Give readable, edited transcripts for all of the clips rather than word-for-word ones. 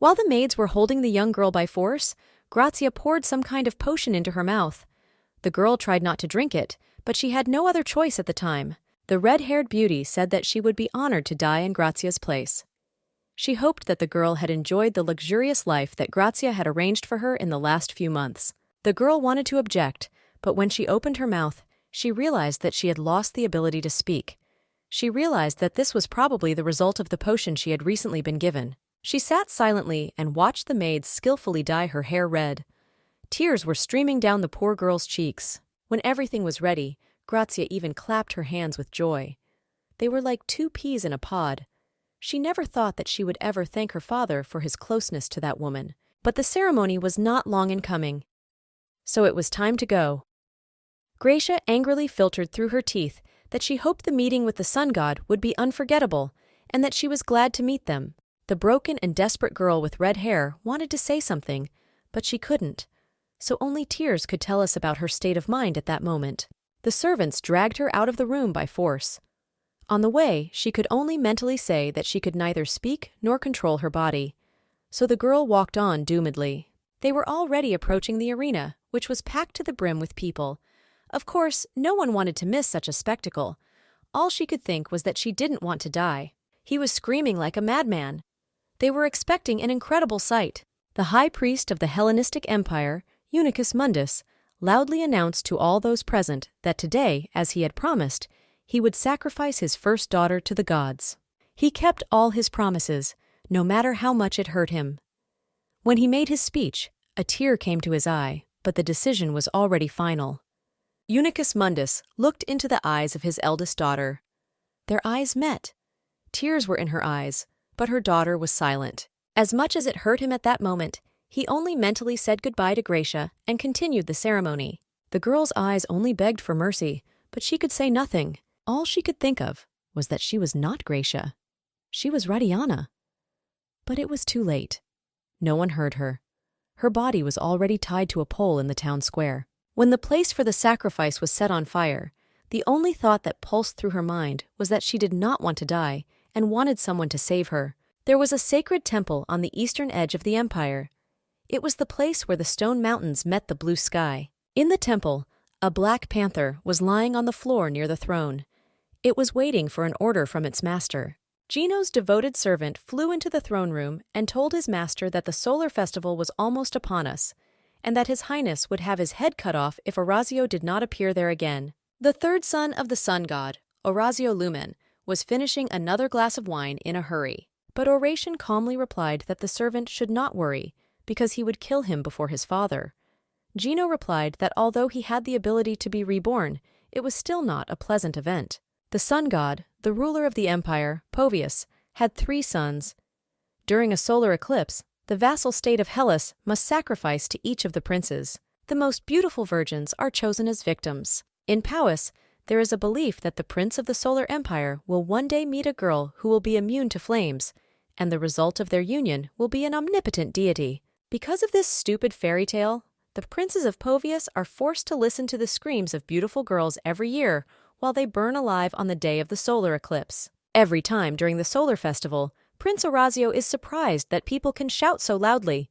While the maids were holding the young girl by force, Grazia poured some kind of potion into her mouth. The girl tried not to drink it, but she had no other choice at the time. The red-haired beauty said that she would be honored to die in Grazia's place. She hoped that the girl had enjoyed the luxurious life that Grazia had arranged for her in the last few months. The girl wanted to object, but when she opened her mouth, she realized that she had lost the ability to speak. She realized that this was probably the result of the potion she had recently been given. She sat silently and watched the maids skillfully dye her hair red. Tears were streaming down the poor girl's cheeks. When everything was ready, Grazia even clapped her hands with joy. They were like two peas in a pod. She never thought that she would ever thank her father for his closeness to that woman. But the ceremony was not long in coming. So it was time to go. Grazia angrily filtered through her teeth that she hoped the meeting with the sun god would be unforgettable, and that she was glad to meet them. The broken and desperate girl with red hair wanted to say something, but she couldn't. So only tears could tell us about her state of mind at that moment. The servants dragged her out of the room by force. On the way, she could only mentally say that she could neither speak nor control her body. So the girl walked on doomedly. They were already approaching the arena, which was packed to the brim with people. Of course, no one wanted to miss such a spectacle. All she could think was that she didn't want to die. He was screaming like a madman. They were expecting an incredible sight. The high priest of the Hellenistic Empire, Eunuchus Mundus, loudly announced to all those present that today, as he had promised, he would sacrifice his first daughter to the gods. He kept all his promises, no matter how much it hurt him. When he made his speech, a tear came to his eye, but the decision was already final. Eunuchus Mundus looked into the eyes of his eldest daughter. Their eyes met. Tears were in her eyes, but her daughter was silent. As much as it hurt him at that moment, he only mentally said goodbye to Grazia and continued the ceremony. The girl's eyes only begged for mercy, but she could say nothing. All she could think of was that she was not Grazia. She was Radiana. But it was too late. No one heard her. Her body was already tied to a pole in the town square. When the place for the sacrifice was set on fire, the only thought that pulsed through her mind was that she did not want to die and wanted someone to save her. There was a sacred temple on the eastern edge of the empire. It was the place where the stone mountains met the blue sky. In the temple, a black panther was lying on the floor near the throne. It was waiting for an order from its master. Gino's devoted servant flew into the throne room and told his master that the solar festival was almost upon us, and that His Highness would have his head cut off if Orazio did not appear there again. The third son of the sun god, Orazio Lumen, was finishing another glass of wine in a hurry. But Oration calmly replied that the servant should not worry, because he would kill him before his father. Gino replied that although he had the ability to be reborn, it was still not a pleasant event. The sun god, the ruler of the empire, Povius, had 3 sons. During a solar eclipse, the vassal state of Hellas must sacrifice to each of the princes. The most beautiful virgins are chosen as victims. In Powys, there is a belief that the prince of the solar empire will one day meet a girl who will be immune to flames, and the result of their union will be an omnipotent deity. Because of this stupid fairy tale, the princes of Povius are forced to listen to the screams of beautiful girls every year while they burn alive on the day of the solar eclipse. Every time during the solar festival, Prince Orazio is surprised that people can shout so loudly.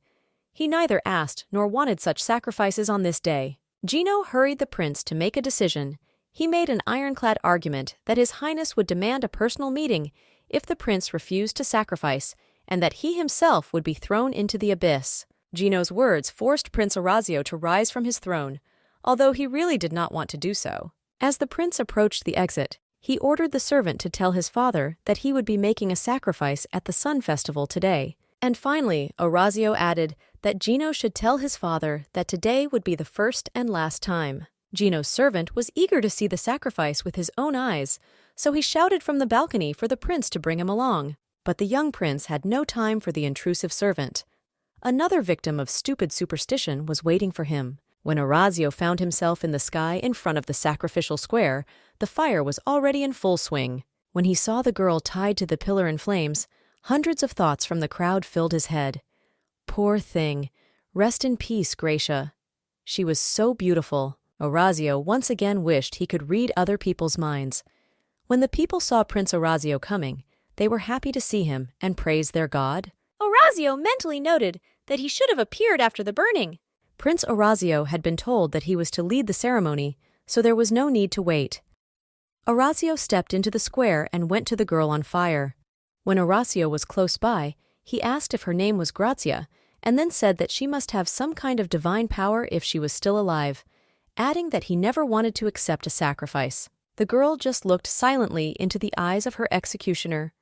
He neither asked nor wanted such sacrifices on this day. Gino hurried the prince to make a decision. He made an ironclad argument that His Highness would demand a personal meeting if the prince refused to sacrifice, and that he himself would be thrown into the abyss. Gino's words forced Prince Orazio to rise from his throne, although he really did not want to do so. As the prince approached the exit, he ordered the servant to tell his father that he would be making a sacrifice at the Sun Festival today. And finally, Orazio added that Gino should tell his father that today would be the first and last time. Gino's servant was eager to see the sacrifice with his own eyes, so he shouted from the balcony for the prince to bring him along. But the young prince had no time for the intrusive servant. Another victim of stupid superstition was waiting for him. When Orazio found himself in the sky in front of the sacrificial square, the fire was already in full swing. When he saw the girl tied to the pillar in flames, hundreds of thoughts from the crowd filled his head. Poor thing. Rest in peace, Grazia. She was so beautiful. Orazio once again wished he could read other people's minds. When the people saw Prince Orazio coming, they were happy to see him and praised their god. Orazio mentally noted that he should have appeared after the burning. Prince Orazio had been told that he was to lead the ceremony, so there was no need to wait. Orazio stepped into the square and went to the girl on fire. When Orazio was close by, he asked if her name was Grazia, and then said that she must have some kind of divine power if she was still alive, adding that he never wanted to accept a sacrifice. The girl just looked silently into the eyes of her executioner.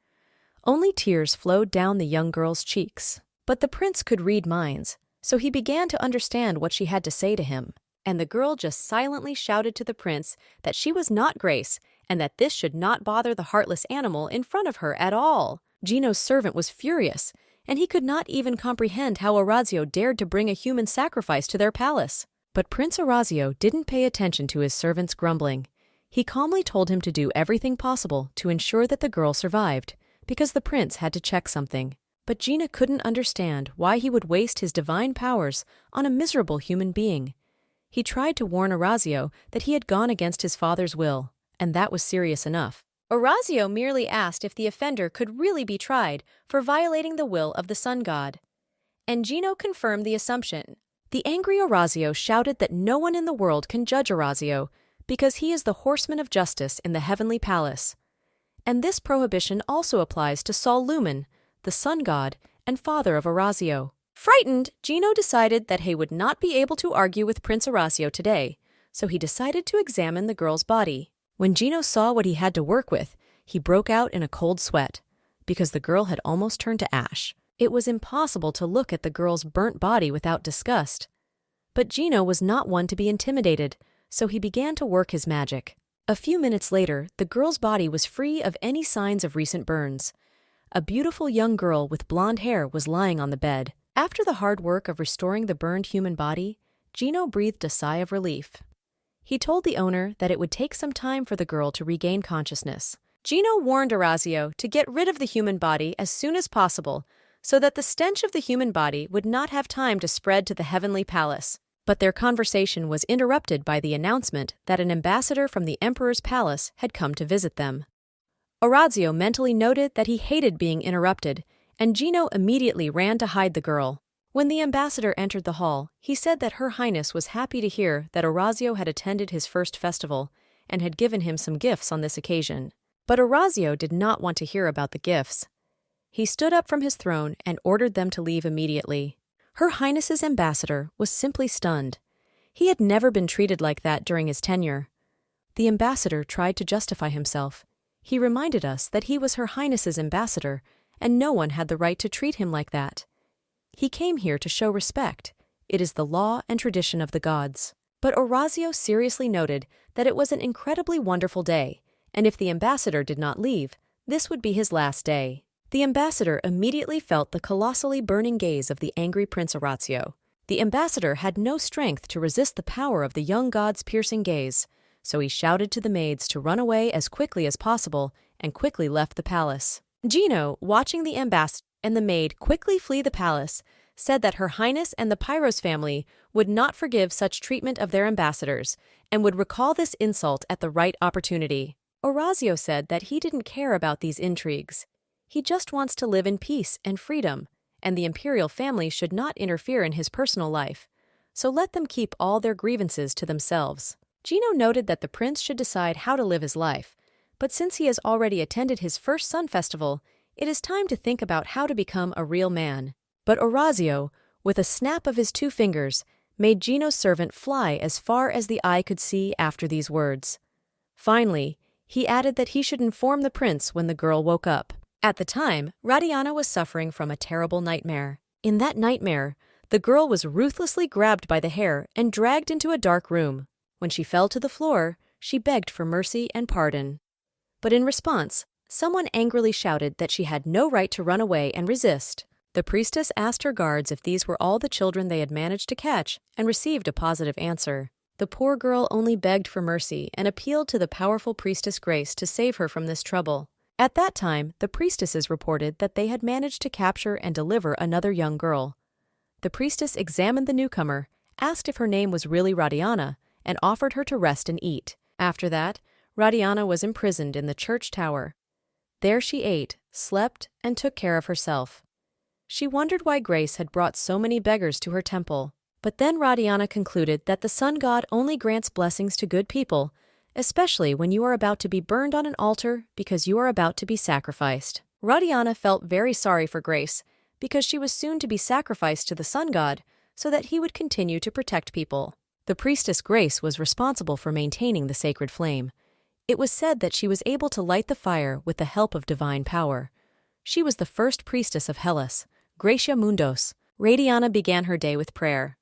Only tears flowed down the young girl's cheeks. But the prince could read minds, so he began to understand what she had to say to him. And the girl just silently shouted to the prince that she was not Grace and that this should not bother the heartless animal in front of her at all. Gino's servant was furious, and he could not even comprehend how Orazio dared to bring a human sacrifice to their palace. But Prince Orazio didn't pay attention to his servant's grumbling. He calmly told him to do everything possible to ensure that the girl survived, because the prince had to check something. But Gina couldn't understand why he would waste his divine powers on a miserable human being. He tried to warn Orazio that he had gone against his father's will, and that was serious enough. Orazio merely asked if the offender could really be tried for violating the will of the sun god. And Gino confirmed the assumption. The angry Orazio shouted that no one in the world can judge Orazio because he is the horseman of justice in the heavenly palace. And this prohibition also applies to Sol Lumen, the sun god and father of Orazio. Frightened, Gino decided that he would not be able to argue with Prince Orazio today, so he decided to examine the girl's body. When Gino saw what he had to work with, he broke out in a cold sweat, because the girl had almost turned to ash. It was impossible to look at the girl's burnt body without disgust. But Gino was not one to be intimidated, so he began to work his magic. A few minutes later, the girl's body was free of any signs of recent burns. A beautiful young girl with blonde hair was lying on the bed. After the hard work of restoring the burned human body, Gino breathed a sigh of relief. He told the owner that it would take some time for the girl to regain consciousness. Gino warned Orazio to get rid of the human body as soon as possible, so that the stench of the human body would not have time to spread to the heavenly palace. But their conversation was interrupted by the announcement that an ambassador from the emperor's palace had come to visit them. Orazio mentally noted that he hated being interrupted, and Gino immediately ran to hide the girl. When the ambassador entered the hall, he said that Her Highness was happy to hear that Orazio had attended his first festival and had given him some gifts on this occasion. But Orazio did not want to hear about the gifts. He stood up from his throne and ordered them to leave immediately. Her Highness's ambassador was simply stunned. He had never been treated like that during his tenure. The ambassador tried to justify himself. He reminded us that he was Her Highness's ambassador, and no one had the right to treat him like that. He came here to show respect. It is the law and tradition of the gods. But Orazio seriously noted that it was an incredibly wonderful day, and if the ambassador did not leave, this would be his last day. The ambassador immediately felt the colossally burning gaze of the angry Prince Orazio. The ambassador had no strength to resist the power of the young god's piercing gaze, so he shouted to the maids to run away as quickly as possible and quickly left the palace. Gino, watching the ambassador and the maid quickly flee the palace, said that Her Highness and the Pyros family would not forgive such treatment of their ambassadors and would recall this insult at the right opportunity. Orazio said that he didn't care about these intrigues. He just wants to live in peace and freedom, and the imperial family should not interfere in his personal life, so let them keep all their grievances to themselves. Gino noted that the prince should decide how to live his life, but since he has already attended his first sun festival, it is time to think about how to become a real man. But Orazio, with a snap of his 2 fingers, made Gino's servant fly as far as the eye could see after these words. Finally, he added that he should inform the prince when the girl woke up. At the time, Radiana was suffering from a terrible nightmare. In that nightmare, the girl was ruthlessly grabbed by the hair and dragged into a dark room. When she fell to the floor, she begged for mercy and pardon. But in response, someone angrily shouted that she had no right to run away and resist. The priestess asked her guards if these were all the children they had managed to catch and received a positive answer. The poor girl only begged for mercy and appealed to the powerful priestess Grace to save her from this trouble. At that time, the priestesses reported that they had managed to capture and deliver another young girl. The priestess examined the newcomer, asked if her name was really Radiana, and offered her to rest and eat. After that, Radiana was imprisoned in the church tower. There she ate, slept, and took care of herself. She wondered why Grace had brought so many beggars to her temple. But then Radiana concluded that the sun god only grants blessings to good people, especially when you are about to be burned on an altar because you are about to be sacrificed. Radiana felt very sorry for Grace because she was soon to be sacrificed to the sun god so that he would continue to protect people. The priestess Grace was responsible for maintaining the sacred flame. It was said that she was able to light the fire with the help of divine power. She was the first priestess of Hellas, Gracia Mundos. Radiana began her day with prayer.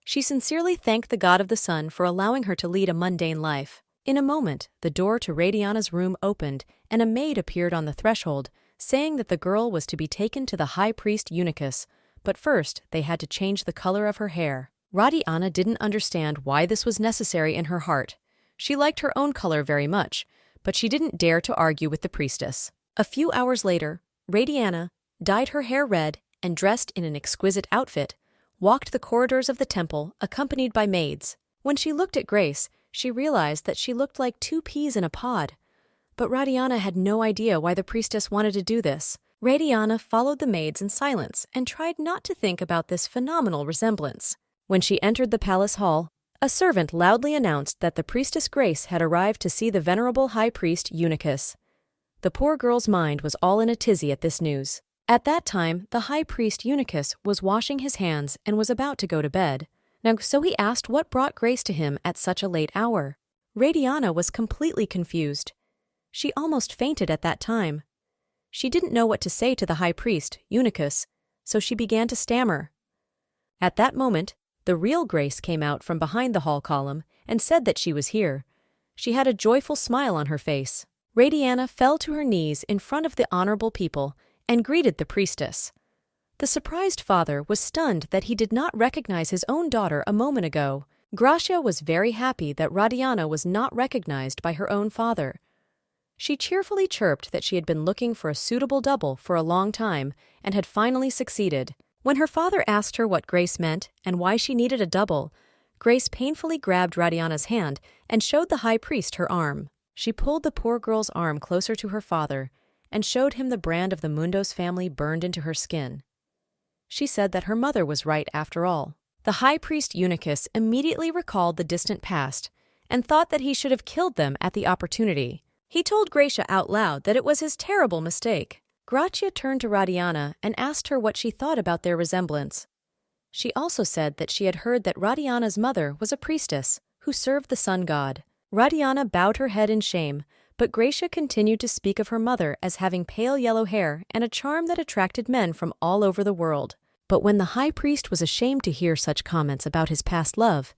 She sincerely thanked the god of the sun for allowing her to lead a mundane life. In a moment, the door to Radiana's room opened and a maid appeared on the threshold, saying that the girl was to be taken to the high priest Eunuchus, but first they had to change the color of her hair. Radiana didn't understand why this was necessary in her heart. She liked her own color very much, but she didn't dare to argue with the priestess. A few hours later, Radiana, dyed her hair red and dressed in an exquisite outfit, walked the corridors of the temple accompanied by maids. When she looked at Grace, she realized that she looked like 2 peas in a pod. But Radiana had no idea why the priestess wanted to do this. Radiana followed the maids in silence and tried not to think about this phenomenal resemblance. When she entered the palace hall, a servant loudly announced that the priestess Grace had arrived to see the venerable high priest Eunuchus. The poor girl's mind was all in a tizzy at this news. At that time, the high priest Eunuchus was washing his hands and was about to go to bed. So he asked what brought Grace to him at such a late hour. Radiana was completely confused. She almost fainted at that time. She didn't know what to say to the high priest, Eunuchus, so she began to stammer. At that moment, the real Grace came out from behind the hall column and said that she was here. She had a joyful smile on her face. Radiana fell to her knees in front of the honorable people and greeted the priestess. The surprised father was stunned that he did not recognize his own daughter a moment ago. Gracia was very happy that Radiana was not recognized by her own father. She cheerfully chirped that she had been looking for a suitable double for a long time and had finally succeeded. When her father asked her what Grace meant and why she needed a double, Grace painfully grabbed Radiana's hand and showed the high priest her arm. She pulled the poor girl's arm closer to her father and showed him the brand of the Mundos family burned into her skin. She said that her mother was right after all. The high priest Eunuchus immediately recalled the distant past and thought that he should have killed them at the opportunity. He told Gracia out loud that it was his terrible mistake. Gracia turned to Radiana and asked her what she thought about their resemblance. She also said that she had heard that Radiana's mother was a priestess who served the sun god. Radiana bowed her head in shame, but Gracia continued to speak of her mother as having pale yellow hair and a charm that attracted men from all over the world. But when the high priest was ashamed to hear such comments about his past love,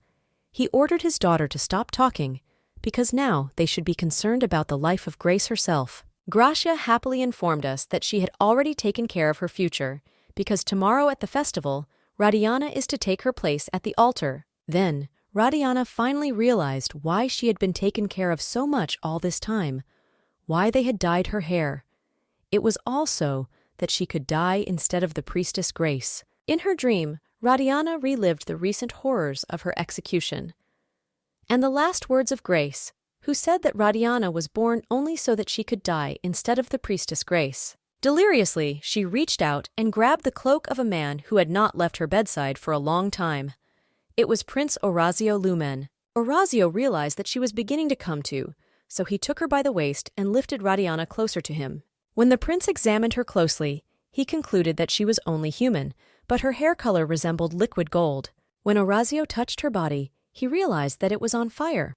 he ordered his daughter to stop talking, because now they should be concerned about the life of Grace herself. Gracia happily informed us that she had already taken care of her future, because tomorrow at the festival, Radiana is to take her place at the altar. Then, Radiana finally realized why she had been taken care of so much all this time, why they had dyed her hair. It was also that she could die instead of the priestess Grace. In her dream, Radiana relived the recent horrors of her execution. And the last words of Grace, who said that Radiana was born only so that she could die instead of the priestess Grace. Deliriously, she reached out and grabbed the cloak of a man who had not left her bedside for a long time. It was Prince Orazio Lumen. Orazio realized that she was beginning to come to, so he took her by the waist and lifted Radiana closer to him. When the prince examined her closely, he concluded that she was only human, but her hair color resembled liquid gold. When Orazio touched her body, he realized that it was on fire.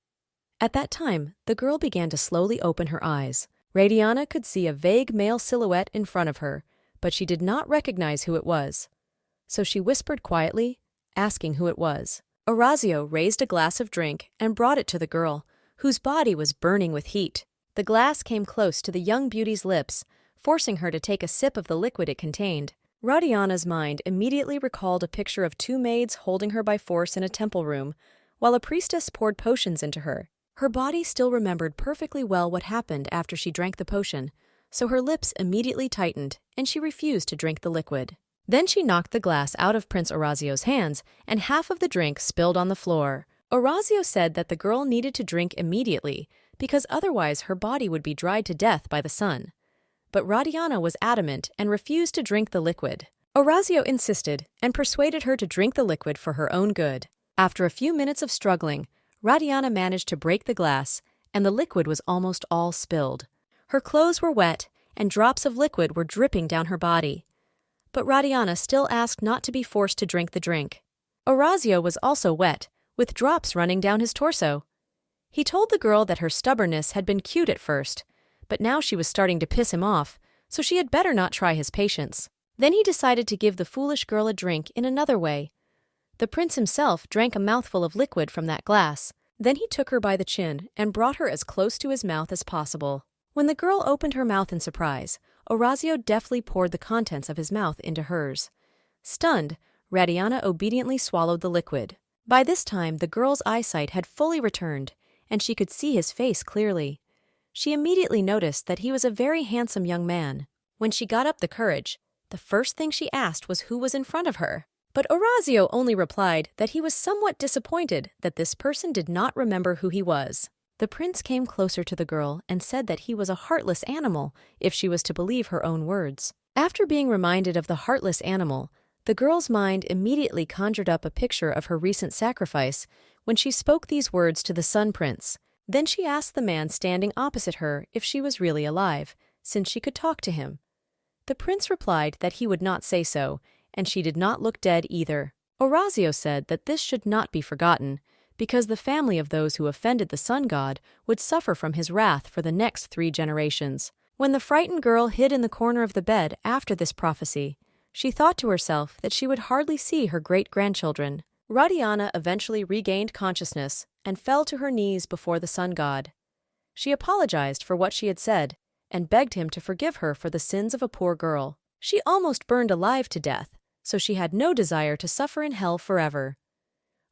At that time, the girl began to slowly open her eyes. Radiana could see a vague male silhouette in front of her, but she did not recognize who it was. So she whispered quietly, asking who it was. Orazio raised a glass of drink and brought it to the girl, whose body was burning with heat. The glass came close to the young beauty's lips, forcing her to take a sip of the liquid it contained. Radiana's mind immediately recalled a picture of 2 maids holding her by force in a temple room, while a priestess poured potions into her. Her body still remembered perfectly well what happened after she drank the potion, so her lips immediately tightened and she refused to drink the liquid. Then she knocked the glass out of Prince Orazio's hands and half of the drink spilled on the floor. Orazio said that the girl needed to drink immediately because otherwise her body would be dried to death by the sun. But Radiana was adamant and refused to drink the liquid. Orazio insisted and persuaded her to drink the liquid for her own good. After a few minutes of struggling, Radiana managed to break the glass, and the liquid was almost all spilled. Her clothes were wet, and drops of liquid were dripping down her body. But Radiana still asked not to be forced to drink the drink. Orazio was also wet, with drops running down his torso. He told the girl that her stubbornness had been cute at first, but now she was starting to piss him off, so she had better not try his patience. Then he decided to give the foolish girl a drink in another way. The prince himself drank a mouthful of liquid from that glass. Then he took her by the chin and brought her as close to his mouth as possible. When the girl opened her mouth in surprise, Orazio deftly poured the contents of his mouth into hers. Stunned, Radiana obediently swallowed the liquid. By this time, the girl's eyesight had fully returned, and she could see his face clearly. She immediately noticed that he was a very handsome young man. When she got up the courage, the first thing she asked was who was in front of her. But Orazio only replied that he was somewhat disappointed that this person did not remember who he was. The prince came closer to the girl and said that he was a heartless animal, if she was to believe her own words. After being reminded of the heartless animal, the girl's mind immediately conjured up a picture of her recent sacrifice when she spoke these words to the Sun Prince. Then she asked the man standing opposite her if she was really alive, since she could talk to him. The prince replied that he would not say so, and she did not look dead either. Orazio said that this should not be forgotten, because the family of those who offended the sun god would suffer from his wrath for the next 3 generations. When the frightened girl hid in the corner of the bed after this prophecy, she thought to herself that she would hardly see her great-grandchildren. Radiana eventually regained consciousness and fell to her knees before the sun god. She apologized for what she had said and begged him to forgive her for the sins of a poor girl. She almost burned alive to death, so she had no desire to suffer in hell forever.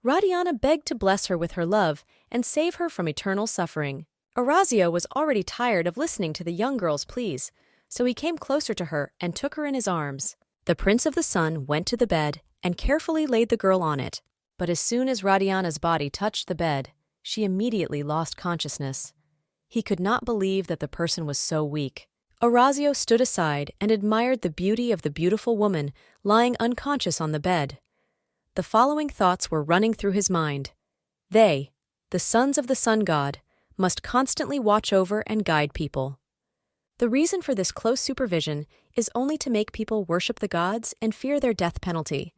Radiana begged to bless her with her love and save her from eternal suffering. Orazio was already tired of listening to the young girl's pleas, so he came closer to her and took her in his arms. The Prince of the Sun went to the bed and carefully laid the girl on it, but as soon as Radiana's body touched the bed, she immediately lost consciousness. He could not believe that the person was so weak. Orazio stood aside and admired the beauty of the beautiful woman lying unconscious on the bed. The following thoughts were running through his mind. They, the sons of the sun god, must constantly watch over and guide people. The reason for this close supervision is only to make people worship the gods and fear their death penalty.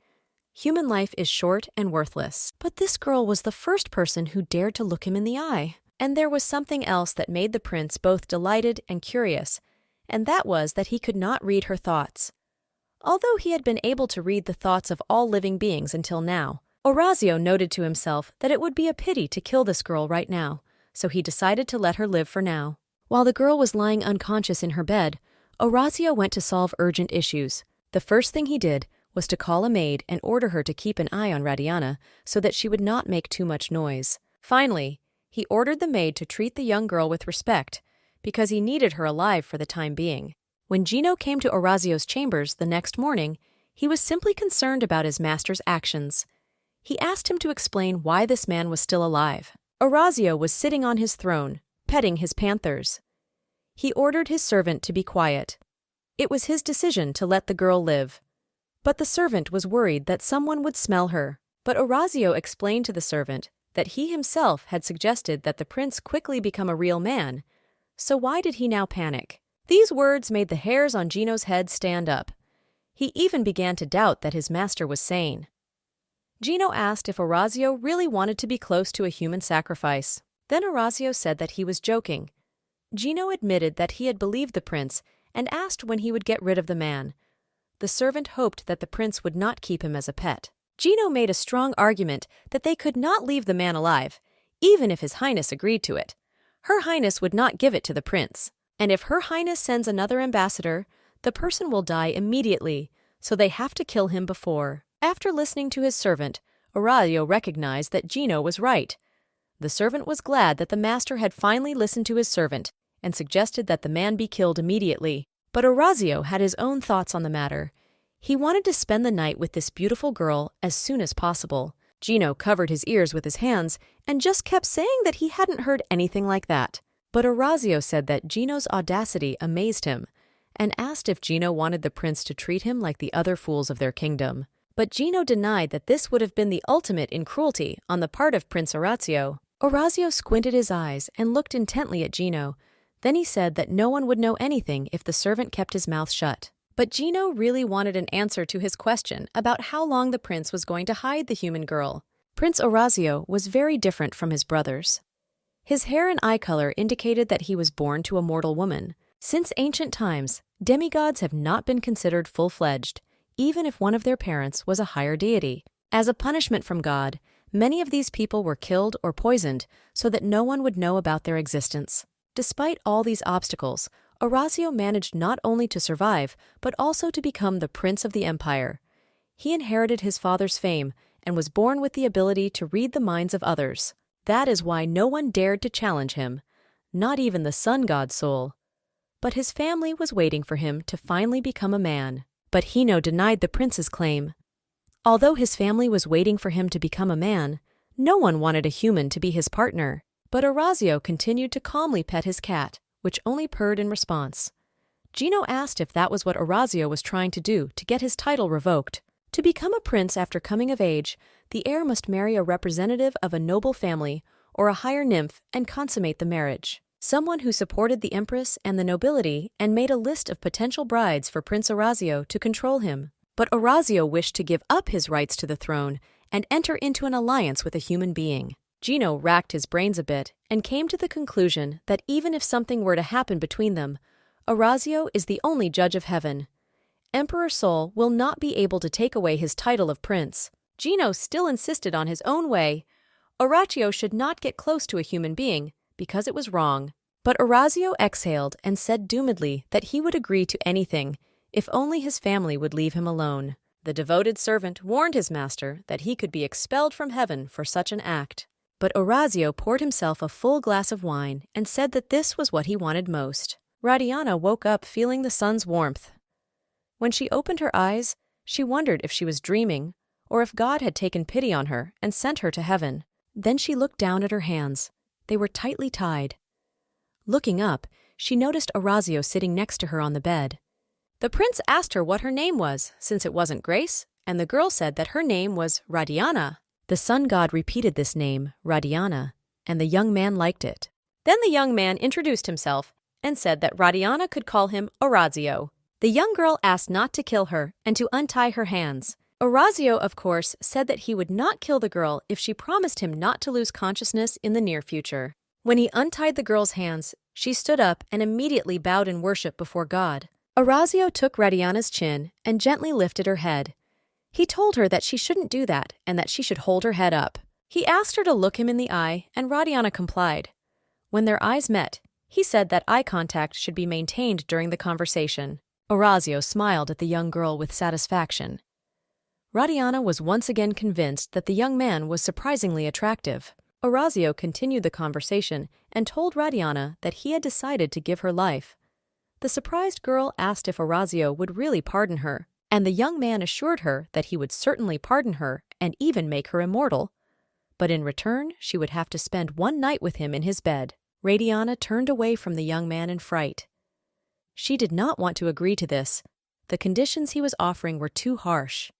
Human life is short and worthless. But this girl was the first person who dared to look him in the eye. And there was something else that made the prince both delighted and curious, and that was that he could not read her thoughts. Although he had been able to read the thoughts of all living beings until now, Orazio noted to himself that it would be a pity to kill this girl right now, so he decided to let her live for now. While the girl was lying unconscious in her bed, Orazio went to solve urgent issues. The first thing he did was to call a maid and order her to keep an eye on Radiana so that she would not make too much noise. Finally, he ordered the maid to treat the young girl with respect, because he needed her alive for the time being. When Gino came to Orazio's chambers the next morning, he was simply concerned about his master's actions. He asked him to explain why this man was still alive. Orazio was sitting on his throne, petting his panthers. He ordered his servant to be quiet. It was his decision to let the girl live. But the servant was worried that someone would smell her. But Orazio explained to the servant that he himself had suggested that the prince quickly become a real man. So why did he now panic? These words made the hairs on Gino's head stand up. He even began to doubt that his master was sane. Gino asked if Orazio really wanted to be close to a human sacrifice. Then Orazio said that he was joking. Gino admitted that he had believed the prince and asked when he would get rid of the man. The servant hoped that the prince would not keep him as a pet. Gino made a strong argument that they could not leave the man alive, even if His Highness agreed to it. Her Highness would not give it to the prince. And if Her Highness sends another ambassador, the person will die immediately, so they have to kill him before. After listening to his servant, Orazio recognized that Gino was right. The servant was glad that the master had finally listened to his servant and suggested that the man be killed immediately. But Orazio had his own thoughts on the matter. He wanted to spend the night with this beautiful girl as soon as possible. Gino covered his ears with his hands and just kept saying that he hadn't heard anything like that. But Orazio said that Gino's audacity amazed him, and asked if Gino wanted the prince to treat him like the other fools of their kingdom. But Gino denied that this would have been the ultimate in cruelty on the part of Prince Orazio. Orazio squinted his eyes and looked intently at Gino. Then he said that no one would know anything if the servant kept his mouth shut. But Gino really wanted an answer to his question about how long the prince was going to hide the human girl. Prince Orazio was very different from his brothers. His hair and eye color indicated that he was born to a mortal woman. Since ancient times, demigods have not been considered full-fledged, even if one of their parents was a higher deity. As a punishment from God, many of these people were killed or poisoned so that no one would know about their existence. Despite all these obstacles, Orazio managed not only to survive, but also to become the prince of the empire. He inherited his father's fame and was born with the ability to read the minds of others. That is why no one dared to challenge him, not even the sun god Sol. But his family was waiting for him to finally become a man. But Hino denied the prince's claim. Although his family was waiting for him to become a man, no one wanted a human to be his partner. But Orazio continued to calmly pet his cat, which only purred in response. Gino asked if that was what Orazio was trying to do to get his title revoked. To become a prince after coming of age, the heir must marry a representative of a noble family or a higher nymph and consummate the marriage. Someone who supported the empress and the nobility and made a list of potential brides for Prince Orazio to control him. But Orazio wished to give up his rights to the throne and enter into an alliance with a human being. Gino racked his brains a bit and came to the conclusion that even if something were to happen between them, Orazio is the only judge of heaven. Emperor Sol will not be able to take away his title of prince. Gino still insisted on his own way. Orazio should not get close to a human being, because it was wrong. But Orazio exhaled and said doomedly that he would agree to anything, if only his family would leave him alone. The devoted servant warned his master that he could be expelled from heaven for such an act. But Orazio poured himself a full glass of wine and said that this was what he wanted most. Radiana woke up feeling the sun's warmth. When she opened her eyes, she wondered if she was dreaming, or if God had taken pity on her and sent her to heaven. Then she looked down at her hands. They were tightly tied. Looking up, she noticed Orazio sitting next to her on the bed. The prince asked her what her name was, since it wasn't Grace, and the girl said that her name was Radiana. The sun god repeated this name, Radiana, and the young man liked it. Then the young man introduced himself and said that Radiana could call him Orazio. The young girl asked not to kill her and to untie her hands. Orazio, of course, said that he would not kill the girl if she promised him not to lose consciousness in the near future. When he untied the girl's hands, she stood up and immediately bowed in worship before God. Orazio took Radiana's chin and gently lifted her head. He told her that she shouldn't do that and that she should hold her head up. He asked her to look him in the eye, and Radiana complied. When their eyes met, he said that eye contact should be maintained during the conversation. Orazio smiled at the young girl with satisfaction. Radiana was once again convinced that the young man was surprisingly attractive. Orazio continued the conversation and told Radiana that he had decided to give her life. The surprised girl asked if Orazio would really pardon her, and the young man assured her that he would certainly pardon her and even make her immortal. But in return, she would have to spend one night with him in his bed. Radiana turned away from the young man in fright. She did not want to agree to this. The conditions he was offering were too harsh.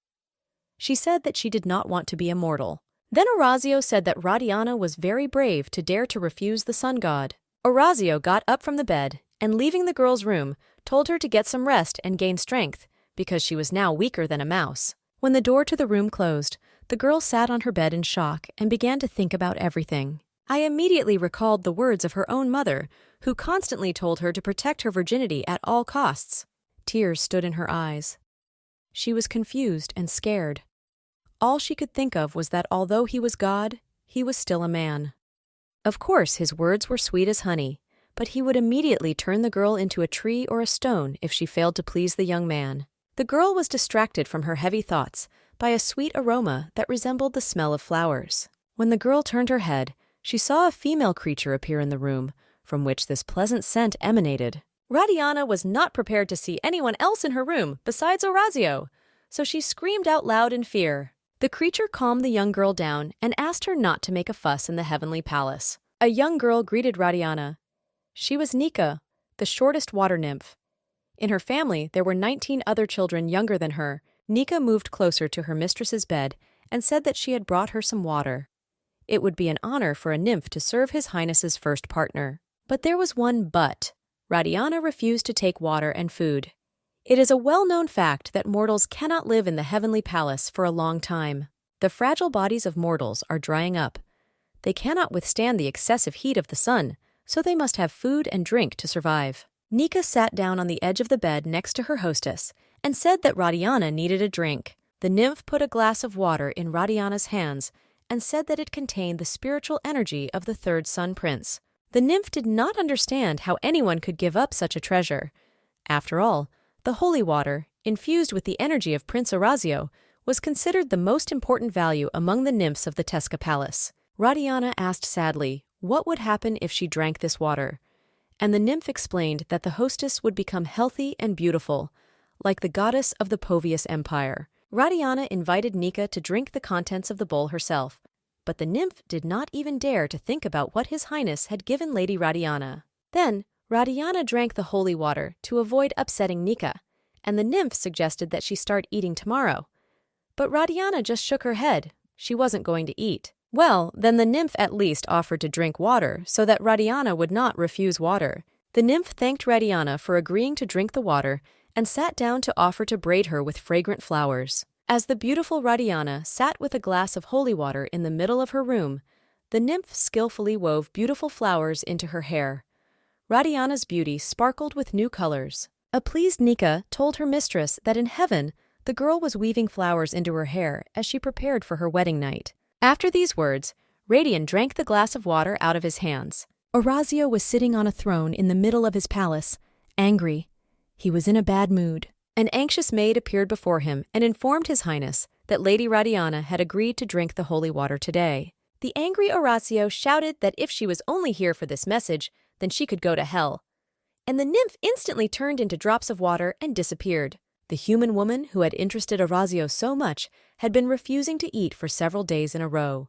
She said that she did not want to be immortal. Then Orazio said that Radiana was very brave to dare to refuse the sun god. Orazio got up from the bed and, leaving the girl's room, told her to get some rest and gain strength, because she was now weaker than a mouse. When the door to the room closed, the girl sat on her bed in shock and began to think about everything. I immediately recalled the words of her own mother, who constantly told her to protect her virginity at all costs. Tears stood in her eyes. She was confused and scared. All she could think of was that although he was God, he was still a man. Of course, his words were sweet as honey, but he would immediately turn the girl into a tree or a stone if she failed to please the young man. The girl was distracted from her heavy thoughts by a sweet aroma that resembled the smell of flowers. When the girl turned her head, she saw a female creature appear in the room, from which this pleasant scent emanated. Radiana was not prepared to see anyone else in her room besides Orazio, so she screamed out loud in fear. The creature calmed the young girl down and asked her not to make a fuss in the heavenly palace. A young girl greeted Radiana. She was Nika, the shortest water nymph. In her family, there were 19 other children younger than her. Nika moved closer to her mistress's bed and said that she had brought her some water. It would be an honor for a nymph to serve His Highness's first partner. But there was one but. Radiana refused to take water and food. It is a well-known fact that mortals cannot live in the heavenly palace for a long time. The fragile bodies of mortals are drying up. They cannot withstand the excessive heat of the sun, so they must have food and drink to survive. Nika sat down on the edge of the bed next to her hostess and said that Radiana needed a drink. The nymph put a glass of water in Radiana's hands and said that it contained the spiritual energy of the third sun prince. The nymph did not understand how anyone could give up such a treasure. After all, the holy water, infused with the energy of Prince Orazio, was considered the most important value among the nymphs of the Tesca Palace. Radiana asked sadly what would happen if she drank this water, and the nymph explained that the hostess would become healthy and beautiful, like the goddess of the Povius Empire. Radiana invited Nika to drink the contents of the bowl herself, but the nymph did not even dare to think about what His Highness had given Lady Radiana. Then, Radiana drank the holy water to avoid upsetting Nika, and the nymph suggested that she start eating tomorrow. But Radiana just shook her head. She wasn't going to eat. Well, then the nymph at least offered to drink water so that Radiana would not refuse water. The nymph thanked Radiana for agreeing to drink the water and sat down to offer to braid her with fragrant flowers. As the beautiful Radiana sat with a glass of holy water in the middle of her room, the nymph skillfully wove beautiful flowers into her hair. Radiana's beauty sparkled with new colors. A pleased Nika told her mistress that in heaven, the girl was weaving flowers into her hair as she prepared for her wedding night. After these words, Radian drank the glass of water out of his hands. Orazio was sitting on a throne in the middle of his palace, angry. He was in a bad mood. An anxious maid appeared before him and informed His Highness that Lady Radiana had agreed to drink the holy water today. The angry Orazio shouted that if she was only here for this message, then she could go to hell. And the nymph instantly turned into drops of water and disappeared. The human woman who had interested Orazio so much had been refusing to eat for several days in a row.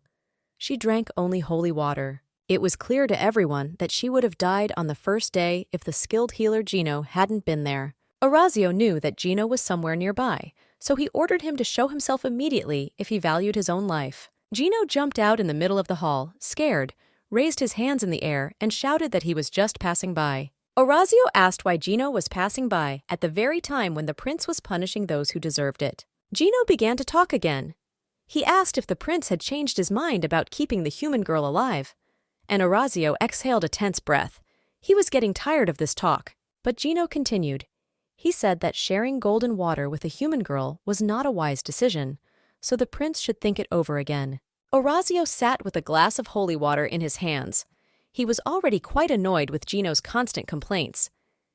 She drank only holy water. It was clear to everyone that she would have died on the first day if the skilled healer Gino hadn't been there. Orazio knew that Gino was somewhere nearby, so he ordered him to show himself immediately if he valued his own life. Gino jumped out in the middle of the hall, scared, raised his hands in the air, and shouted that he was just passing by. Orazio asked why Gino was passing by at the very time when the prince was punishing those who deserved it. Gino began to talk again. He asked if the prince had changed his mind about keeping the human girl alive, and Orazio exhaled a tense breath. He was getting tired of this talk, but Gino continued. He said that sharing golden water with a human girl was not a wise decision, so the prince should think it over again. Orazio sat with a glass of holy water in his hands. He was already quite annoyed with Gino's constant complaints.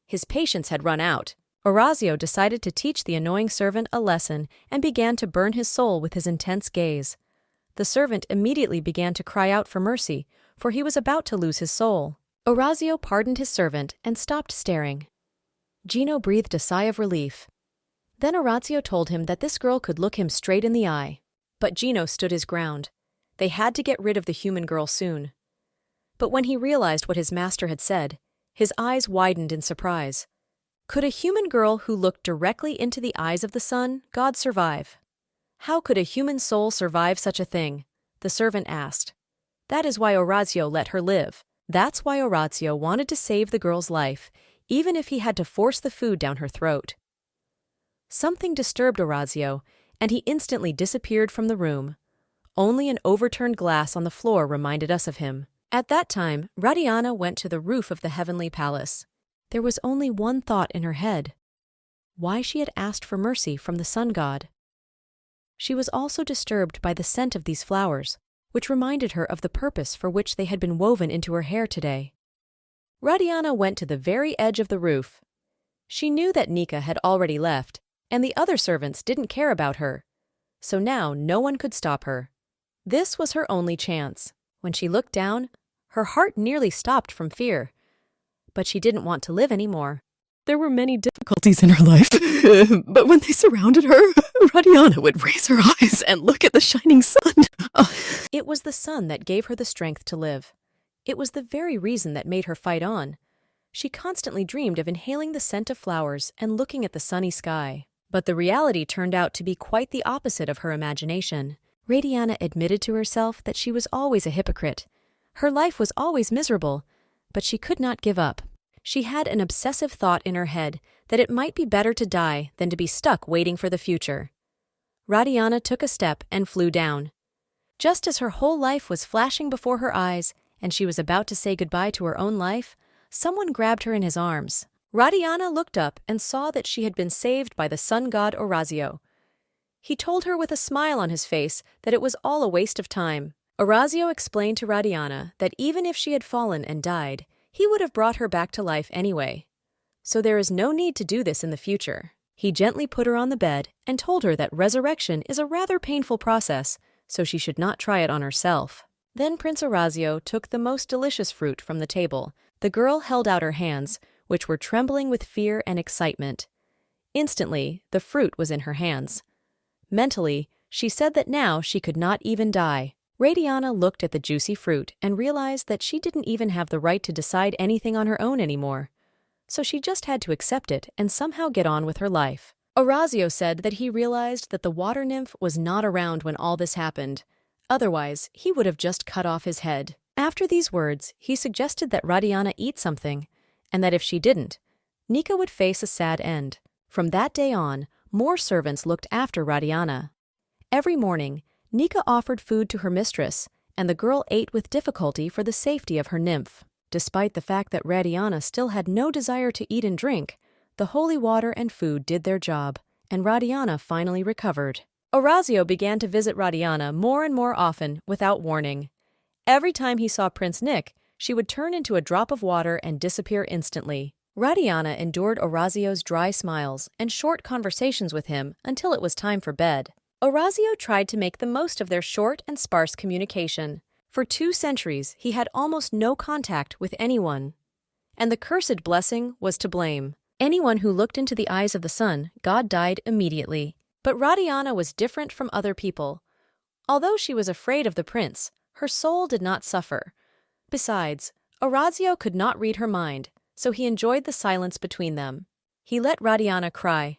His patience had run out. Orazio decided to teach the annoying servant a lesson and began to burn his soul with his intense gaze. The servant immediately began to cry out for mercy, for he was about to lose his soul. Orazio pardoned his servant and stopped staring. Gino breathed a sigh of relief. Then Orazio told him that this girl could look him straight in the eye. But Gino stood his ground. They had to get rid of the human girl soon. But when he realized what his master had said, his eyes widened in surprise. Could a human girl who looked directly into the eyes of the sun god survive? How could a human soul survive such a thing? The servant asked. That is why Orazio let her live. That's why Orazio wanted to save the girl's life, even if he had to force the food down her throat. Something disturbed Orazio, and he instantly disappeared from the room. Only an overturned glass on the floor reminded us of him. At that time, Radiana went to the roof of the heavenly palace. There was only one thought in her head: why she had asked for mercy from the sun god. She was also disturbed by the scent of these flowers, which reminded her of the purpose for which they had been woven into her hair today. Radiana went to the very edge of the roof. She knew that Nika had already left, and the other servants didn't care about her, so now no one could stop her. This was her only chance. When she looked down, her heart nearly stopped from fear. But she didn't want to live anymore. There were many difficulties in her life, but when they surrounded her, Radiana would raise her eyes and look at the shining sun. It was the sun that gave her the strength to live. It was the very reason that made her fight on. She constantly dreamed of inhaling the scent of flowers and looking at the sunny sky. But the reality turned out to be quite the opposite of her imagination. Radiana admitted to herself that she was always a hypocrite. Her life was always miserable, but she could not give up. She had an obsessive thought in her head that it might be better to die than to be stuck waiting for the future. Radiana took a step and flew down. Just as her whole life was flashing before her eyes and she was about to say goodbye to her own life, someone grabbed her in his arms. Radiana looked up and saw that she had been saved by the sun god Orazio. He told her with a smile on his face that it was all a waste of time. Orazio explained to Radiana that even if she had fallen and died, he would have brought her back to life anyway. So there is no need to do this in the future. He gently put her on the bed and told her that resurrection is a rather painful process, so she should not try it on herself. Then Prince Orazio took the most delicious fruit from the table. The girl held out her hands, which were trembling with fear and excitement. Instantly, the fruit was in her hands. Mentally, she said that now she could not even die. Radiana looked at the juicy fruit and realized that she didn't even have the right to decide anything on her own anymore. So she just had to accept it and somehow get on with her life. Orazio said that he realized that the water nymph was not around when all this happened. Otherwise, he would have just cut off his head. After these words, he suggested that Radiana eat something, and that if she didn't, Nika would face a sad end. From that day on, more servants looked after Radiana. Every morning, Nika offered food to her mistress, and the girl ate with difficulty for the safety of her nymph. Despite the fact that Radiana still had no desire to eat and drink, the holy water and food did their job, and Radiana finally recovered. Orazio began to visit Radiana more and more often without warning. Every time he saw Prince Nick, she would turn into a drop of water and disappear instantly. Radiana endured Orazio's dry smiles and short conversations with him until it was time for bed. Orazio tried to make the most of their short and sparse communication. For 2 centuries, he had almost no contact with anyone. And the cursed blessing was to blame. Anyone who looked into the eyes of the sun, God died immediately. But Radiana was different from other people. Although she was afraid of the prince, her soul did not suffer. Besides, Orazio could not read her mind, so he enjoyed the silence between them. He let Radiana cry.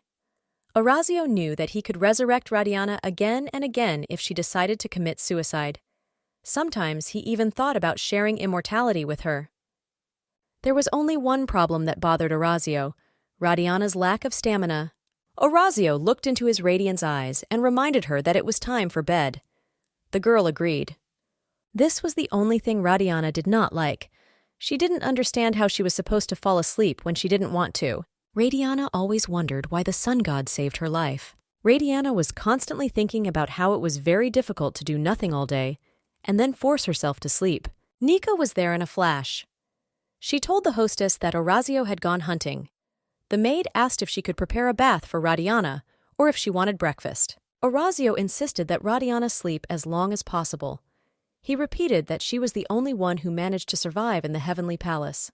Orazio knew that he could resurrect Radiana again and again if she decided to commit suicide. Sometimes he even thought about sharing immortality with her. There was only one problem that bothered Orazio: Radiana's lack of stamina. Orazio looked into his radiant's eyes and reminded her that it was time for bed. The girl agreed. This was the only thing Radiana did not like. She didn't understand how she was supposed to fall asleep when she didn't want to. Radiana always wondered why the sun god saved her life. Radiana was constantly thinking about how it was very difficult to do nothing all day and then force herself to sleep. Nika was there in a flash. She told the hostess that Orazio had gone hunting. The maid asked if she could prepare a bath for Radiana or if she wanted breakfast. Orazio insisted that Radiana sleep as long as possible. He repeated that she was the only one who managed to survive in the heavenly palace.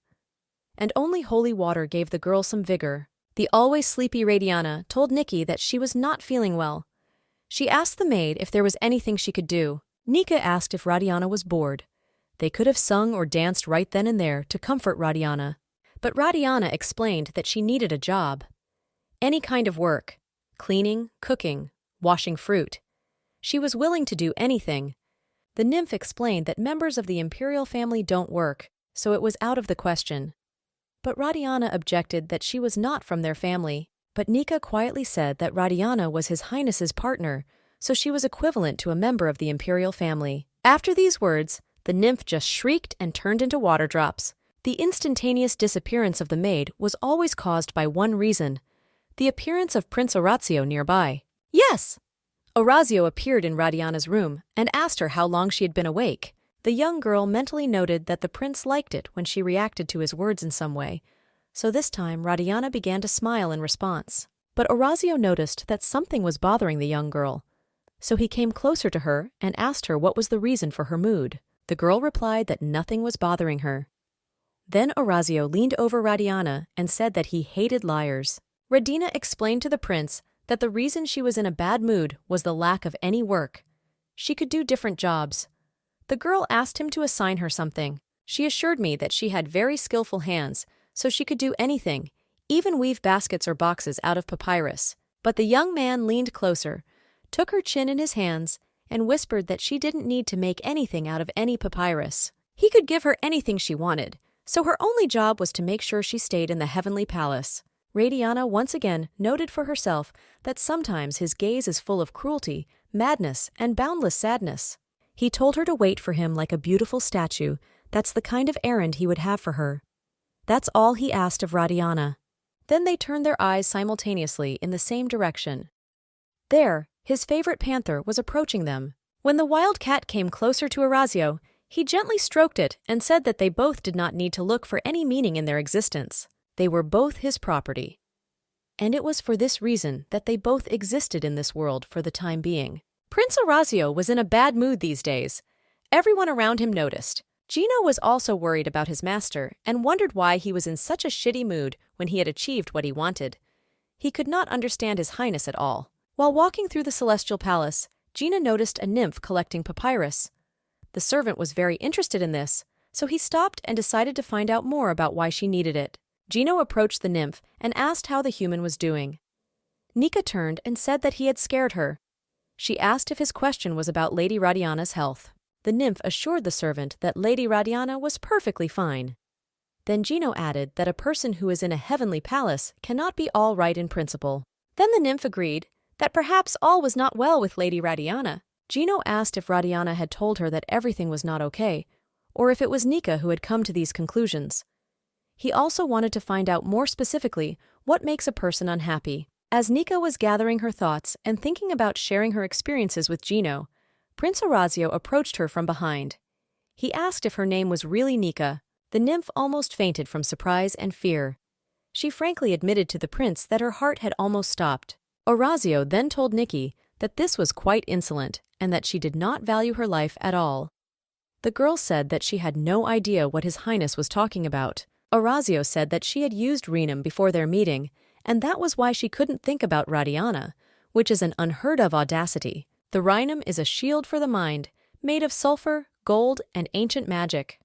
And only holy water gave the girl some vigor. The always sleepy Radiana told Nikki that she was not feeling well. She asked the maid if there was anything she could do. Nika asked if Radiana was bored. They could have sung or danced right then and there to comfort Radiana. But Radiana explained that she needed a job. Any kind of work. Cleaning, cooking, washing fruit. She was willing to do anything. The nymph explained that members of the imperial family don't work, so it was out of the question. But Radiana objected that she was not from their family. But Nika quietly said that Radiana was His Highness's partner, so she was equivalent to a member of the imperial family. After these words, the nymph just shrieked and turned into water drops. The instantaneous disappearance of the maid was always caused by one reason: the appearance of Prince Orazio nearby. Yes! Orazio appeared in Radiana's room and asked her how long she had been awake. The young girl mentally noted that the prince liked it when she reacted to his words in some way, so this time Radiana began to smile in response. But Orazio noticed that something was bothering the young girl, so he came closer to her and asked her what was the reason for her mood. The girl replied that nothing was bothering her. Then Orazio leaned over Radiana and said that he hated liars. Radina explained to the prince that the reason she was in a bad mood was the lack of any work. She could do different jobs. The girl asked him to assign her something. She assured me that she had very skillful hands, so she could do anything, even weave baskets or boxes out of papyrus. But the young man leaned closer, took her chin in his hands, and whispered that she didn't need to make anything out of any papyrus. He could give her anything she wanted, so her only job was to make sure she stayed in the heavenly palace. Radiana once again noted for herself that sometimes his gaze is full of cruelty, madness, and boundless sadness. He told her to wait for him like a beautiful statue. That's the kind of errand he would have for her. That's all he asked of Radiana. Then they turned their eyes simultaneously in the same direction. There, his favorite panther was approaching them. When the wild cat came closer to Orazio, he gently stroked it and said that they both did not need to look for any meaning in their existence. They were both his property. And it was for this reason that they both existed in this world for the time being. Prince Orazio was in a bad mood these days. Everyone around him noticed. Gino was also worried about his master and wondered why he was in such a shitty mood when he had achieved what he wanted. He could not understand His Highness at all. While walking through the celestial palace, Gina noticed a nymph collecting papyrus. The servant was very interested in this, so he stopped and decided to find out more about why she needed it. Gino approached the nymph and asked how the human was doing. Nika turned and said that he had scared her. She asked if his question was about Lady Radiana's health. The nymph assured the servant that Lady Radiana was perfectly fine. Then Gino added that a person who is in a heavenly palace cannot be all right in principle. Then the nymph agreed that perhaps all was not well with Lady Radiana. Gino asked if Radiana had told her that everything was not okay, or if it was Nika who had come to these conclusions. He also wanted to find out more specifically what makes a person unhappy. As Nika was gathering her thoughts and thinking about sharing her experiences with Gino, Prince Orazio approached her from behind. He asked if her name was really Nika. The nymph almost fainted from surprise and fear. She frankly admitted to the prince that her heart had almost stopped. Orazio then told Nikki that this was quite insolent and that she did not value her life at all. The girl said that she had no idea what His Highness was talking about. Orazio said that she had used Renum before their meeting, and that was why she couldn't think about Radiana, which is an unheard-of audacity. The Rhinum is a shield for the mind, made of sulfur, gold, and ancient magic.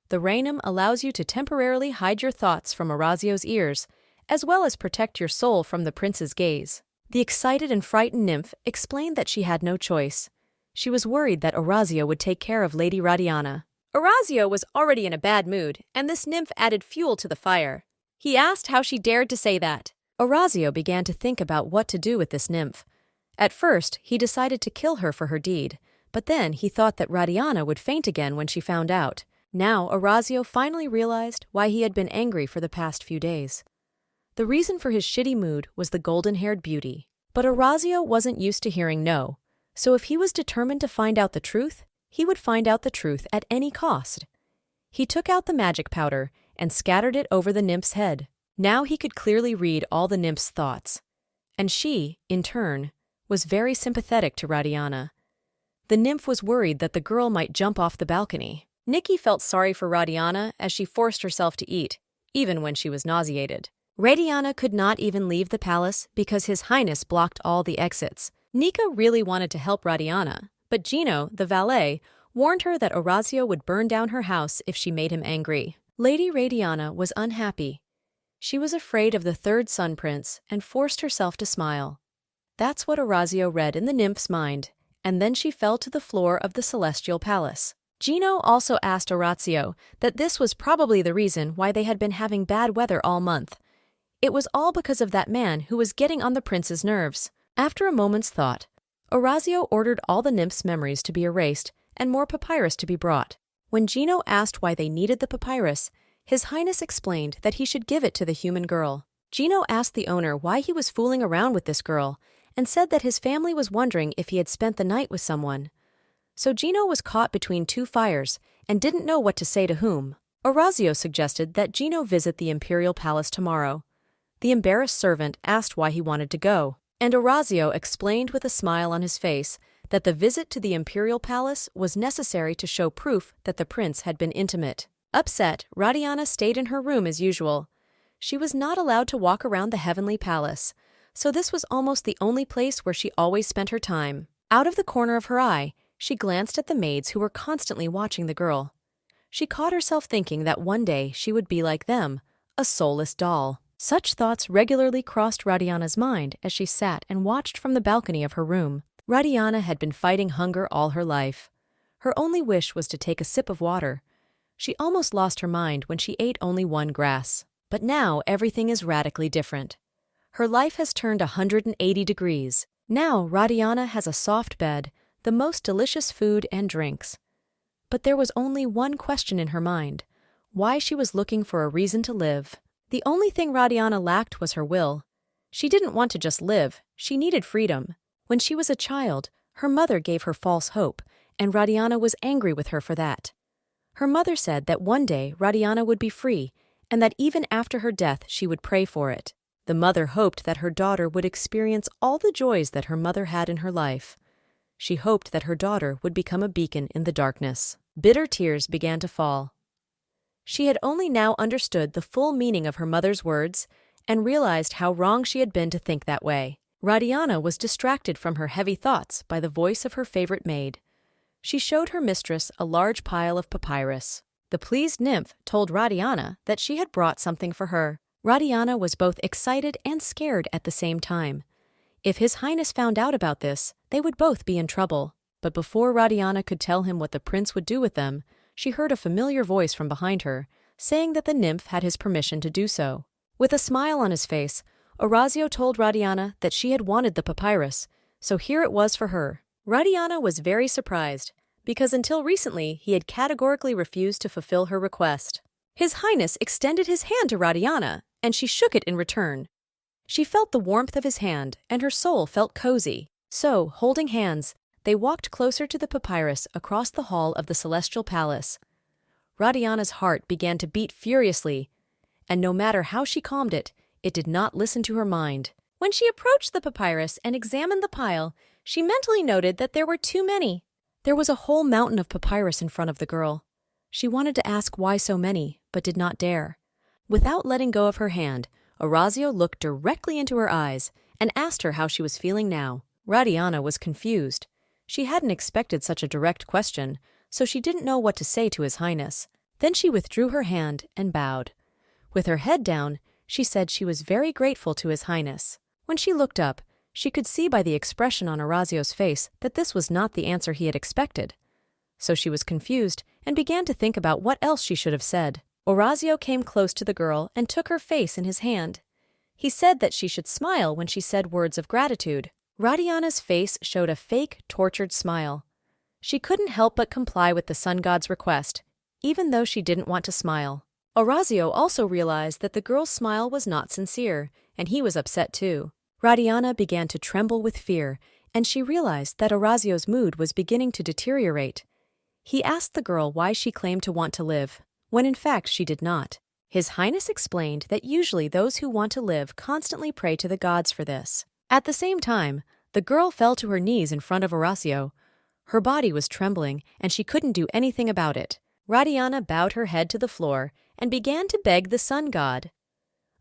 The Rhinum allows you to temporarily hide your thoughts from Orazio's ears, as well as protect your soul from the prince's gaze. The excited and frightened nymph explained that she had no choice. She was worried that Orazio would take care of Lady Radiana. Orazio was already in a bad mood, and this nymph added fuel to the fire. He asked how she dared to say that. Orazio began to think about what to do with this nymph. At first, he decided to kill her for her deed, but then he thought that Radiana would faint again when she found out. Now, Orazio finally realized why he had been angry for the past few days. The reason for his shitty mood was the golden-haired beauty. But Orazio wasn't used to hearing no, so if he was determined to find out the truth, he would find out the truth at any cost. He took out the magic powder and scattered it over the nymph's head. Now he could clearly read all the nymph's thoughts. And she, in turn, was very sympathetic to Radiana. The nymph was worried that the girl might jump off the balcony. Nikki felt sorry for Radiana as she forced herself to eat, even when she was nauseated. Radiana could not even leave the palace because His Highness blocked all the exits. Nika really wanted to help Radiana, but Gino, the valet, warned her that Orazio would burn down her house if she made him angry. Lady Radiana was unhappy. She was afraid of the third Sun Prince and forced herself to smile. That's what Orazio read in the nymph's mind, and then she fell to the floor of the celestial palace. Gino also asked Orazio that this was probably the reason why they had been having bad weather all month. It was all because of that man who was getting on the prince's nerves. After a moment's thought, Orazio ordered all the nymph's memories to be erased and more papyrus to be brought. When Gino asked why they needed the papyrus, His Highness explained that he should give it to the human girl. Gino asked the owner why he was fooling around with this girl and said that his family was wondering if he had spent the night with someone. So Gino was caught between two fires and didn't know what to say to whom. Orazio suggested that Gino visit the imperial palace tomorrow. The embarrassed servant asked why he wanted to go, and Orazio explained with a smile on his face that the visit to the imperial palace was necessary to show proof that the prince had been intimate. Upset, Radiana stayed in her room as usual. She was not allowed to walk around the heavenly palace, so this was almost the only place where she always spent her time. Out of the corner of her eye, she glanced at the maids who were constantly watching the girl. She caught herself thinking that one day she would be like them, a soulless doll. Such thoughts regularly crossed Radiana's mind as she sat and watched from the balcony of her room. Radiana had been fighting hunger all her life. Her only wish was to take a sip of water. She almost lost her mind when she ate only one grass. But now everything is radically different. Her life has turned 180 degrees. Now Radiana has a soft bed, the most delicious food and drinks. But there was only one question in her mind: why she was looking for a reason to live. The only thing Radiana lacked was her will. She didn't want to just live, she needed freedom. When she was a child, her mother gave her false hope, and Radiana was angry with her for that. Her mother said that one day Radiana would be free, and that even after her death she would pray for it. The mother hoped that her daughter would experience all the joys that her mother had in her life. She hoped that her daughter would become a beacon in the darkness. Bitter tears began to fall. She had only now understood the full meaning of her mother's words and realized how wrong she had been to think that way. Radiana was distracted from her heavy thoughts by the voice of her favorite maid. She showed her mistress a large pile of papyrus. The pleased nymph told Radiana that she had brought something for her. Radiana was both excited and scared at the same time. If His Highness found out about this, they would both be in trouble. But before Radiana could tell him what the prince would do with them, she heard a familiar voice from behind her, saying that the nymph had his permission to do so. With a smile on his face, Orazio told Radiana that she had wanted the papyrus, so here it was for her. Radiana was very surprised, because until recently he had categorically refused to fulfill her request. His Highness extended his hand to Radiana, and she shook it in return. She felt the warmth of his hand, and her soul felt cozy. So, holding hands, they walked closer to the papyrus across the hall of the Celestial Palace. Radiana's heart began to beat furiously, and no matter how she calmed it, it did not listen to her mind. When she approached the papyrus and examined the pile, she mentally noted that there were too many. There was a whole mountain of papyrus in front of the girl. She wanted to ask why so many, but did not dare. Without letting go of her hand, Orazio looked directly into her eyes and asked her how she was feeling now. Radiana was confused. She hadn't expected such a direct question, so she didn't know what to say to His Highness. Then she withdrew her hand and bowed. With her head down, she said she was very grateful to His Highness. When she looked up, she could see by the expression on Orazio's face that this was not the answer he had expected. So she was confused and began to think about what else she should have said. Orazio came close to the girl and took her face in his hand. He said that she should smile when she said words of gratitude. Radiana's face showed a fake, tortured smile. She couldn't help but comply with the sun god's request, even though she didn't want to smile. Orazio also realized that the girl's smile was not sincere, and he was upset too. Radiana began to tremble with fear, and she realized that Orazio's mood was beginning to deteriorate. He asked the girl why she claimed to want to live, when in fact she did not. His Highness explained that usually those who want to live constantly pray to the gods for this. At the same time, the girl fell to her knees in front of Orazio. Her body was trembling, and she couldn't do anything about it. Radiana bowed her head to the floor and began to beg the sun god.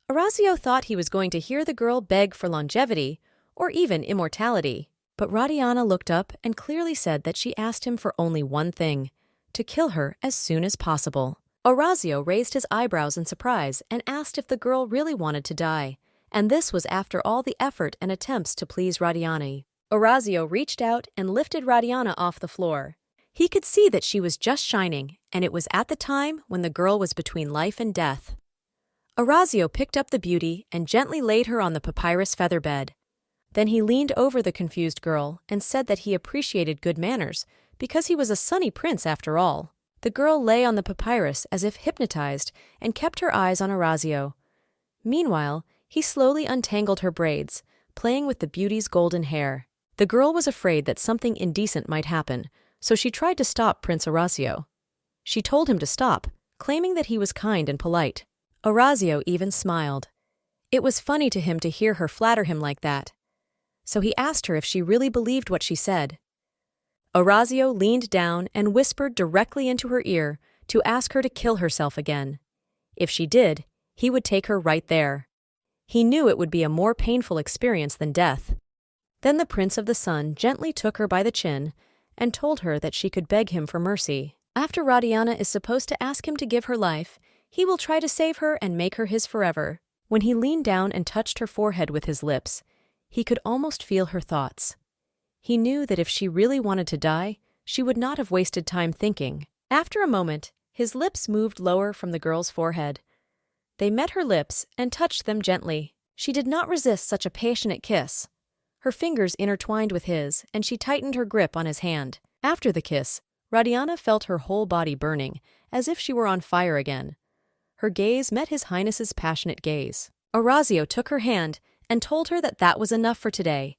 Orazio thought he was going to hear the girl beg for longevity, or even immortality. But Radiana looked up and clearly said that she asked him for only one thing: to kill her as soon as possible. Orazio raised his eyebrows in surprise and asked if the girl really wanted to die, and this was after all the effort and attempts to please Radiana. Orazio reached out and lifted Radiana off the floor. He could see that she was just shining, and it was at the time when the girl was between life and death. Orazio picked up the beauty and gently laid her on the papyrus feather bed. Then he leaned over the confused girl and said that he appreciated good manners, because he was a sunny prince after all. The girl lay on the papyrus as if hypnotized and kept her eyes on Orazio. Meanwhile, he slowly untangled her braids, playing with the beauty's golden hair. The girl was afraid that something indecent might happen, so she tried to stop Prince Orazio. She told him to stop, claiming that he was kind and polite. Orazio even smiled. It was funny to him to hear her flatter him like that. So he asked her if she really believed what she said. Orazio leaned down and whispered directly into her ear to ask her to kill herself again. If she did, he would take her right there. He knew it would be a more painful experience than death. Then the Prince of the Sun gently took her by the chin and told her that she could beg him for mercy. After Radiana is supposed to ask him to give her life, He will try to save her and make her his forever. When he leaned down and touched her forehead with his lips, he could almost feel her thoughts. He knew that if she really wanted to die, she would not have wasted time thinking. After a moment, his lips moved lower from the girl's forehead. They met her lips and touched them gently. She did not resist such a passionate kiss. Her fingers intertwined with his, and she tightened her grip on his hand. After the kiss, Radiana felt her whole body burning, as if she were on fire again. Her gaze met His Highness's passionate gaze. Orazio took her hand and told her that that was enough for today.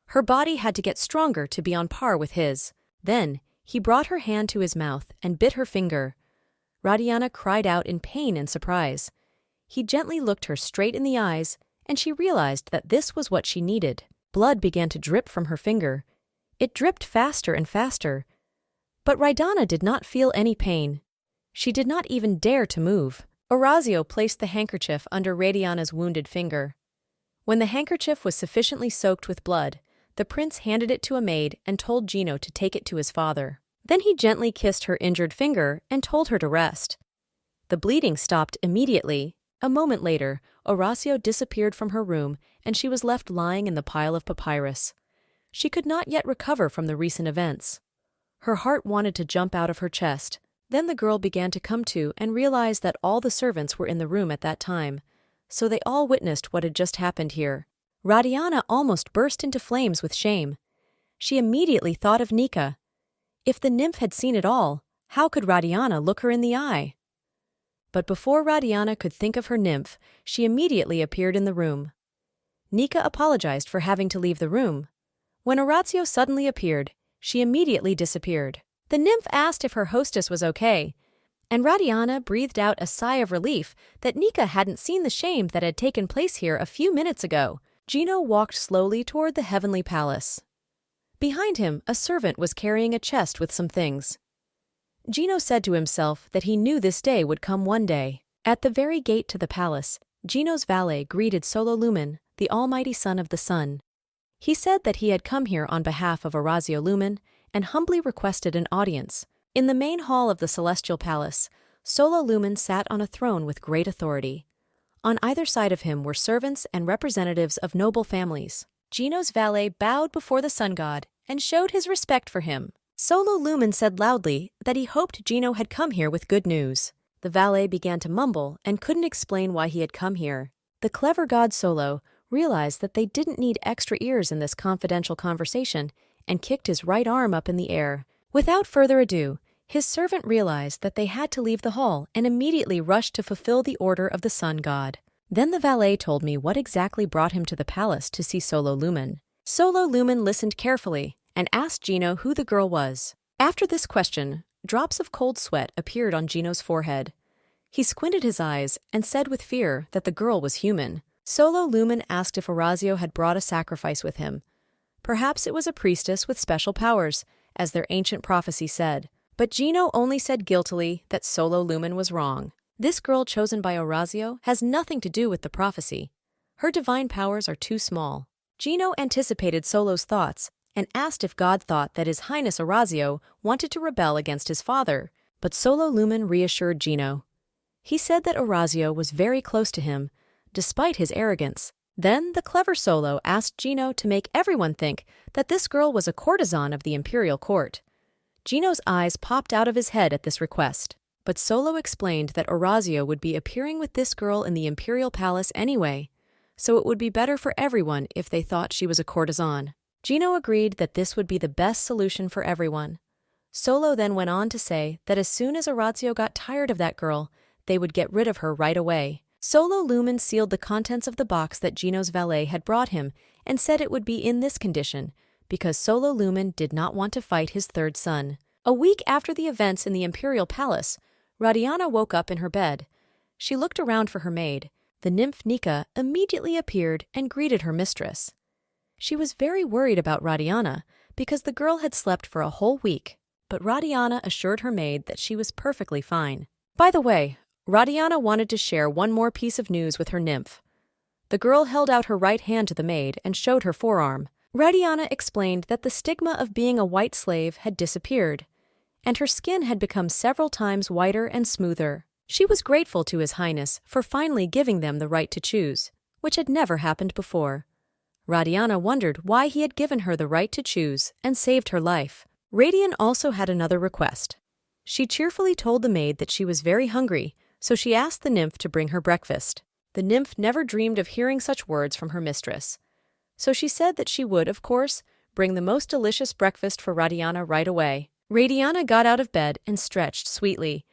Her body had to get stronger to be on par with his. Then, he brought her hand to his mouth and bit her finger. Radiana cried out in pain and surprise. He gently looked her straight in the eyes, and she realized that this was what she needed. Blood began to drip from her finger. It dripped faster and faster. But Radiana did not feel any pain. She did not even dare to move. Orazio placed the handkerchief under Radiana's wounded finger. When the handkerchief was sufficiently soaked with blood, the prince handed it to a maid and told Gino to take it to his father. Then he gently kissed her injured finger and told her to rest. The bleeding stopped immediately. A moment later, Orazio disappeared from her room and she was left lying in the pile of papyrus. She could not yet recover from the recent events. Her heart wanted to jump out of her chest. Then the girl began to come to and realized that all the servants were in the room at that time, so they all witnessed what had just happened here. Radiana almost burst into flames with shame. She immediately thought of Nika. If the nymph had seen it all, how could Radiana look her in the eye? But before Radiana could think of her nymph, she immediately appeared in the room. Nika apologized for having to leave the room. When Orazio suddenly appeared, she immediately disappeared. The nymph asked if her hostess was okay, and Radiana breathed out a sigh of relief that Nika hadn't seen the shame that had taken place here a few minutes ago. Gino walked slowly toward the heavenly palace. Behind him, a servant was carrying a chest with some things. Gino said to himself that he knew this day would come one day. At the very gate to the palace, Gino's valet greeted Solo Lumen, the almighty son of the sun. He said that he had come here on behalf of Orazio Lumen and humbly requested an audience. In the main hall of the celestial palace, Solo Lumen sat on a throne with great authority. On either side of him were servants and representatives of noble families. Gino's valet bowed before the sun god and showed his respect for him. Solo Lumen said loudly that he hoped Gino had come here with good news. The valet began to mumble and couldn't explain why he had come here. The clever god Solo realized that they didn't need extra ears in this confidential conversation and kicked his right arm up in the air. Without further ado, his servant realized that they had to leave the hall and immediately rushed to fulfill the order of the sun god. Then the valet told me what exactly brought him to the palace to see Solo Lumen. Solo Lumen listened carefully and asked Gino who the girl was. After this question, drops of cold sweat appeared on Gino's forehead. He squinted his eyes and said with fear that the girl was human. Solo Lumen asked if Orazio had brought a sacrifice with him. Perhaps it was a priestess with special powers, as their ancient prophecy said. But Gino only said guiltily that Solo Lumen was wrong. This girl chosen by Orazio has nothing to do with the prophecy. Her divine powers are too small. Gino anticipated Solo's thoughts and asked if God thought that His Highness Orazio wanted to rebel against his father, but Solo Lumen reassured Gino. He said that Orazio was very close to him, despite his arrogance. Then the clever Solo asked Gino to make everyone think that this girl was a courtesan of the imperial court. Gino's eyes popped out of his head at this request, but Solo explained that Orazio would be appearing with this girl in the imperial palace anyway, so it would be better for everyone if they thought she was a courtesan. Gino agreed that this would be the best solution for everyone. Solo then went on to say that as soon as Orazio got tired of that girl, they would get rid of her right away. Solo Lumen sealed the contents of the box that Gino's valet had brought him and said it would be in this condition, because Solo Lumen did not want to fight his third son. A week after the events in the imperial palace, Radiana woke up in her bed. She looked around for her maid. The nymph Nika immediately appeared and greeted her mistress. She was very worried about Radiana because the girl had slept for a whole week, but Radiana assured her maid that she was perfectly fine. By the way, Radiana wanted to share one more piece of news with her nymph. The girl held out her right hand to the maid and showed her forearm. Radiana explained that the stigma of being a white slave had disappeared, and her skin had become several times whiter and smoother. She was grateful to His Highness for finally giving them the right to choose, which had never happened before. Radiana wondered why he had given her the right to choose and saved her life. Radian also had another request. She cheerfully told the maid that she was very hungry, so she asked the nymph to bring her breakfast. The nymph never dreamed of hearing such words from her mistress. So she said that she would, of course, bring the most delicious breakfast for Radiana right away. Radiana got out of bed and stretched sweetly.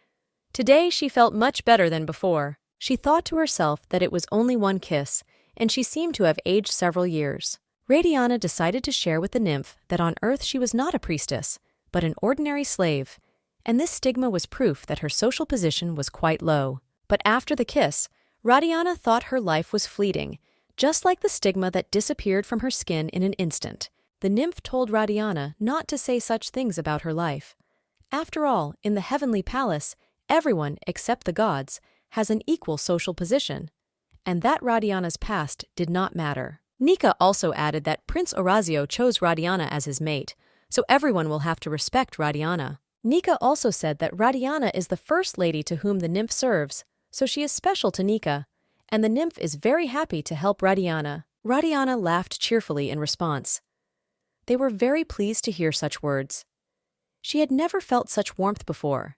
Today she felt much better than before. She thought to herself that it was only one kiss, and she seemed to have aged several years. Radiana decided to share with the nymph that on Earth she was not a priestess, but an ordinary slave, and this stigma was proof that her social position was quite low. But after the kiss, Radiana thought her life was fleeting, just like the stigma that disappeared from her skin in an instant. The nymph told Radiana not to say such things about her life. After all, in the heavenly palace, everyone, except the gods, has an equal social position, and that Radiana's past did not matter. Nika also added that Prince Orazio chose Radiana as his mate, so everyone will have to respect Radiana. Nika also said that Radiana is the first lady to whom the nymph serves, so she is special to Nika, and the nymph is very happy to help Radiana. Radiana laughed cheerfully in response. They were very pleased to hear such words. She had never felt such warmth before,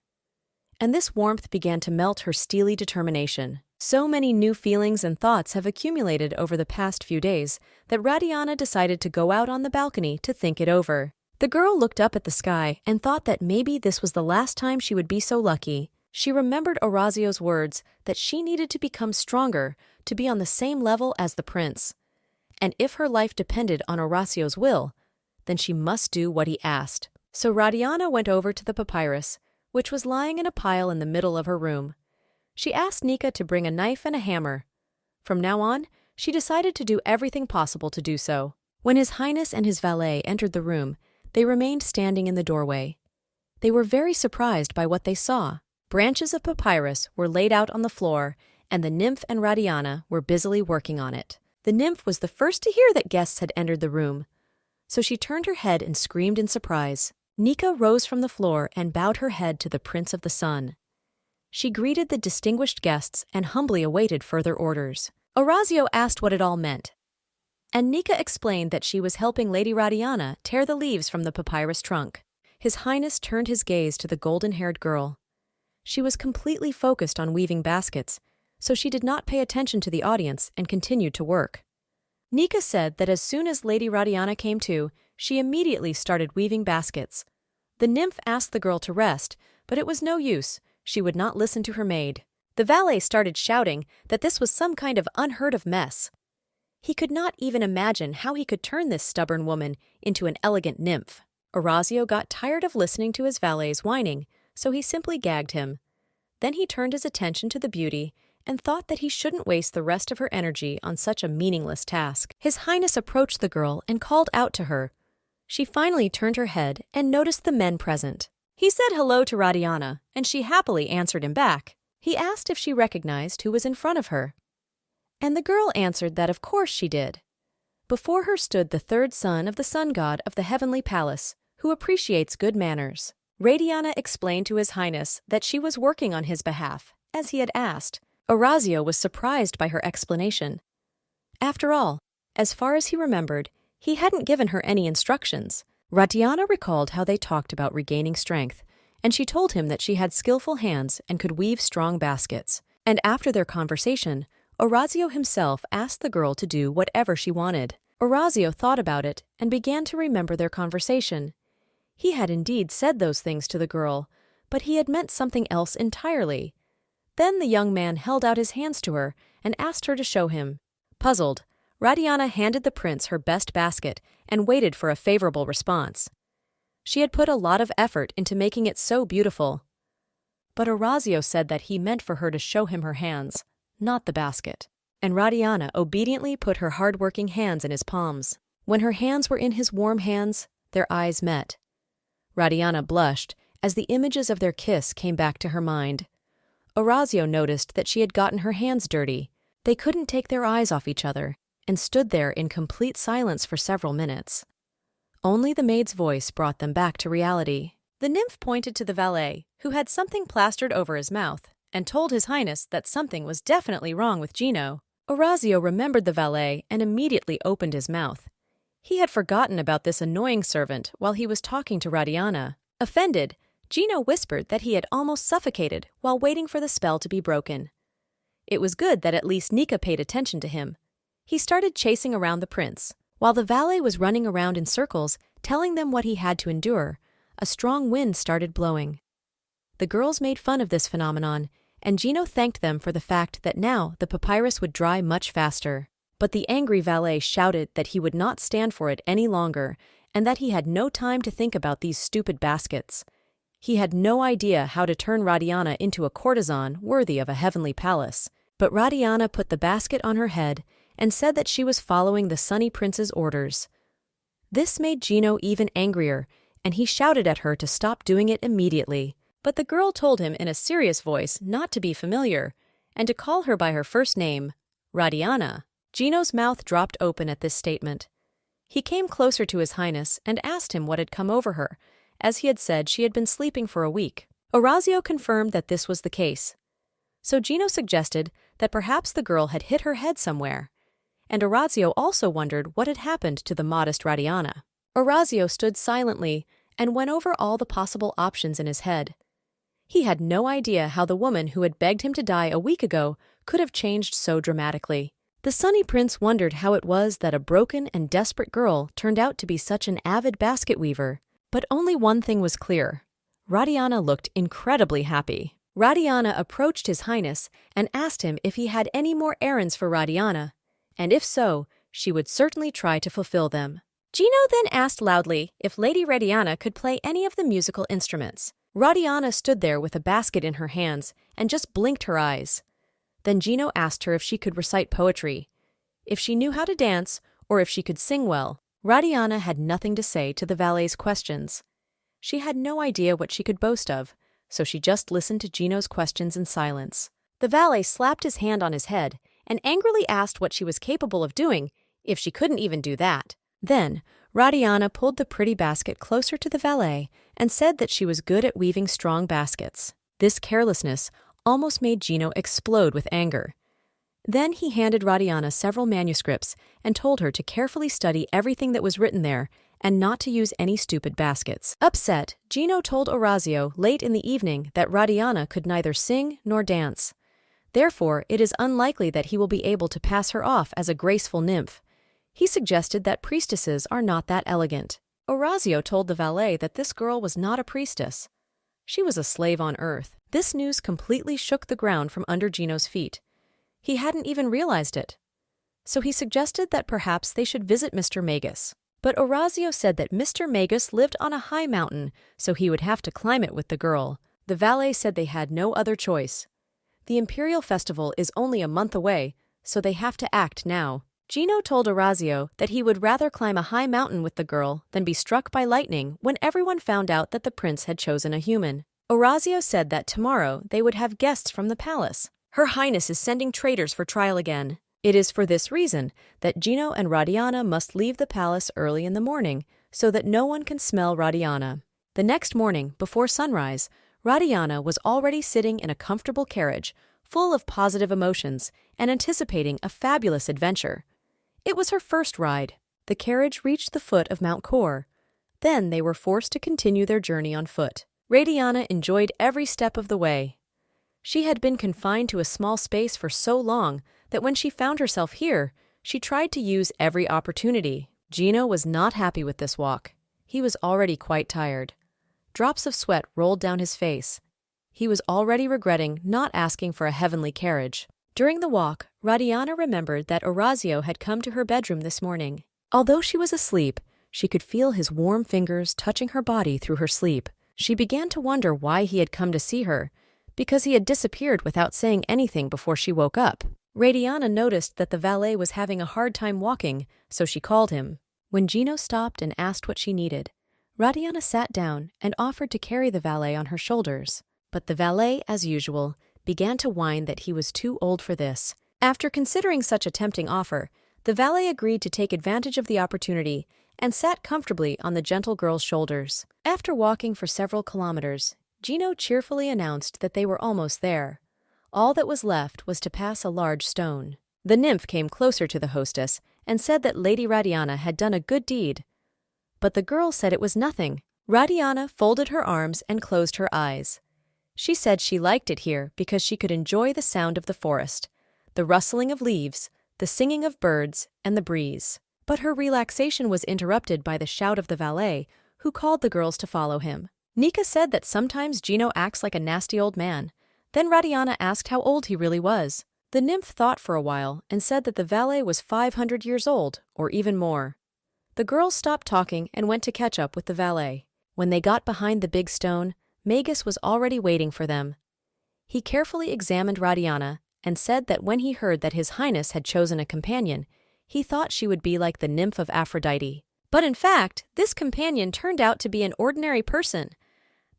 and this warmth began to melt her steely determination. So many new feelings and thoughts have accumulated over the past few days that Radiana decided to go out on the balcony to think it over. The girl looked up at the sky and thought that maybe this was the last time she would be so lucky. She remembered Orazio's words that she needed to become stronger to be on the same level as the prince. And if her life depended on Orazio's will, then she must do what he asked. So Radiana went over to the papyrus, which was lying in a pile in the middle of her room. She asked Nika to bring a knife and a hammer. From now on, she decided to do everything possible to do so. When His Highness and his valet entered the room, they remained standing in the doorway. They were very surprised by what they saw. Branches of papyrus were laid out on the floor, and the nymph and Radiana were busily working on it. The nymph was the first to hear that guests had entered the room, so she turned her head and screamed in surprise. Nika rose from the floor and bowed her head to the Prince of the Sun. She greeted the distinguished guests and humbly awaited further orders. Orazio asked what it all meant, and Nika explained that she was helping Lady Radiana tear the leaves from the papyrus trunk. His Highness turned his gaze to the golden-haired girl. She was completely focused on weaving baskets, so she did not pay attention to the audience and continued to work. Nika said that as soon as Lady Radiana came to, she immediately started weaving baskets. The nymph asked the girl to rest, but it was no use. She would not listen to her maid. The valet started shouting that this was some kind of unheard-of mess. He could not even imagine how he could turn this stubborn woman into an elegant nymph. Orazio got tired of listening to his valet's whining, so he simply gagged him. Then he turned his attention to the beauty and thought that he shouldn't waste the rest of her energy on such a meaningless task. His Highness approached the girl and called out to her. She finally turned her head and noticed the men present. He said hello to Radiana, and she happily answered him back. He asked if she recognized who was in front of her, and the girl answered that of course she did. Before her stood the third son of the sun god of the heavenly palace, who appreciates good manners. Radiana explained to His Highness that she was working on his behalf, as he had asked. Orazio was surprised by her explanation. After all, as far as he remembered, he hadn't given her any instructions. Radiana recalled how they talked about regaining strength, and she told him that she had skillful hands and could weave strong baskets. And after their conversation, Orazio himself asked the girl to do whatever she wanted. Orazio thought about it and began to remember their conversation. He had indeed said those things to the girl, but he had meant something else entirely. Then the young man held out his hands to her and asked her to show him. Puzzled, Radiana handed the prince her best basket and waited for a favorable response. She had put a lot of effort into making it so beautiful. But Orazio said that he meant for her to show him her hands, not the basket. And Radiana obediently put her hard-working hands in his palms. When her hands were in his warm hands, their eyes met. Radiana blushed as the images of their kiss came back to her mind. Orazio noticed that she had gotten her hands dirty. They couldn't take their eyes off each other, and stood there in complete silence for several minutes. Only the maid's voice brought them back to reality. The nymph pointed to the valet, who had something plastered over his mouth, and told His Highness that something was definitely wrong with Gino. Orazio remembered the valet and immediately opened his mouth. He had forgotten about this annoying servant while he was talking to Radiana. Offended, Gino whispered that he had almost suffocated while waiting for the spell to be broken. It was good that at least Nika paid attention to him. He started chasing around the prince. While the valet was running around in circles, telling them what he had to endure, a strong wind started blowing. The girls made fun of this phenomenon, and Gino thanked them for the fact that now the papyrus would dry much faster. But the angry valet shouted that he would not stand for it any longer, and that he had no time to think about these stupid baskets. He had no idea how to turn Radiana into a courtesan worthy of a heavenly palace. But Radiana put the basket on her head and said that she was following the Sunny Prince's orders. This made Gino even angrier, and he shouted at her to stop doing it immediately. But the girl told him in a serious voice not to be familiar, and to call her by her first name, Radiana. Gino's mouth dropped open at this statement. He came closer to His Highness and asked him what had come over her, as he had said she had been sleeping for a week. Orazio confirmed that this was the case. So Gino suggested that perhaps the girl had hit her head somewhere, and Orazio also wondered what had happened to the modest Radiana. Orazio stood silently and went over all the possible options in his head. He had no idea how the woman who had begged him to die a week ago could have changed so dramatically. The Sunny Prince wondered how it was that a broken and desperate girl turned out to be such an avid basket weaver. But only one thing was clear. Radiana looked incredibly happy. Radiana approached His Highness and asked him if he had any more errands for Radiana, and if so, she would certainly try to fulfill them. Gino then asked loudly if Lady Radiana could play any of the musical instruments. Radiana stood there with a basket in her hands and just blinked her eyes. Then Gino asked her if she could recite poetry, if she knew how to dance, or if she could sing well. Radiana had nothing to say to the valet's questions. She had no idea what she could boast of, so she just listened to Gino's questions in silence. The valet slapped his hand on his head and angrily asked what she was capable of doing if she couldn't even do that. Then, Radiana pulled the pretty basket closer to the valet and said that she was good at weaving strong baskets. This carelessness almost made Gino explode with anger. Then he handed Radiana several manuscripts and told her to carefully study everything that was written there and not to use any stupid baskets. Upset, Gino told Orazio late in the evening that Radiana could neither sing nor dance. Therefore, it is unlikely that he will be able to pass her off as a graceful nymph. He suggested that priestesses are not that elegant. Orazio told the valet that this girl was not a priestess. She was a slave on earth. This news completely shook the ground from under Gino's feet. He hadn't even realized it. So he suggested that perhaps they should visit Mr. Magus. But Orazio said that Mr. Magus lived on a high mountain, so he would have to climb it with the girl. The valet said they had no other choice. The Imperial Festival is only a month away, so they have to act now. Gino told Orazio that he would rather climb a high mountain with the girl than be struck by lightning when everyone found out that the prince had chosen a human. Orazio said that tomorrow they would have guests from the palace. Her Highness is sending traitors for trial again. It is for this reason that Gino and Radiana must leave the palace early in the morning so that no one can smell Radiana. The next morning, before sunrise, Radiana was already sitting in a comfortable carriage, full of positive emotions and anticipating a fabulous adventure. It was her first ride. The carriage reached the foot of Mount Kor. Then they were forced to continue their journey on foot. Radiana enjoyed every step of the way. She had been confined to a small space for so long that when she found herself here, she tried to use every opportunity. Gino was not happy with this walk. He was already quite tired. Drops of sweat rolled down his face. He was already regretting not asking for a heavenly carriage. During the walk, Radiana remembered that Orazio had come to her bedroom this morning. Although she was asleep, she could feel his warm fingers touching her body through her sleep. She began to wonder why he had come to see her, because he had disappeared without saying anything before she woke up. Radiana noticed that the valet was having a hard time walking, so she called him. When Gino stopped and asked what she needed, Radiana sat down and offered to carry the valet on her shoulders. But the valet, as usual, began to whine that he was too old for this. After considering such a tempting offer, the valet agreed to take advantage of the opportunity and sat comfortably on the gentle girl's shoulders. After walking for several kilometers, Gino cheerfully announced that they were almost there. All that was left was to pass a large stone. The nymph came closer to the hostess and said that Lady Radiana had done a good deed. But the girl said it was nothing. Radiana folded her arms and closed her eyes. She said she liked it here because she could enjoy the sound of the forest, the rustling of leaves, the singing of birds, and the breeze. But her relaxation was interrupted by the shout of the valet, who called the girls to follow him. Nika said that sometimes Gino acts like a nasty old man. Then Radiana asked how old he really was. The nymph thought for a while and said that the valet was 500 years old, or even more. The girls stopped talking and went to catch up with the valet. When they got behind the big stone, Magus was already waiting for them. He carefully examined Radiana and said that when he heard that His Highness had chosen a companion, he thought she would be like the nymph of Aphrodite. But in fact, this companion turned out to be an ordinary person.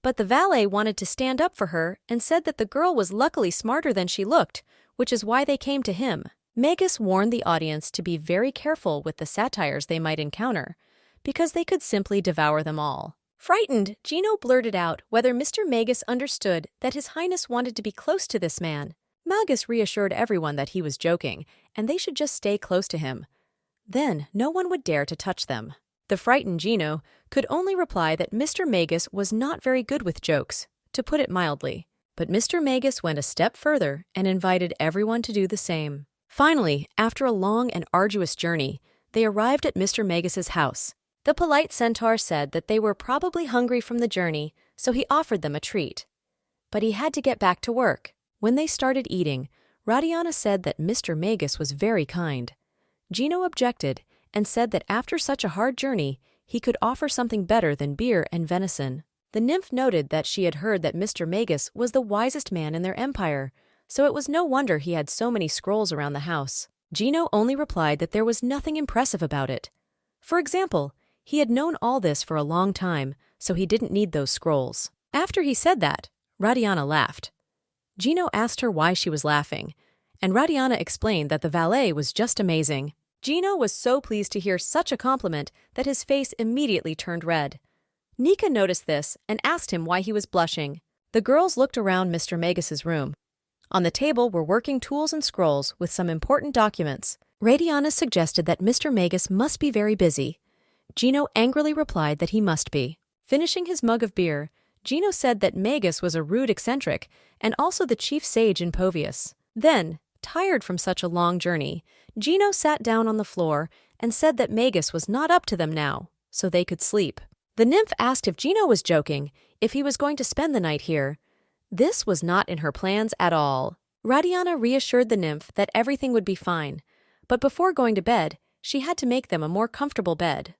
But the valet wanted to stand up for her and said that the girl was luckily smarter than she looked, which is why they came to him. Magus warned the audience to be very careful with the satires they might encounter, because they could simply devour them all. Frightened, Gino blurted out whether Mr. Magus understood that His Highness wanted to be close to this man. Magus reassured everyone that he was joking, and they should just stay close to him. Then no one would dare to touch them. The frightened Gino could only reply that Mr. Magus was not very good with jokes, to put it mildly. But Mr. Magus went a step further and invited everyone to do the same. Finally, after a long and arduous journey, they arrived at Mr. Magus's house. The polite centaur said that they were probably hungry from the journey, so he offered them a treat. But he had to get back to work. When they started eating, Radiana said that Mr. Magus was very kind. Gino objected and said that after such a hard journey, he could offer something better than beer and venison. The nymph noted that she had heard that Mr. Magus was the wisest man in their empire, so it was no wonder he had so many scrolls around the house. Gino only replied that there was nothing impressive about it. For example, he had known all this for a long time, so he didn't need those scrolls. After he said that, Radiana laughed. Gino asked her why she was laughing, and Radiana explained that the valet was just amazing. Gino was so pleased to hear such a compliment that his face immediately turned red. Nika noticed this and asked him why he was blushing. The girls looked around Mr. Magus's room. On the table were working tools and scrolls with some important documents. Radiana suggested that Mr. Magus must be very busy. Gino angrily replied that he must be. Finishing his mug of beer, Gino said that Magus was a rude eccentric and also the chief sage in Povius. Then, tired from such a long journey, Gino sat down on the floor and said that Magus was not up to them now, so they could sleep. The nymph asked if Gino was joking, if he was going to spend the night here. This was not in her plans at all. Radiana reassured the nymph that everything would be fine, but before going to bed, she had to make them a more comfortable bed.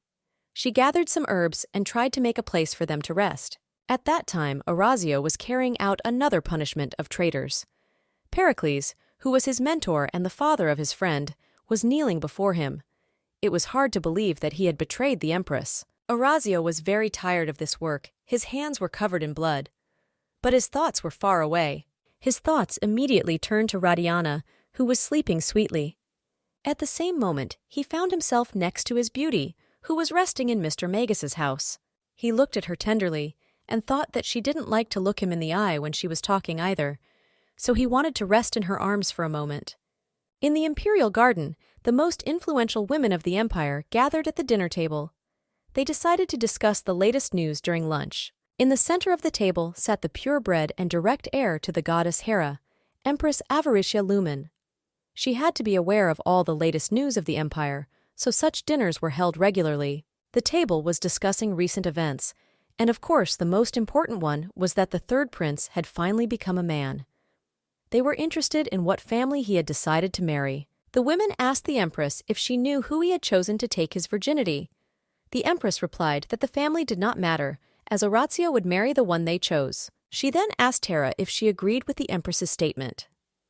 She gathered some herbs and tried to make a place for them to rest. At that time, Orazio was carrying out another punishment of traitors. Pericles, who was his mentor and the father of his friend, was kneeling before him. It was hard to believe that he had betrayed the empress. Orazio was very tired of this work. His hands were covered in blood. But his thoughts were far away. His thoughts immediately turned to Radiana, who was sleeping sweetly. At the same moment, he found himself next to his beauty, who was resting in Mr. Magus's house. He looked at her tenderly and thought that she didn't like to look him in the eye when she was talking either, so he wanted to rest in her arms for a moment. In the imperial garden, the most influential women of the empire gathered at the dinner table. They decided to discuss the latest news during lunch. In the center of the table sat the purebred and direct heir to the goddess Hera, Empress Avaritia Lumen. She had to be aware of all the latest news of the empire, so such dinners were held regularly. The table was discussing recent events, and of course the most important one was that the third prince had finally become a man. They were interested in what family he had decided to marry. The women asked the empress if she knew who he had chosen to take his virginity. The empress replied that the family did not matter, as Orazio would marry the one they chose. She then asked Tara if she agreed with the empress's statement.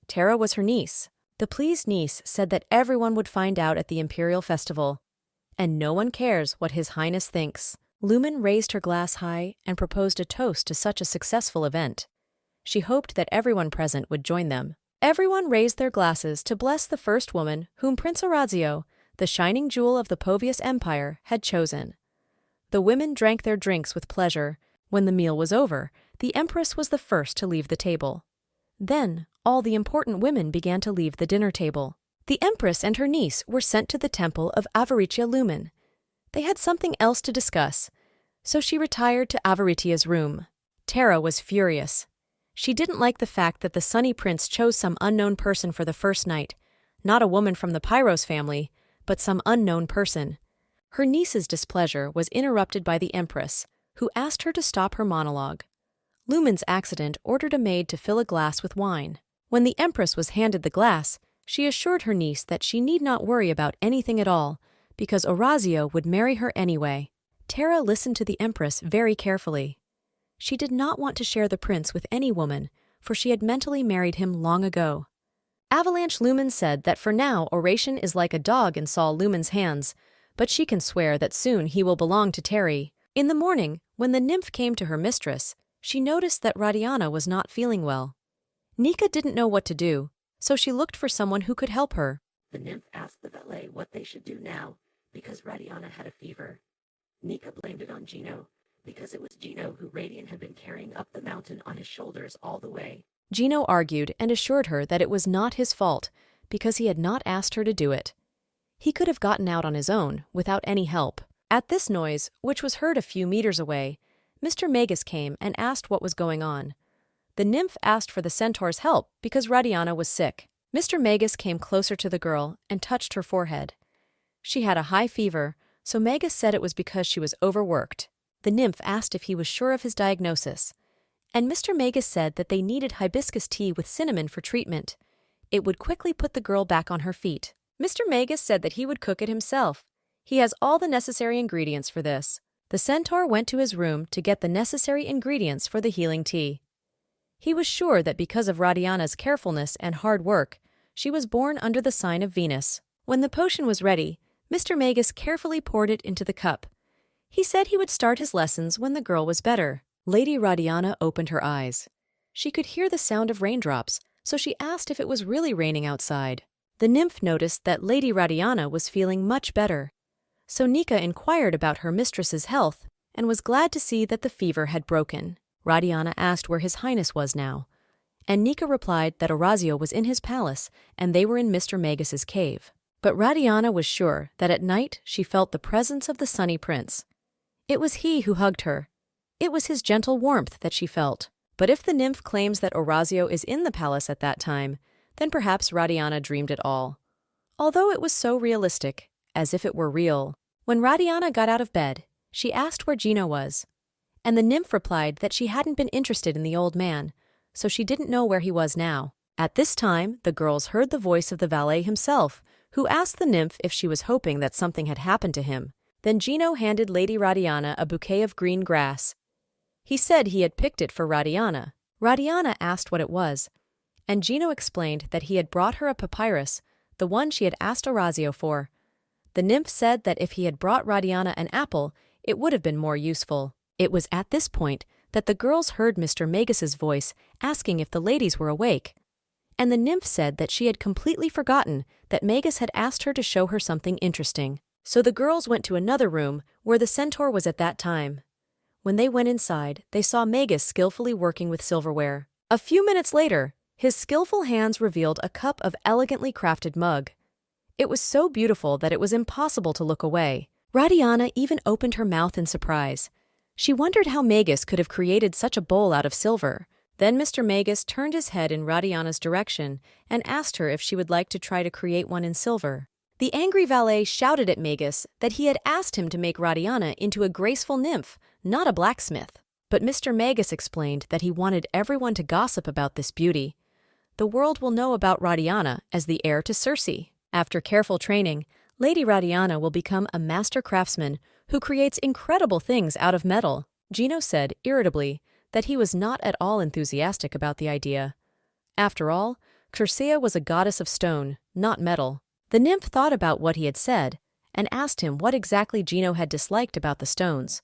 Tara was her niece. The pleased niece said that everyone would find out at the imperial festival. And no one cares what His Highness thinks. Lumen raised her glass high and proposed a toast to such a successful event. She hoped that everyone present would join them. Everyone raised their glasses to bless the first woman whom Prince Orazio, the shining jewel of the Povius Empire, had chosen. The women drank their drinks with pleasure. When the meal was over, the empress was the first to leave the table. Then, all the important women began to leave the dinner table. The Empress and her niece were sent to the temple of Avaritia Lumen. They had something else to discuss, so she retired to Avaritia's room. Tara was furious. She didn't like the fact that the Sunny Prince chose some unknown person for the first night, not a woman from the Pyros family, but some unknown person. Her niece's displeasure was interrupted by the Empress, who asked her to stop her monologue. Lumen's accident ordered a maid to fill a glass with wine. When the Empress was handed the glass, she assured her niece that she need not worry about anything at all, because Orazio would marry her anyway. Tara listened to the Empress very carefully. She did not want to share the prince with any woman, for she had mentally married him long ago. Avalanche Lumen said that for now Oration is like a dog in Saul Lumen's hands, but she can swear that soon he will belong to Terry. In the morning, when the nymph came to her mistress, she noticed that Radiana was not feeling well. Nika didn't know what to do, so she looked for someone who could help her. The nymph asked the valet what they should do now, because Radiana had a fever. Nika blamed it on Gino, because it was Gino who Radian had been carrying up the mountain on his shoulders all the way. Gino argued and assured her that it was not his fault, because he had not asked her to do it. He could have gotten out on his own, without any help. At this noise, which was heard a few meters away, Mr. Magus came and asked what was going on. The nymph asked for the centaur's help because Radiana was sick. Mr. Magus came closer to the girl and touched her forehead. She had a high fever, so Magus said it was because she was overworked. The nymph asked if he was sure of his diagnosis, and Mr. Magus said that they needed hibiscus tea with cinnamon for treatment. It would quickly put the girl back on her feet. Mr. Magus said that he would cook it himself. He has all the necessary ingredients for this. The centaur went to his room to get the necessary ingredients for the healing tea. He was sure that because of Radiana's carefulness and hard work, she was born under the sign of Venus. When the potion was ready, Mr. Magus carefully poured it into the cup. He said he would start his lessons when the girl was better. Lady Radiana opened her eyes. She could hear the sound of raindrops, so she asked if it was really raining outside. The nymph noticed that Lady Radiana was feeling much better. So Nika inquired about her mistress's health and was glad to see that the fever had broken. Radiana asked where His Highness was now, and Nika replied that Orazio was in his palace and they were in Mr. Magus's cave. But Radiana was sure that at night she felt the presence of the Sunny Prince. It was he who hugged her. It was his gentle warmth that she felt. But if the nymph claims that Orazio is in the palace at that time, then perhaps Radiana dreamed it all. Although it was so realistic, as if it were real. When Radiana got out of bed, she asked where Gino was, and the nymph replied that she hadn't been interested in the old man, so she didn't know where he was now. At this time, the girls heard the voice of the valet himself, who asked the nymph if she was hoping that something had happened to him. Then Gino handed Lady Radiana a bouquet of green grass. He said he had picked it for Radiana. Radiana asked what it was, and Gino explained that he had brought her a papyrus, the one she had asked Orazio for. The nymph said that if he had brought Radiana an apple, it would have been more useful. It was at this point that the girls heard Mr. Magus's voice asking if the ladies were awake, and the nymph said that she had completely forgotten that Magus had asked her to show her something interesting. So the girls went to another room where the centaur was at that time. When they went inside, they saw Magus skillfully working with silverware. A few minutes later, his skillful hands revealed a cup of elegantly crafted mug. It was so beautiful that it was impossible to look away. Radiana even opened her mouth in surprise. She wondered how Magus could have created such a bowl out of silver. Then Mr. Magus turned his head in Radiana's direction and asked her if she would like to try to create one in silver. The angry valet shouted at Magus that he had asked him to make Radiana into a graceful nymph, not a blacksmith. But Mr. Magus explained that he wanted everyone to gossip about this beauty. The world will know about Radiana as the heir to Circe. After careful training, Lady Radiana will become a master craftsman who creates incredible things out of metal. Gino said, irritably, that he was not at all enthusiastic about the idea. After all, Circe was a goddess of stone, not metal. The nymph thought about what he had said and asked him what exactly Gino had disliked about the stones.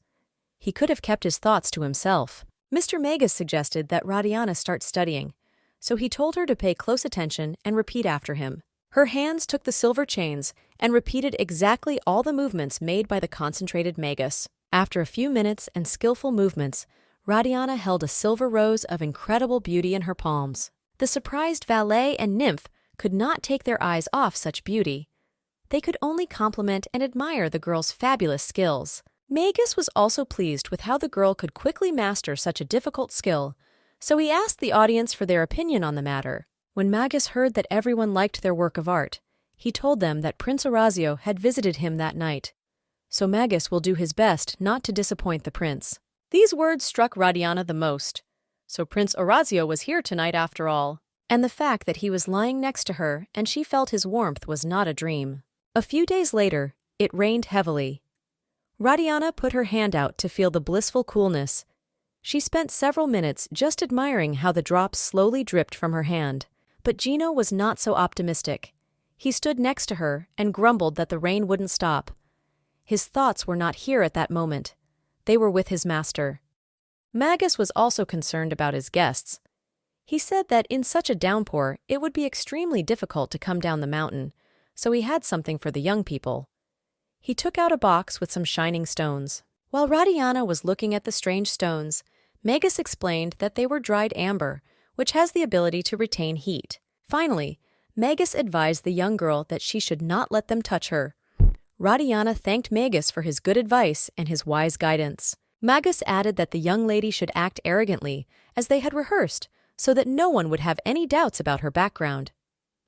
He could have kept his thoughts to himself. Mr. Magus suggested that Radiana start studying, so he told her to pay close attention and repeat after him. Her hands took the silver chains and repeated exactly all the movements made by the concentrated Magus. After a few minutes and skillful movements, Radiana held a silver rose of incredible beauty in her palms. The surprised valet and nymph could not take their eyes off such beauty. They could only compliment and admire the girl's fabulous skills. Magus was also pleased with how the girl could quickly master such a difficult skill, so he asked the audience for their opinion on the matter. When Magus heard that everyone liked their work of art, he told them that Prince Orazio had visited him that night. So Magus will do his best not to disappoint the prince. These words struck Radiana the most. So Prince Orazio was here tonight after all. And the fact that he was lying next to her and she felt his warmth was not a dream. A few days later, it rained heavily. Radiana put her hand out to feel the blissful coolness. She spent several minutes just admiring how the drops slowly dripped from her hand. But Gino was not so optimistic. He stood next to her and grumbled that the rain wouldn't stop. His thoughts were not here at that moment. They were with his master. Magus was also concerned about his guests. He said that in such a downpour it would be extremely difficult to come down the mountain, so he had something for the young people. He took out a box with some shining stones. While Radiana was looking at the strange stones, Magus explained that they were dried amber, which has the ability to retain heat. Finally, Magus advised the young girl that she should not let them touch her. Radiana thanked Magus for his good advice and his wise guidance. Magus added that the young lady should act arrogantly, as they had rehearsed, so that no one would have any doubts about her background.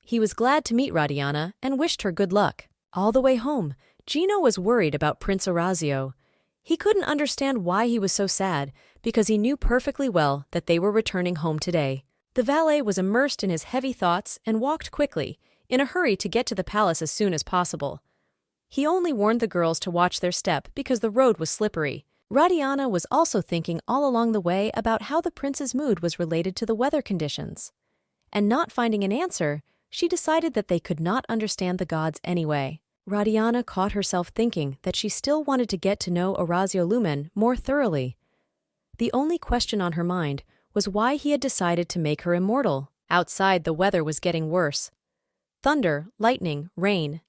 He was glad to meet Radiana and wished her good luck. All the way home, Gino was worried about Prince Orazio. He couldn't understand why he was so sad, because he knew perfectly well that they were returning home today. The valet was immersed in his heavy thoughts and walked quickly, in a hurry to get to the palace as soon as possible. He only warned the girls to watch their step because the road was slippery. Radiana was also thinking all along the way about how the prince's mood was related to the weather conditions. And not finding an answer, she decided that they could not understand the gods anyway. Radiana caught herself thinking that she still wanted to get to know Orazio Lumen more thoroughly. The only question on her mind was why he had decided to make her immortal. Outside, the weather was getting worse. Thunder, lightning, rain.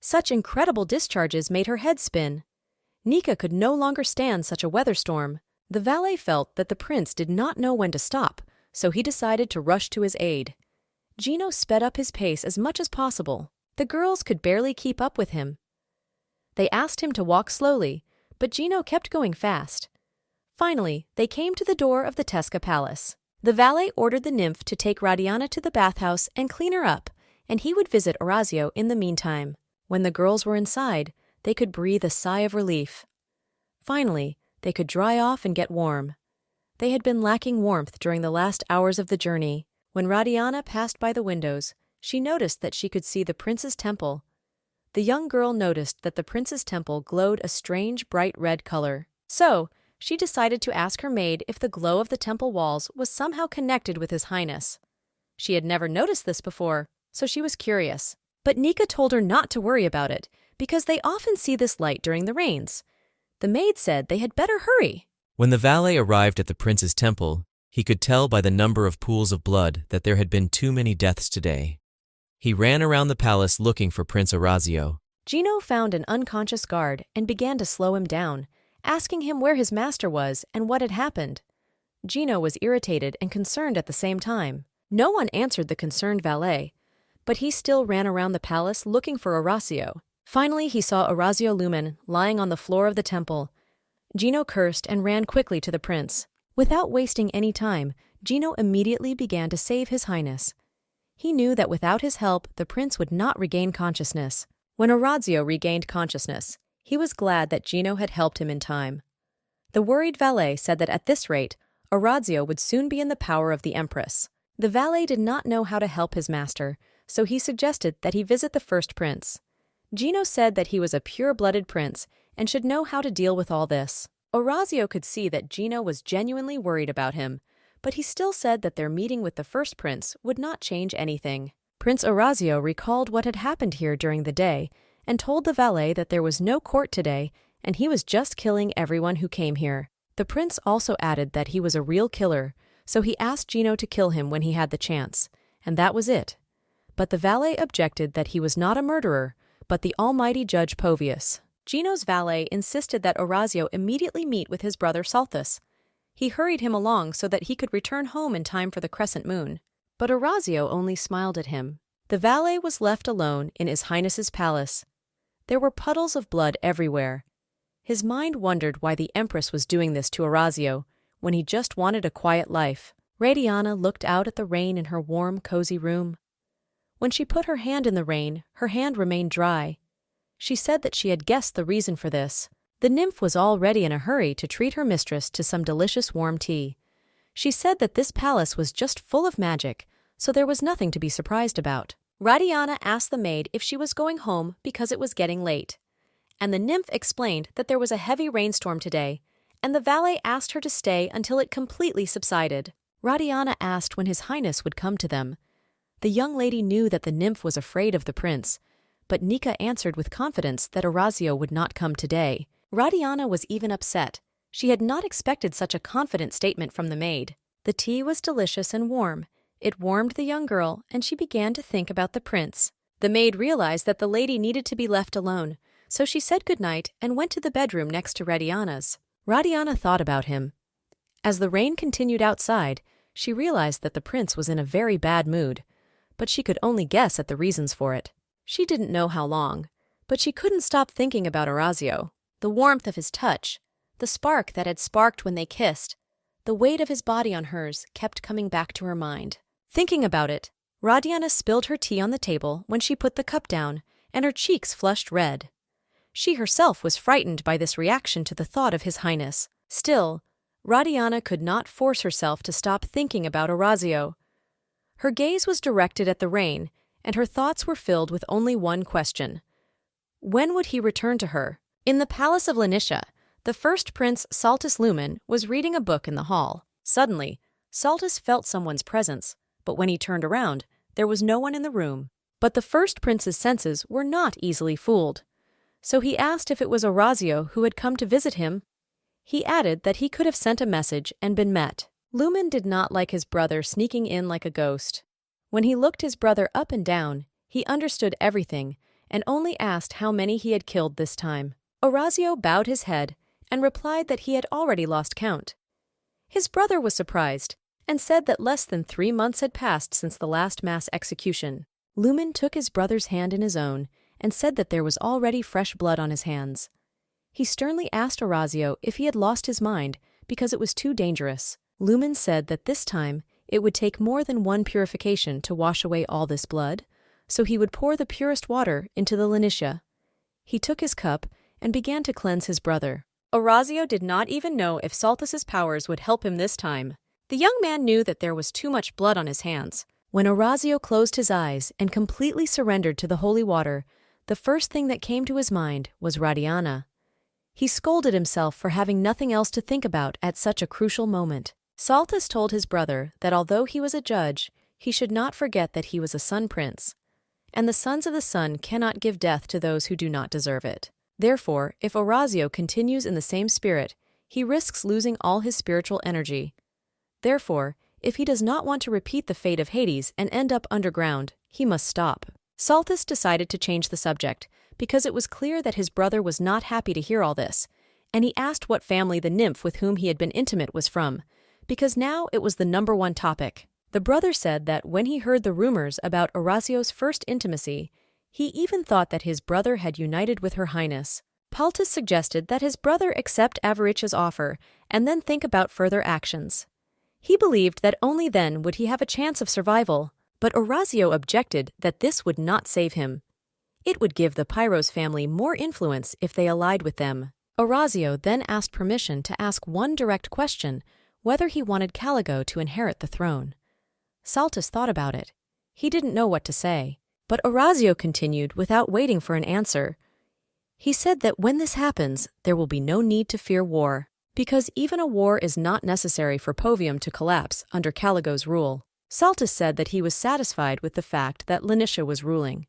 Such incredible discharges made her head spin. Nika could no longer stand such a weather storm. The valet felt that the prince did not know when to stop, so he decided to rush to his aid. Gino sped up his pace as much as possible. The girls could barely keep up with him. They asked him to walk slowly, but Gino kept going fast. Finally, they came to the door of the Tesca Palace. The valet ordered the nymph to take Radiana to the bathhouse and clean her up, and he would visit Orazio in the meantime. When the girls were inside, they could breathe a sigh of relief. Finally, they could dry off and get warm. They had been lacking warmth during the last hours of the journey. When Radiana passed by the windows, she noticed that she could see the prince's temple. The young girl noticed that the prince's temple glowed a strange bright red color. So, she decided to ask her maid if the glow of the temple walls was somehow connected with His Highness. She had never noticed this before, so she was curious. But Nika told her not to worry about it, because they often see this light during the rains. The maid said they had better hurry. When the valet arrived at the prince's temple, he could tell by the number of pools of blood that there had been too many deaths today. He ran around the palace looking for Prince Orazio. Gino found an unconscious guard and began to slow him down, asking him where his master was and what had happened. Gino was irritated and concerned at the same time. No one answered the concerned valet, but he still ran around the palace looking for Orazio. Finally, he saw Orazio Lumen lying on the floor of the temple. Gino cursed and ran quickly to the prince. Without wasting any time, Gino immediately began to save His Highness. He knew that without his help, the prince would not regain consciousness. When Orazio regained consciousness, he was glad that Gino had helped him in time. The worried valet said that at this rate, Orazio would soon be in the power of the empress. The valet did not know how to help his master, so he suggested that he visit the first prince. Gino said that he was a pure-blooded prince and should know how to deal with all this. Orazio could see that Gino was genuinely worried about him, but he still said that their meeting with the first prince would not change anything. Prince Orazio recalled what had happened here during the day and told the valet that there was no court today and he was just killing everyone who came here. The prince also added that he was a real killer, so he asked Gino to kill him when he had the chance, and that was it. But the valet objected that he was not a murderer, but the almighty Judge Povius. Gino's valet insisted that Orazio immediately meet with his brother Salthus. He hurried him along so that he could return home in time for the crescent moon. But Orazio only smiled at him. The valet was left alone in His Highness's palace. There were puddles of blood everywhere. His mind wondered why the Empress was doing this to Orazio when he just wanted a quiet life. Radiana looked out at the rain in her warm, cozy room. When she put her hand in the rain, her hand remained dry. She said that she had guessed the reason for this. The nymph was already in a hurry to treat her mistress to some delicious warm tea. She said that this palace was just full of magic, so there was nothing to be surprised about. Radiana asked the maid if she was going home because it was getting late. And the nymph explained that there was a heavy rainstorm today, and the valet asked her to stay until it completely subsided. Radiana asked when His Highness would come to them. The young lady knew that the nymph was afraid of the prince, but Nika answered with confidence that Orazio would not come today. Radiana was even upset. She had not expected such a confident statement from the maid. The tea was delicious and warm. It warmed the young girl, and she began to think about the prince. The maid realized that the lady needed to be left alone, so she said goodnight and went to the bedroom next to Radiana's. Radiana thought about him. As the rain continued outside, she realized that the prince was in a very bad mood, but she could only guess at the reasons for it. She didn't know how long, but she couldn't stop thinking about Orazio. The warmth of his touch, the spark that had sparked when they kissed, the weight of his body on hers kept coming back to her mind. Thinking about it, Radiana spilled her tea on the table when she put the cup down, and her cheeks flushed red. She herself was frightened by this reaction to the thought of His Highness. Still, Radiana could not force herself to stop thinking about Orazio. Her gaze was directed at the rain, and her thoughts were filled with only one question. When would he return to her? In the palace of Lanicia, the first prince, Saltus Lumen, was reading a book in the hall. Suddenly, Saltus felt someone's presence, but when he turned around, there was no one in the room. But the first prince's senses were not easily fooled. So he asked if it was Orazio who had come to visit him. He added that he could have sent a message and been met. Lumen did not like his brother sneaking in like a ghost. When he looked his brother up and down, he understood everything and only asked how many he had killed this time. Orazio bowed his head and replied that he had already lost count. His brother was surprised and said that less than 3 months had passed since the last mass execution. Lumen took his brother's hand in his own and said that there was already fresh blood on his hands. He sternly asked Orazio if he had lost his mind because it was too dangerous. Lumen said that this time it would take more than one purification to wash away all this blood, so he would pour the purest water into the Lanicia. He took his cup and began to cleanse his brother. Orazio did not even know if Saltus's powers would help him this time. The young man knew that there was too much blood on his hands. When Orazio closed his eyes and completely surrendered to the holy water, the first thing that came to his mind was Radiana. He scolded himself for having nothing else to think about at such a crucial moment. Saltus told his brother that although he was a judge, he should not forget that he was a sun prince, and the sons of the sun cannot give death to those who do not deserve it. Therefore, if Orazio continues in the same spirit, he risks losing all his spiritual energy. Therefore, if he does not want to repeat the fate of Hades and end up underground, he must stop. Saltus decided to change the subject, because it was clear that his brother was not happy to hear all this, and he asked what family the nymph with whom he had been intimate was from, because now it was the #1 topic. The brother said that when he heard the rumors about Orazio's first intimacy, he even thought that his brother had united with Her Highness. Paltus suggested that his brother accept Avariccia's offer and then think about further actions. He believed that only then would he have a chance of survival, but Orazio objected that this would not save him. It would give the Pyros family more influence if they allied with them. Orazio then asked permission to ask one direct question, whether he wanted Caligo to inherit the throne. Saltus thought about it. He didn't know what to say, but Orazio continued without waiting for an answer. He said that when this happens, there will be no need to fear war, because even a war is not necessary for Povium to collapse under Caligo's rule. Saltus said that he was satisfied with the fact that Lanicia was ruling,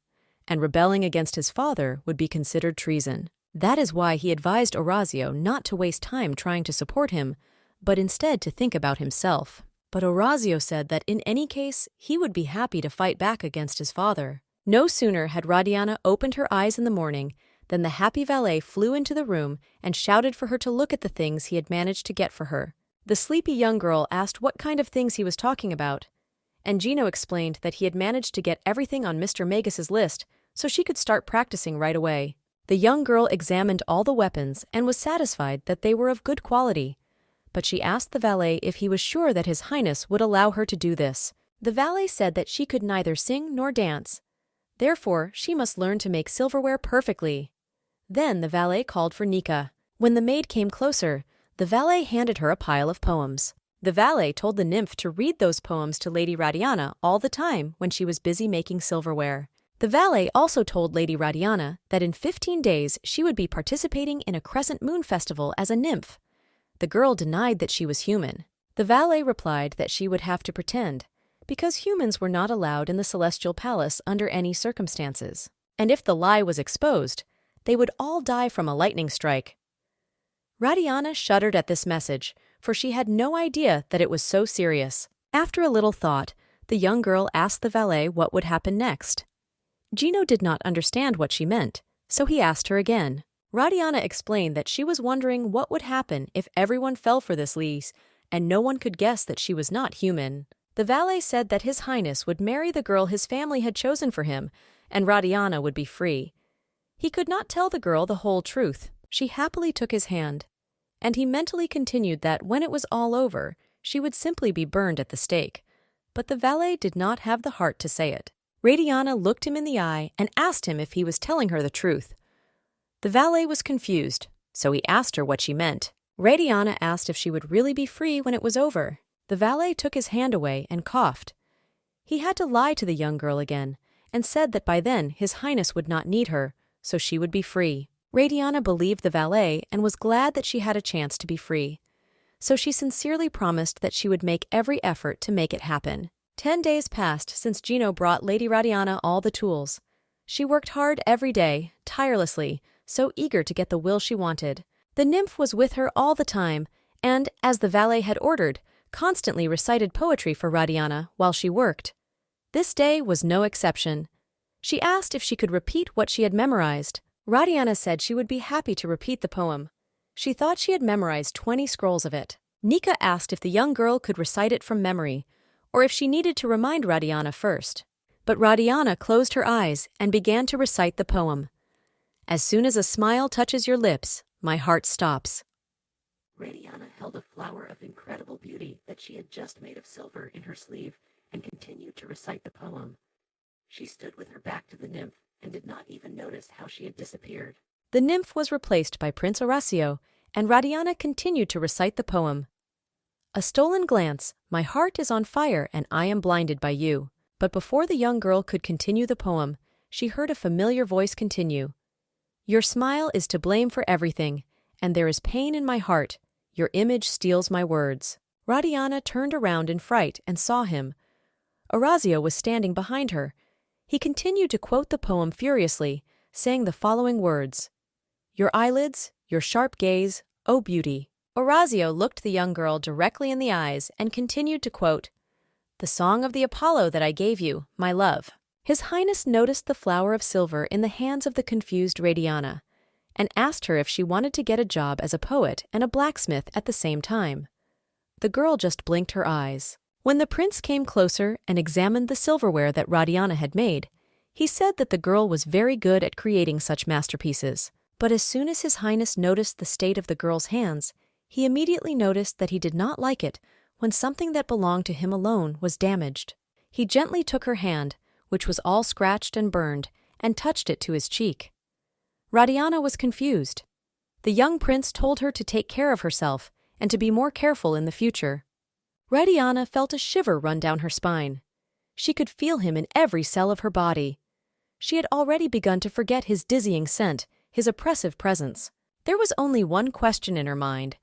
and rebelling against his father would be considered treason. That is why he advised Orazio not to waste time trying to support him, but instead to think about himself. But Orazio said that in any case, he would be happy to fight back against his father. No sooner had Radiana opened her eyes in the morning than the happy valet flew into the room and shouted for her to look at the things he had managed to get for her. The sleepy young girl asked what kind of things he was talking about, and Gino explained that he had managed to get everything on Mr. Magus' list so she could start practicing right away. The young girl examined all the weapons and was satisfied that they were of good quality. But she asked the valet if he was sure that His Highness would allow her to do this. The valet said that she could neither sing nor dance. Therefore, she must learn to make silverware perfectly. Then the valet called for Nika. When the maid came closer, the valet handed her a pile of poems. The valet told the nymph to read those poems to Lady Radiana all the time when she was busy making silverware. The valet also told Lady Radiana that in 15 days she would be participating in a crescent moon festival as a nymph. The girl denied that she was human. The valet replied that she would have to pretend, because humans were not allowed in the celestial palace under any circumstances. And if the lie was exposed, they would all die from a lightning strike. Radiana shuddered at this message, for she had no idea that it was so serious. After a little thought, the young girl asked the valet what would happen next. Gino did not understand what she meant, so he asked her again. Radiana explained that she was wondering what would happen if everyone fell for this lease, and no one could guess that she was not human. The valet said that His Highness would marry the girl his family had chosen for him, and Radiana would be free. He could not tell the girl the whole truth. She happily took his hand, and he mentally continued that when it was all over, she would simply be burned at the stake. But the valet did not have the heart to say it. Radiana looked him in the eye and asked him if he was telling her the truth. The valet was confused, so he asked her what she meant. Radiana asked if she would really be free when it was over. The valet took his hand away and coughed. He had to lie to the young girl again, and said that by then His Highness would not need her, so she would be free. Radiana believed the valet and was glad that she had a chance to be free. So she sincerely promised that she would make every effort to make it happen. 10 days passed since Gino brought Lady Radiana all the tools. She worked hard every day, tirelessly, so eager to get the will she wanted. The nymph was with her all the time, and, as the valet had ordered, constantly recited poetry for Radiana while she worked. This day was no exception. She asked if she could repeat what she had memorized. Radiana said she would be happy to repeat the poem. She thought she had memorized 20 scrolls of it. Nika asked if the young girl could recite it from memory, or if she needed to remind Radiana first. But Radiana closed her eyes and began to recite the poem. As soon as a smile touches your lips, my heart stops. Radiana held a flower of incredible beauty that she had just made of silver in her sleeve and continued to recite the poem. She stood with her back to the nymph and did not even notice how she had disappeared. The nymph was replaced by Prince Horacio, and Radiana continued to recite the poem. A stolen glance, my heart is on fire and I am blinded by you. But before the young girl could continue the poem, she heard a familiar voice continue. Your smile is to blame for everything, and there is pain in my heart. Your image steals my words. Radiana turned around in fright and saw him. Horacio was standing behind her. He continued to quote the poem furiously, saying the following words. Your eyelids, your sharp gaze, O beauty. Horacio looked the young girl directly in the eyes and continued to quote, The song of the Apollo that I gave you, my love. His Highness noticed the flower of silver in the hands of the confused Radiana, and asked her if she wanted to get a job as a poet and a blacksmith at the same time. The girl just blinked her eyes. When the prince came closer and examined the silverware that Radiana had made, he said that the girl was very good at creating such masterpieces. But as soon as His Highness noticed the state of the girl's hands, he immediately noticed that he did not like it when something that belonged to him alone was damaged. He gently took her hand, which was all scratched and burned, and touched it to his cheek. Radiana was confused. The young prince told her to take care of herself and to be more careful in the future. Radiana felt a shiver run down her spine. She could feel him in every cell of her body. She had already begun to forget his dizzying scent, his oppressive presence. There was only one question in her mind.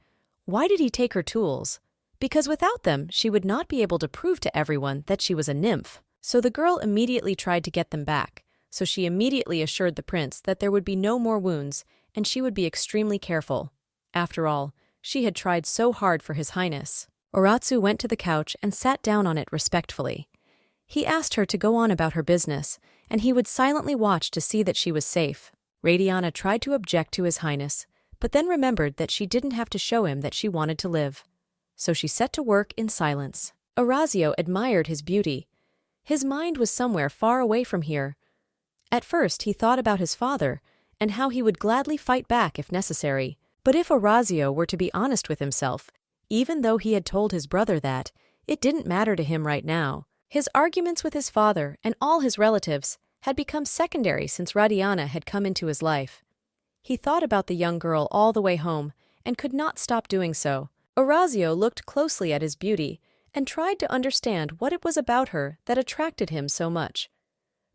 Why did he take her tools? Because without them, she would not be able to prove to everyone that she was a nymph. So the girl immediately tried to get them back. So she immediately assured the prince that there would be no more wounds, and she would be extremely careful. After all, she had tried so hard for His Highness. Oratsu went to the couch and sat down on it respectfully. He asked her to go on about her business, and he would silently watch to see that she was safe. Radiana tried to object to His Highness, but then remembered that she didn't have to show him that she wanted to live. So she set to work in silence. Horacio admired his beauty, His mind was somewhere far away from here. At first he thought about his father, and how he would gladly fight back if necessary. But if Orazio were to be honest with himself, even though he had told his brother that, it didn't matter to him right now. His arguments with his father and all his relatives had become secondary since Radiana had come into his life. He thought about the young girl all the way home and could not stop doing so. Orazio looked closely at his beauty and tried to understand what it was about her that attracted him so much.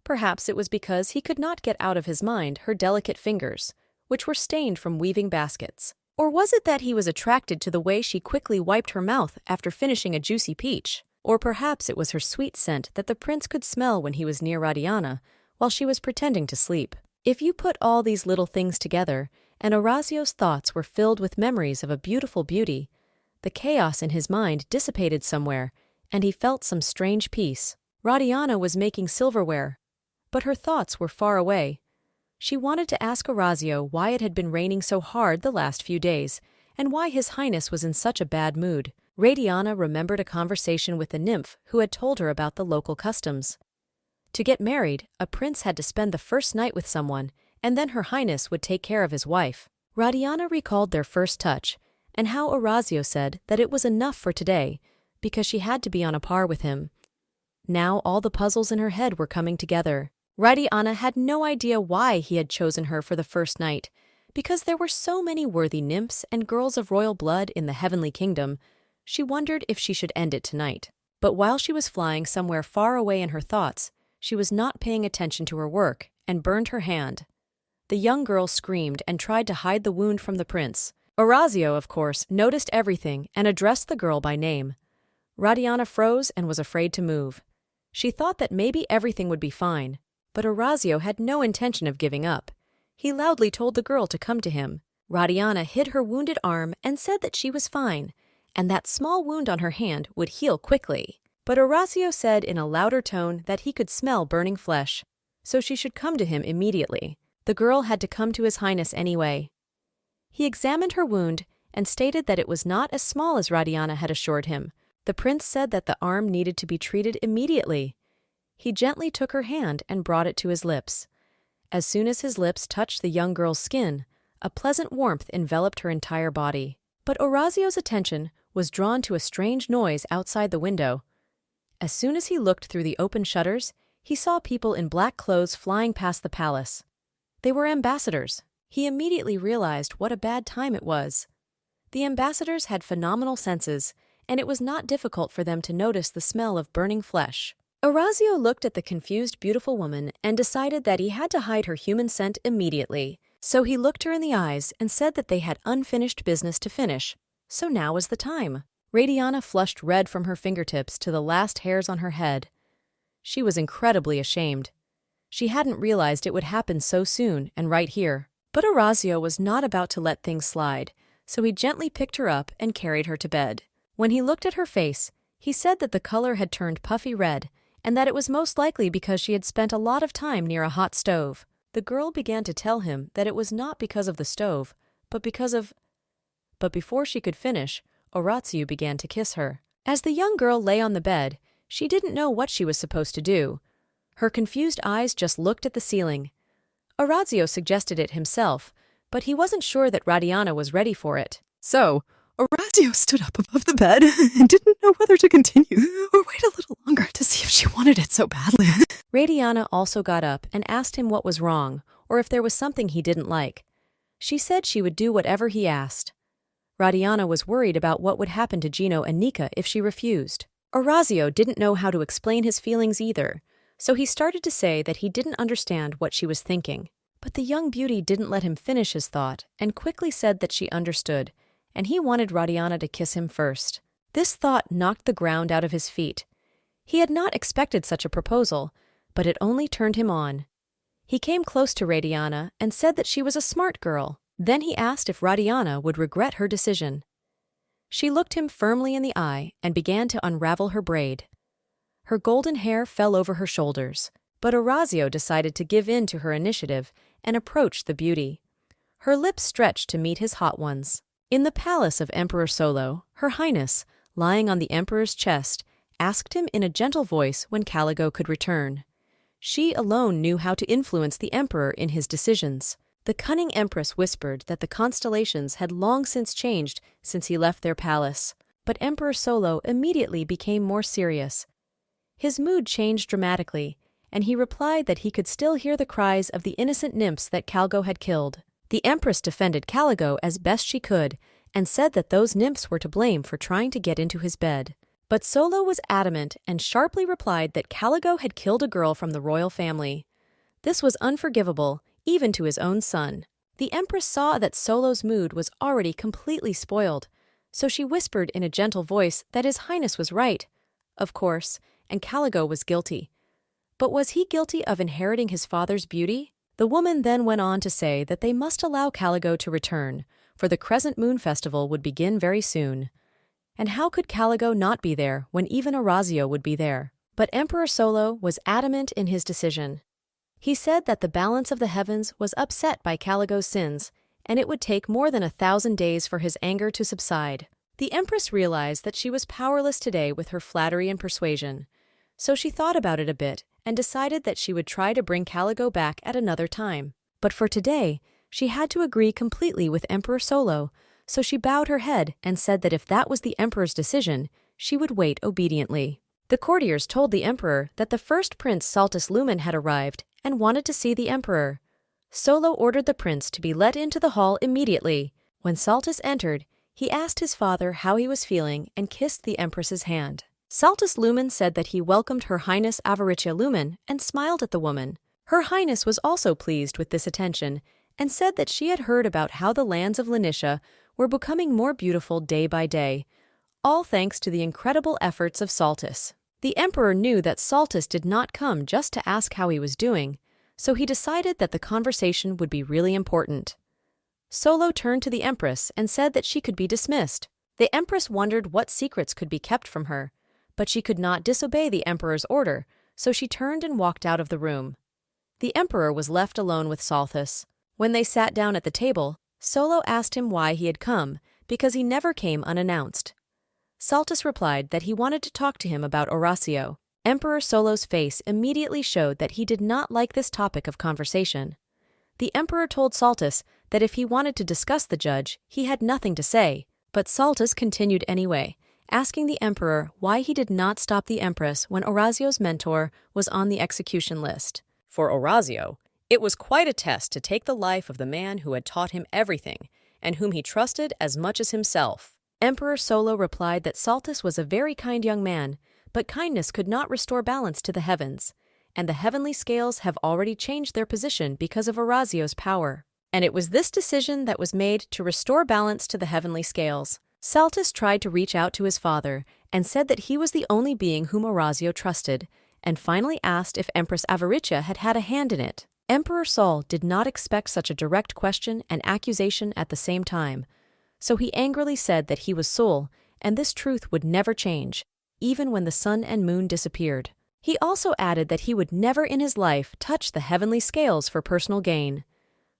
Perhaps it was because he could not get out of his mind her delicate fingers, which were stained from weaving baskets. Or was it that he was attracted to the way she quickly wiped her mouth after finishing a juicy peach? Or perhaps it was her sweet scent that the prince could smell when he was near Radiana, while she was pretending to sleep. If you put all these little things together, and Orazio's thoughts were filled with memories of a beautiful beauty, the chaos in his mind dissipated somewhere, and he felt some strange peace. Radiana was making silverware, but her thoughts were far away. She wanted to ask Orazio why it had been raining so hard the last few days, and why His Highness was in such a bad mood. Radiana remembered a conversation with the nymph who had told her about the local customs. To get married, a prince had to spend the first night with someone, and then Her Highness would take care of his wife. Radiana recalled their first touch, and how Orazio said that it was enough for today, because she had to be on a par with him. Now all the puzzles in her head were coming together. Radiana had no idea why he had chosen her for the first night, because there were so many worthy nymphs and girls of royal blood in the heavenly kingdom. She wondered if she should end it tonight. But while she was flying somewhere far away in her thoughts, she was not paying attention to her work and burned her hand. The young girl screamed and tried to hide the wound from the prince. Orazio, of course, noticed everything and addressed the girl by name. Radiana froze and was afraid to move. She thought that maybe everything would be fine, but Orazio had no intention of giving up. He loudly told the girl to come to him. Radiana hid her wounded arm and said that she was fine, and that small wound on her hand would heal quickly. But Orazio said in a louder tone that he could smell burning flesh, so she should come to him immediately. The girl had to come to His Highness anyway. He examined her wound and stated that it was not as small as Radiana had assured him. The prince said that the arm needed to be treated immediately. He gently took her hand and brought it to his lips. As soon as his lips touched the young girl's skin, a pleasant warmth enveloped her entire body. But Orazio's attention was drawn to a strange noise outside the window. As soon as he looked through the open shutters, he saw people in black clothes flying past the palace. They were ambassadors. He immediately realized what a bad time it was. The ambassadors had phenomenal senses, and it was not difficult for them to notice the smell of burning flesh. Orazio looked at the confused, beautiful woman and decided that he had to hide her human scent immediately. So he looked her in the eyes and said that they had unfinished business to finish. So now was the time. Radiana flushed red from her fingertips to the last hairs on her head. She was incredibly ashamed. She hadn't realized it would happen so soon and right here. But Orazio was not about to let things slide, so he gently picked her up and carried her to bed. When he looked at her face, he said that the color had turned puffy red, and that it was most likely because she had spent a lot of time near a hot stove. The girl began to tell him that it was not because of the stove, but because of... But before she could finish, Orazio began to kiss her. As the young girl lay on the bed, she didn't know what she was supposed to do. Her confused eyes just looked at the ceiling. Orazio suggested it himself, but he wasn't sure that Radiana was ready for it. So, Orazio stood up above the bed and didn't know whether to continue or wait a little longer to see if she wanted it so badly. Radiana also got up and asked him what was wrong, or if there was something he didn't like. She said she would do whatever he asked. Radiana was worried about what would happen to Gino and Nika if she refused. Orazio didn't know how to explain his feelings either, so he started to say that he didn't understand what she was thinking. But the young beauty didn't let him finish his thought and quickly said that she understood, and he wanted Radiana to kiss him first. This thought knocked the ground out of his feet. He had not expected such a proposal, but it only turned him on. He came close to Radiana and said that she was a smart girl. Then he asked if Radiana would regret her decision. She looked him firmly in the eye and began to unravel her braid. Her golden hair fell over her shoulders, but Orazio decided to give in to her initiative and approached the beauty. Her lips stretched to meet his hot ones. In the palace of Emperor Solo, Her Highness, lying on the emperor's chest, asked him in a gentle voice when Caligo could return. She alone knew how to influence the emperor in his decisions. The cunning empress whispered that the constellations had long since changed since he left their palace, but Emperor Solo immediately became more serious. His mood changed dramatically, and he replied that he could still hear the cries of the innocent nymphs that Caligo had killed. The empress defended Caligo as best she could and said that those nymphs were to blame for trying to get into his bed. But Solo was adamant and sharply replied that Caligo had killed a girl from the royal family. This was unforgivable, even to his own son. The empress saw that Solo's mood was already completely spoiled, so she whispered in a gentle voice that His Highness was right, of course, and Caligo was guilty. But was he guilty of inheriting his father's beauty? The woman then went on to say that they must allow Caligo to return, for the Crescent Moon Festival would begin very soon. And how could Caligo not be there when even Orazio would be there? But Emperor Solo was adamant in his decision. He said that the balance of the heavens was upset by Caligo's sins, and it would take more than 1,000 days for his anger to subside. The empress realized that she was powerless today with her flattery and persuasion, so she thought about it a bit and decided that she would try to bring Caligo back at another time. But for today, she had to agree completely with Emperor Solo, so she bowed her head and said that if that was the emperor's decision, she would wait obediently. The courtiers told the emperor that the first prince Saltus Lumen had arrived and wanted to see the emperor. Solo ordered the prince to be let into the hall immediately. When Saltus entered, he asked his father how he was feeling and kissed the empress's hand. Saltus Lumen said that he welcomed Her Highness Avaricia Lumen and smiled at the woman. Her Highness was also pleased with this attention and said that she had heard about how the lands of Lanicia were becoming more beautiful day by day, all thanks to the incredible efforts of Saltus. The emperor knew that Saltus did not come just to ask how he was doing, so he decided that the conversation would be really important. Solo turned to the empress and said that she could be dismissed. The empress wondered what secrets could be kept from her, but she could not disobey the emperor's order, so she turned and walked out of the room. The emperor was left alone with Saltus. When they sat down at the table, Solo asked him why he had come, because he never came unannounced. Saltus replied that he wanted to talk to him about Orazio. Emperor Solo's face immediately showed that he did not like this topic of conversation. The emperor told Saltus that if he wanted to discuss the judge, he had nothing to say, but Saltus continued anyway, asking the emperor why he did not stop the empress when Orazio's mentor was on the execution list. For Orazio, it was quite a test to take the life of the man who had taught him everything and whom he trusted as much as himself. Emperor Solo replied that Saltus was a very kind young man, but kindness could not restore balance to the heavens, and the heavenly scales have already changed their position because of Orazio's power. And it was this decision that was made to restore balance to the heavenly scales. Saltus tried to reach out to his father and said that he was the only being whom Orazio trusted, and finally asked if Empress Avaricia had had a hand in it. Emperor Sol did not expect such a direct question and accusation at the same time, so he angrily said that he was Sol, and this truth would never change, even when the sun and moon disappeared. He also added that he would never in his life touch the heavenly scales for personal gain.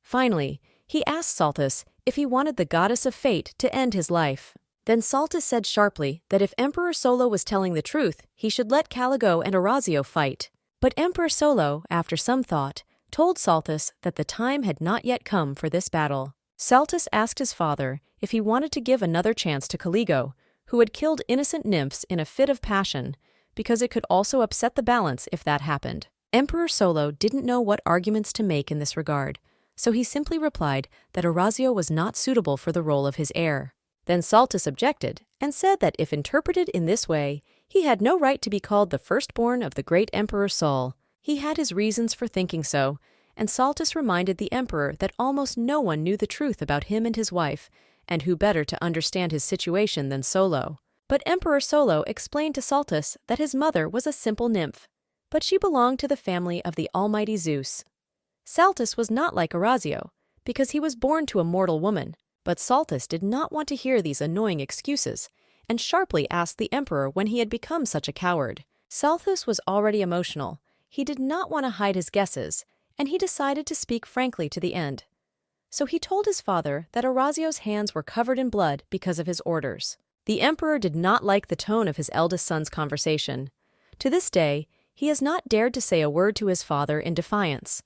Finally, he asked Saltus if he wanted the goddess of fate to end his life. Then Saltus said sharply that if Emperor Solo was telling the truth, he should let Caligo and Orazio fight. But Emperor Solo, after some thought, told Saltus that the time had not yet come for this battle. Saltus asked his father if he wanted to give another chance to Caligo, who had killed innocent nymphs in a fit of passion, because it could also upset the balance if that happened. Emperor Solo didn't know what arguments to make in this regard, so he simply replied that Orazio was not suitable for the role of his heir. Then Saltus objected and said that if interpreted in this way, he had no right to be called the firstborn of the great Emperor Sol. He had his reasons for thinking so, and Saltus reminded the emperor that almost no one knew the truth about him and his wife, and who better to understand his situation than Solo. But Emperor Solo explained to Saltus that his mother was a simple nymph, but she belonged to the family of the almighty Zeus. Saltus was not like Orazio, because he was born to a mortal woman, but Saltus did not want to hear these annoying excuses, and sharply asked the emperor when he had become such a coward. Saltus was already emotional. He did not want to hide his guesses, and he decided to speak frankly to the end. So he told his father that Orazio's hands were covered in blood because of his orders. The emperor did not like the tone of his eldest son's conversation. To this day, he has not dared to say a word to his father in defiance.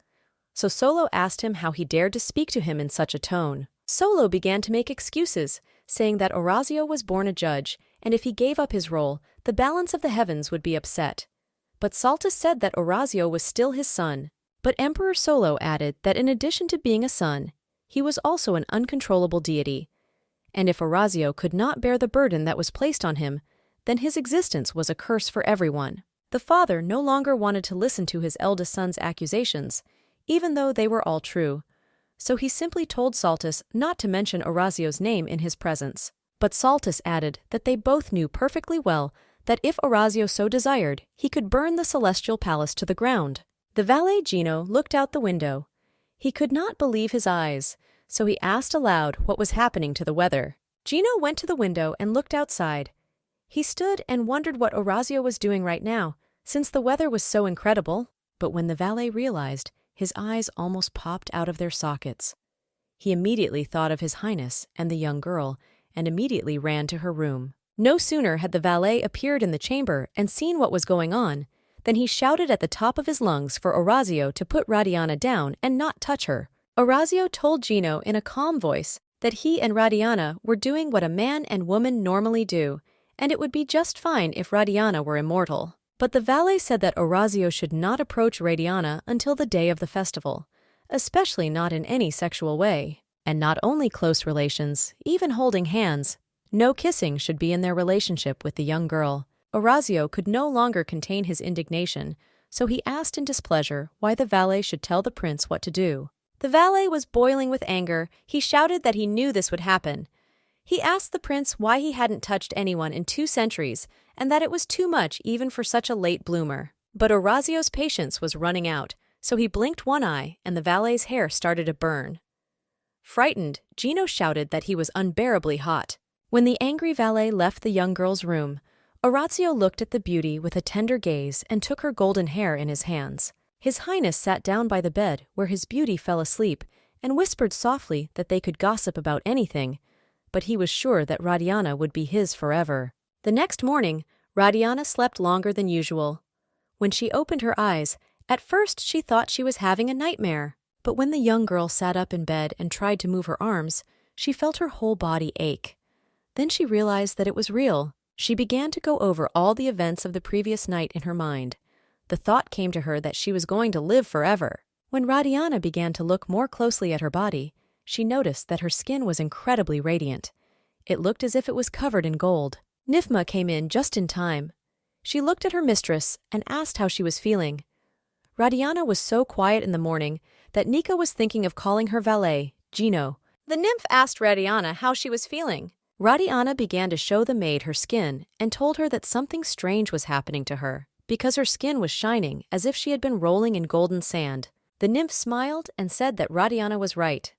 So Solo asked him how he dared to speak to him in such a tone. Solo began to make excuses, saying that Orazio was born a judge, and if he gave up his role, the balance of the heavens would be upset. But Saltus said that Orazio was still his son. But Emperor Solo added that in addition to being a son, he was also an uncontrollable deity. And if Orazio could not bear the burden that was placed on him, then his existence was a curse for everyone. The father no longer wanted to listen to his eldest son's accusations, even though they were all true. So he simply told Saltus not to mention Orazio's name in his presence. But Saltus added that they both knew perfectly well that if Orazio so desired, he could burn the celestial palace to the ground. The valet Gino looked out the window. He could not believe his eyes, so he asked aloud what was happening to the weather. Gino went to the window and looked outside. He stood and wondered what Orazio was doing right now, since the weather was so incredible. But when the valet realized, his eyes almost popped out of their sockets. He immediately thought of His Highness and the young girl, and immediately ran to her room. No sooner had the valet appeared in the chamber and seen what was going on, than he shouted at the top of his lungs for Orazio to put Radiana down and not touch her. Orazio told Gino in a calm voice that he and Radiana were doing what a man and woman normally do, and it would be just fine if Radiana were immortal. But the valet said that Orazio should not approach Radiana until the day of the festival, especially not in any sexual way. And not only close relations, even holding hands. No kissing should be in their relationship with the young girl. Orazio could no longer contain his indignation, so he asked in displeasure why the valet should tell the prince what to do. The valet was boiling with anger. He shouted that he knew this would happen. He asked the prince why he hadn't touched anyone in 2 centuries, and that it was too much even for such a late bloomer. But Orazio's patience was running out, so he blinked one eye and the valet's hair started to burn. Frightened, Gino shouted that he was unbearably hot. When the angry valet left the young girl's room, Orazio looked at the beauty with a tender gaze and took her golden hair in his hands. His Highness sat down by the bed where his beauty fell asleep and whispered softly that they could gossip about anything, but he was sure that Radiana would be his forever. The next morning, Radiana slept longer than usual. When she opened her eyes, at first she thought she was having a nightmare. But when the young girl sat up in bed and tried to move her arms, she felt her whole body ache. Then she realized that it was real. She began to go over all the events of the previous night in her mind. The thought came to her that she was going to live forever. When Radiana began to look more closely at her body, she noticed that her skin was incredibly radiant. It looked as if it was covered in gold. Nifma came in just in time. She looked at her mistress and asked how she was feeling. Radiana was so quiet in the morning that Nika was thinking of calling her valet, Gino. The nymph asked Radiana how she was feeling. Radiana began to show the maid her skin and told her that something strange was happening to her, because her skin was shining as if she had been rolling in golden sand. The nymph smiled and said that Radiana was right.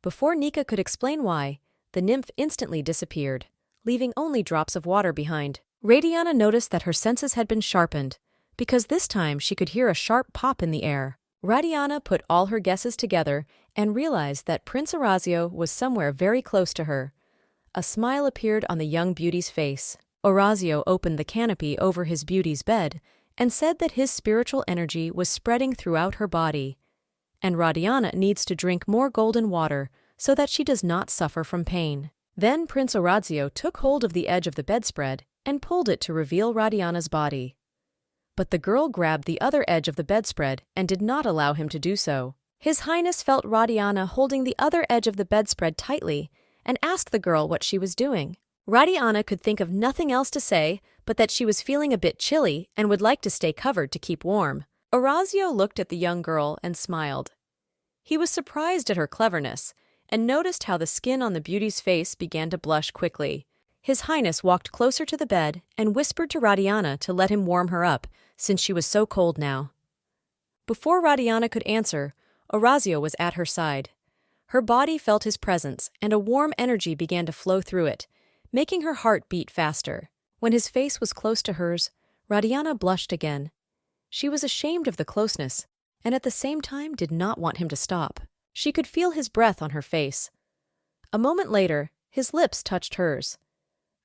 Before Nika could explain why, the nymph instantly disappeared, leaving only drops of water behind. Radiana noticed that her senses had been sharpened, because this time she could hear a sharp pop in the air. Radiana put all her guesses together and realized that Prince Orazio was somewhere very close to her. A smile appeared on the young beauty's face. Orazio opened the canopy over his beauty's bed and said that his spiritual energy was spreading throughout her body, and Radiana needs to drink more golden water so that she does not suffer from pain. Then Prince Orazio took hold of the edge of the bedspread and pulled it to reveal Radiana's body. But the girl grabbed the other edge of the bedspread and did not allow him to do so. His Highness felt Radiana holding the other edge of the bedspread tightly and asked the girl what she was doing. Radiana could think of nothing else to say but that she was feeling a bit chilly and would like to stay covered to keep warm. Orazio looked at the young girl and smiled. He was surprised at her cleverness and noticed how the skin on the beauty's face began to blush quickly. His Highness walked closer to the bed and whispered to Radiana to let him warm her up, since she was so cold now. Before Radiana could answer, Orazio was at her side. Her body felt his presence, and a warm energy began to flow through it, making her heart beat faster. When his face was close to hers, Radiana blushed again. She was ashamed of the closeness, and at the same time did not want him to stop. She could feel his breath on her face. A moment later, his lips touched hers.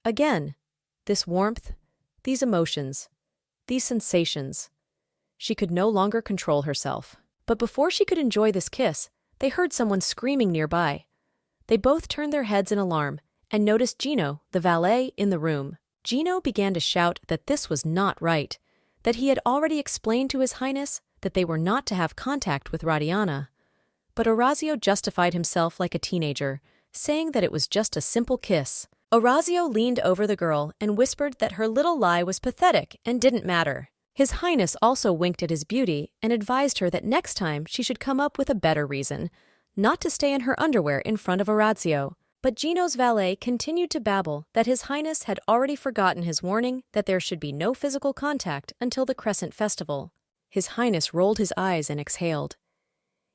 Again, this warmth, these emotions, these sensations. She could no longer control herself. But before she could enjoy this kiss, they heard someone screaming nearby. They both turned their heads in alarm and noticed Gino, the valet, in the room. Gino began to shout that this was not right, that he had already explained to His Highness that they were not to have contact with Radiana. But Orazio justified himself like a teenager, saying that it was just a simple kiss. Orazio leaned over the girl and whispered that her little lie was pathetic and didn't matter. His Highness also winked at his beauty and advised her that next time she should come up with a better reason, not to stay in her underwear in front of Orazio. But Gino's valet continued to babble that His Highness had already forgotten his warning that there should be no physical contact until the Crescent Festival. His Highness rolled his eyes and exhaled.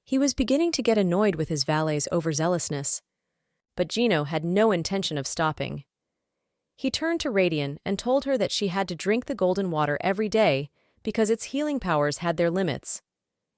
He was beginning to get annoyed with his valet's overzealousness. But Gino had no intention of stopping. He turned to Radian and told her that she had to drink the golden water every day because its healing powers had their limits,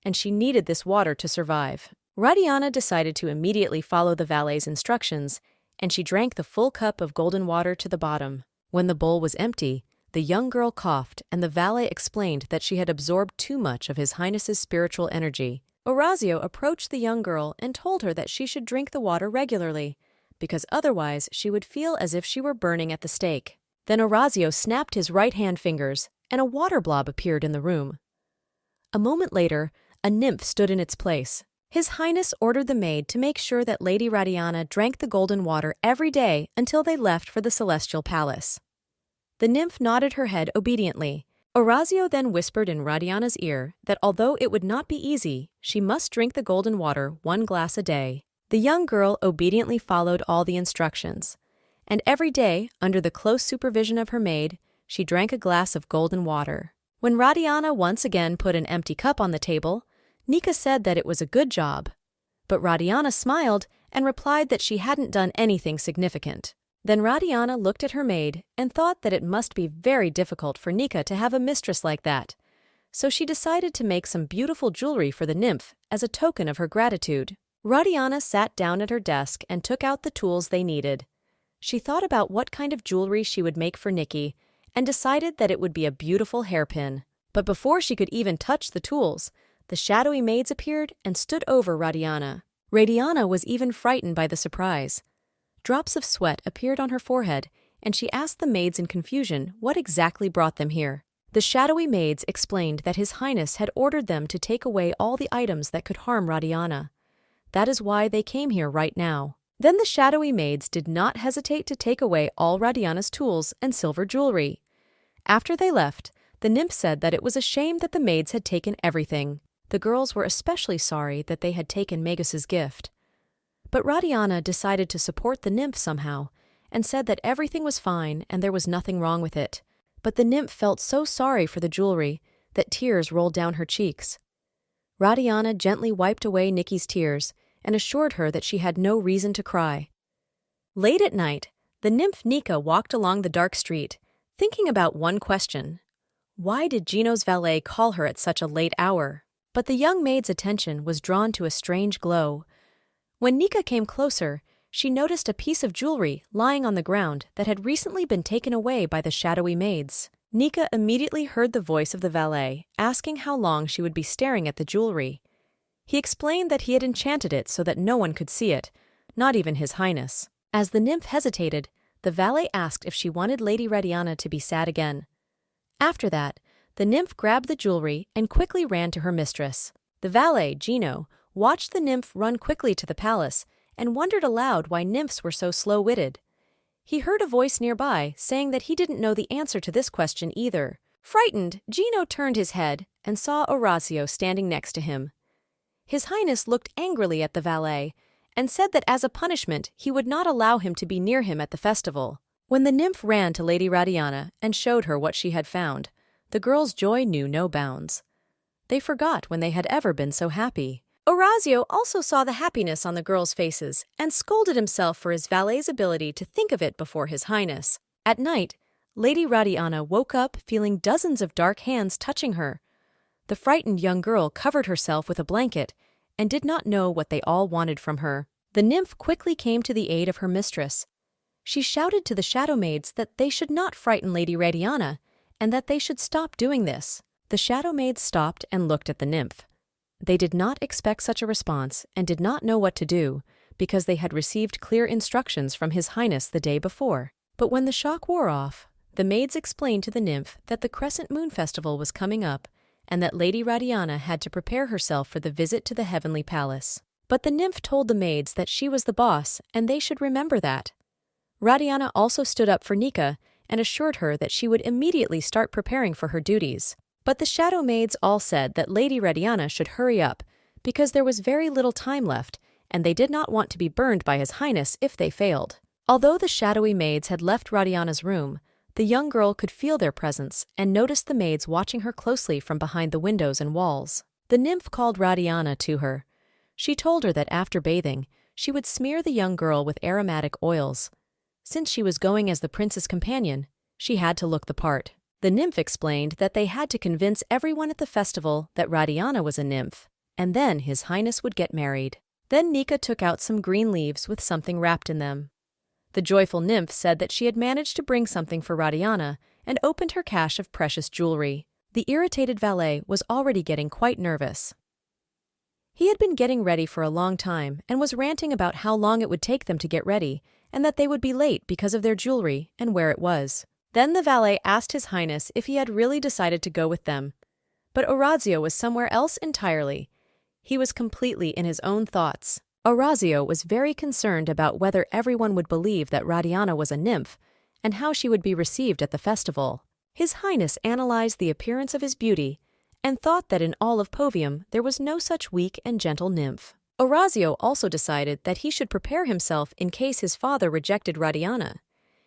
and she needed this water to survive. Radiana decided to immediately follow the valet's instructions, and she drank the full cup of golden water to the bottom. When the bowl was empty, the young girl coughed, and the valet explained that she had absorbed too much of His Highness's spiritual energy. Orazio approached the young girl and told her that she should drink the water regularly, because otherwise she would feel as if she were burning at the stake. Then Orazio snapped his right-hand fingers, and a water blob appeared in the room. A moment later, a nymph stood in its place. His Highness ordered the maid to make sure that Lady Radiana drank the golden water every day until they left for the Celestial Palace. The nymph nodded her head obediently. Orazio then whispered in Radiana's ear that although it would not be easy, she must drink the golden water 1 glass a day. The young girl obediently followed all the instructions, and every day, under the close supervision of her maid, she drank a glass of golden water. When Radiana once again put an empty cup on the table, Nika said that it was a good job. But Radiana smiled and replied that she hadn't done anything significant. Then Radiana looked at her maid and thought that it must be very difficult for Nika to have a mistress like that, so she decided to make some beautiful jewelry for the nymph as a token of her gratitude. Radiana sat down at her desk and took out the tools they needed. She thought about what kind of jewelry she would make for Nikki and decided that it would be a beautiful hairpin. But before she could even touch the tools, the shadowy maids appeared and stood over Radiana. Radiana was even frightened by the surprise. Drops of sweat appeared on her forehead, and she asked the maids in confusion what exactly brought them here. The shadowy maids explained that His Highness had ordered them to take away all the items that could harm Radiana. That is why they came here right now. Then the shadowy maids did not hesitate to take away all Radiana's tools and silver jewelry. After they left, the nymph said that it was a shame that the maids had taken everything. The girls were especially sorry that they had taken Magus's gift. But Radiana decided to support the nymph somehow, and said that everything was fine and there was nothing wrong with it. But the nymph felt so sorry for the jewelry that tears rolled down her cheeks. Radiana gently wiped away Nikki's tears and assured her that she had no reason to cry. Late at night, the nymph Nika walked along the dark street, thinking about one question. Why did Gino's valet call her at such a late hour? But the young maid's attention was drawn to a strange glow. When Nika came closer, she noticed a piece of jewelry lying on the ground that had recently been taken away by the shadowy maids. Nika immediately heard the voice of the valet, asking how long she would be staring at the jewelry. He explained that he had enchanted it so that no one could see it, not even His Highness. As the nymph hesitated, the valet asked if she wanted Lady Radiana to be sad again. After that, the nymph grabbed the jewelry and quickly ran to her mistress. The valet, Gino, watched the nymph run quickly to the palace and wondered aloud why nymphs were so slow-witted. He heard a voice nearby saying that he didn't know the answer to this question either. Frightened, Gino turned his head and saw Orazio standing next to him. His Highness looked angrily at the valet and said that as a punishment he would not allow him to be near him at the festival. When the nymph ran to Lady Radiana and showed her what she had found, the girl's joy knew no bounds. They forgot when they had ever been so happy. Orazio also saw the happiness on the girls' faces and scolded himself for his valet's ability to think of it before His Highness. At night, Lady Radiana woke up feeling dozens of dark hands touching her. The frightened young girl covered herself with a blanket and did not know what they all wanted from her. The nymph quickly came to the aid of her mistress. She shouted to the shadow maids that they should not frighten Lady Radiana, and that they should stop doing this. The shadow maids stopped and looked at the nymph. They did not expect such a response and did not know what to do, because they had received clear instructions from His Highness the day before. But when the shock wore off, the maids explained to the nymph that the Crescent Moon Festival was coming up, and that Lady Radiana had to prepare herself for the visit to the Heavenly Palace. But the nymph told the maids that she was the boss, and they should remember that. Radiana also stood up for Nika and assured her that she would immediately start preparing for her duties. But the shadow maids all said that Lady Radiana should hurry up, because there was very little time left, and they did not want to be burned by His Highness if they failed. Although the shadowy maids had left Radiana's room, the young girl could feel their presence and noticed the maids watching her closely from behind the windows and walls. The nymph called Radiana to her. She told her that after bathing, she would smear the young girl with aromatic oils. Since she was going as the prince's companion, she had to look the part. The nymph explained that they had to convince everyone at the festival that Radiana was a nymph, and then His Highness would get married. Then Nika took out some green leaves with something wrapped in them. The joyful nymph said that she had managed to bring something for Radiana and opened her cache of precious jewelry. The irritated valet was already getting quite nervous. He had been getting ready for a long time and was ranting about how long it would take them to get ready and that they would be late because of their jewelry and where it was. Then the valet asked His Highness if he had really decided to go with them. But Orazio was somewhere else entirely. He was completely in his own thoughts. Orazio was very concerned about whether everyone would believe that Radiana was a nymph and how she would be received at the festival. His Highness analyzed the appearance of his beauty and thought that in all of Povium there was no such weak and gentle nymph. Orazio also decided that he should prepare himself in case his father rejected Radiana.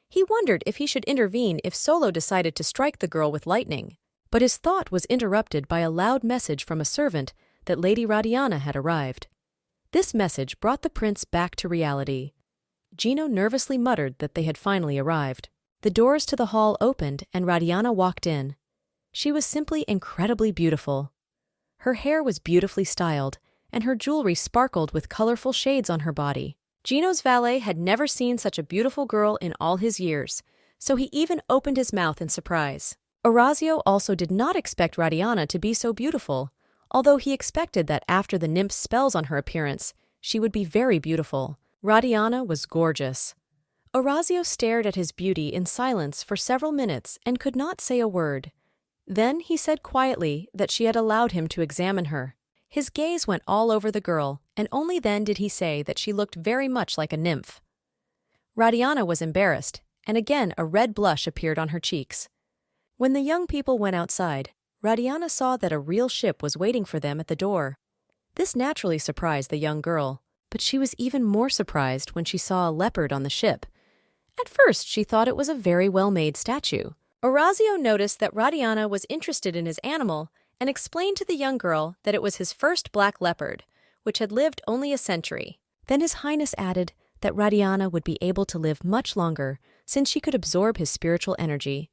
He wondered if he should intervene if Solo decided to strike the girl with lightning. But his thought was interrupted by a loud message from a servant that Lady Radiana had arrived. This message brought the prince back to reality. Gino nervously muttered that they had finally arrived. The doors to the hall opened and Radiana walked in. She was simply incredibly beautiful. Her hair was beautifully styled, and her jewelry sparkled with colorful shades on her body. Gino's valet had never seen such a beautiful girl in all his years, so he even opened his mouth in surprise. Orazio also did not expect Radiana to be so beautiful, although he expected that after the nymph's spells on her appearance, she would be very beautiful. Radiana was gorgeous. Orazio stared at his beauty in silence for several minutes and could not say a word. Then he said quietly that she had allowed him to examine her. His gaze went all over the girl, and only then did he say that she looked very much like a nymph. Radiana was embarrassed, and again a red blush appeared on her cheeks. When the young people went outside, Radiana saw that a real ship was waiting for them at the door. This naturally surprised the young girl, but she was even more surprised when she saw a leopard on the ship. At first, she thought it was a very well-made statue. Orazio noticed that Radiana was interested in his animal and explained to the young girl that it was his first black leopard, which had lived only a century. Then His Highness added that Radiana would be able to live much longer since she could absorb his spiritual energy.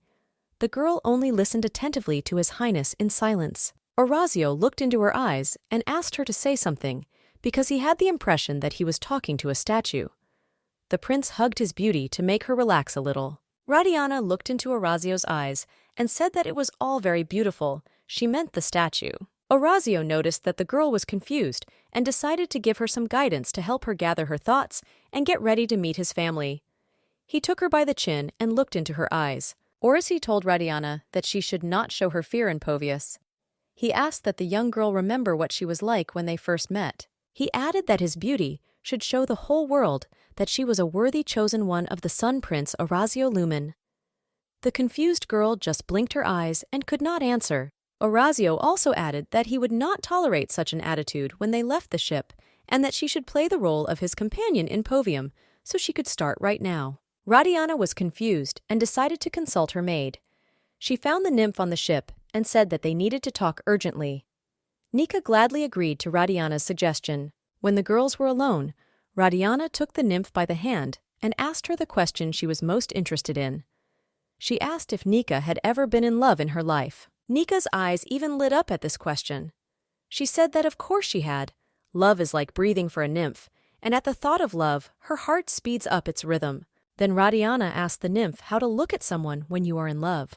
The girl only listened attentively to His Highness in silence. Orazio looked into her eyes and asked her to say something, because he had the impression that he was talking to a statue. The prince hugged his beauty to make her relax a little. Radiana looked into Orazio's eyes and said that it was all very beautiful. She meant the statue. Orazio noticed that the girl was confused and decided to give her some guidance to help her gather her thoughts and get ready to meet his family. He took her by the chin and looked into her eyes. Orisi told Radiana that she should not show her fear in Povius. He asked that the young girl remember what she was like when they first met. He added that his beauty should show the whole world that she was a worthy chosen one of the Sun Prince Orazio Lumen. The confused girl just blinked her eyes and could not answer. Orazio also added that he would not tolerate such an attitude when they left the ship, and that she should play the role of his companion in Povium, so she could start right now. Radiana was confused and decided to consult her maid. She found the nymph on the ship and said that they needed to talk urgently. Nika gladly agreed to Radiana's suggestion. When the girls were alone, Radiana took the nymph by the hand and asked her the question she was most interested in. She asked if Nika had ever been in love in her life. Nika's eyes even lit up at this question. She said that of course she had. Love is like breathing for a nymph, and at the thought of love, her heart speeds up its rhythm. Then Radiana asked the nymph how to look at someone when you are in love.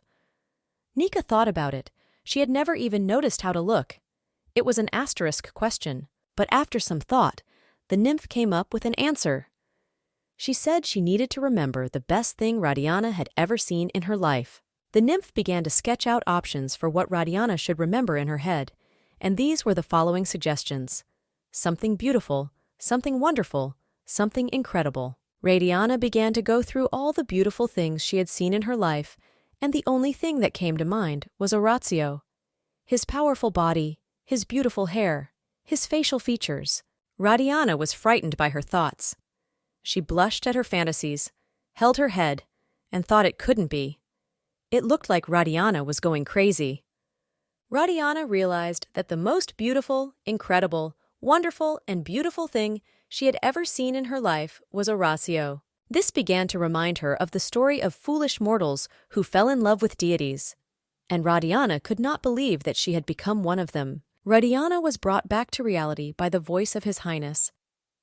Nika thought about it. She had never even noticed how to look. It was an asterisk question, but after some thought, the nymph came up with an answer. She said she needed to remember the best thing Radiana had ever seen in her life. The nymph began to sketch out options for what Radiana should remember in her head, and these were the following suggestions: something beautiful, something wonderful, something incredible. Radiana began to go through all the beautiful things she had seen in her life, and the only thing that came to mind was Orazio. His powerful body, his beautiful hair, his facial features. Radiana was frightened by her thoughts. She blushed at her fantasies, held her head, and thought it couldn't be. It looked like Radiana was going crazy. Radiana realized that the most beautiful, incredible, wonderful, and beautiful thing she had ever seen in her life was Orazio. This began to remind her of the story of foolish mortals who fell in love with deities, and Radiana could not believe that she had become one of them. Radiana was brought back to reality by the voice of His Highness.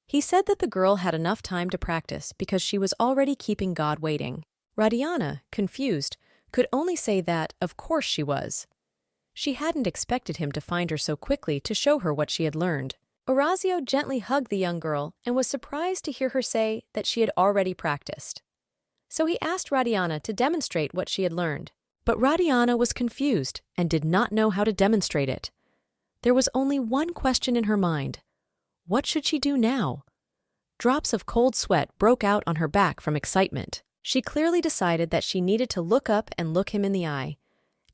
He said that the girl had enough time to practice because she was already keeping God waiting. Radiana, confused, could only say that, of course she was. She hadn't expected him to find her so quickly to show her what she had learned. Orazio gently hugged the young girl and was surprised to hear her say that she had already practiced. So he asked Radiana to demonstrate what she had learned. But Radiana was confused and did not know how to demonstrate it. There was only one question in her mind. What should she do now? Drops of cold sweat broke out on her back from excitement. She clearly decided that she needed to look up and look him in the eye,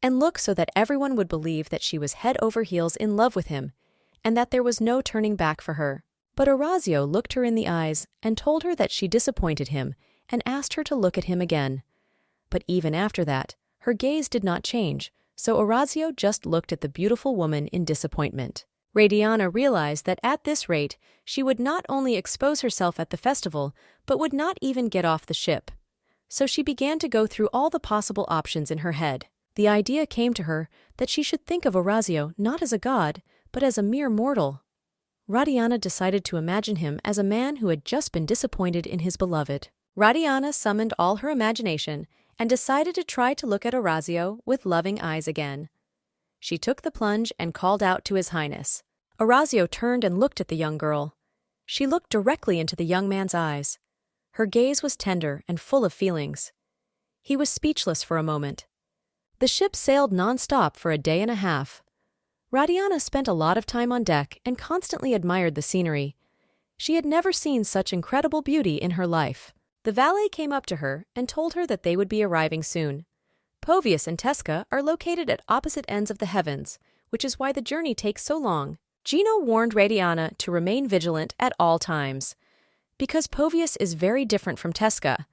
and look so that everyone would believe that she was head over heels in love with him, and that there was no turning back for her. But Orazio looked her in the eyes and told her that she disappointed him and asked her to look at him again. But even after that, her gaze did not change, so Orazio just looked at the beautiful woman in disappointment. Radiana realized that at this rate, she would not only expose herself at the festival, but would not even get off the ship. So she began to go through all the possible options in her head. The idea came to her that she should think of Orazio not as a god, but as a mere mortal. Radiana decided to imagine him as a man who had just been disappointed in his beloved. Radiana summoned all her imagination and decided to try to look at Orazio with loving eyes again. She took the plunge and called out to His Highness. Orazio turned and looked at the young girl. She looked directly into the young man's eyes. Her gaze was tender and full of feelings. He was speechless for a moment. The ship sailed non-stop for a day and a half. Radiana spent a lot of time on deck and constantly admired the scenery. She had never seen such incredible beauty in her life. The valet came up to her and told her that they would be arriving soon. Povius and Tesca are located at opposite ends of the heavens, which is why the journey takes so long. Gino warned Radiana to remain vigilant at all times. Because Povius is very different from Tesca.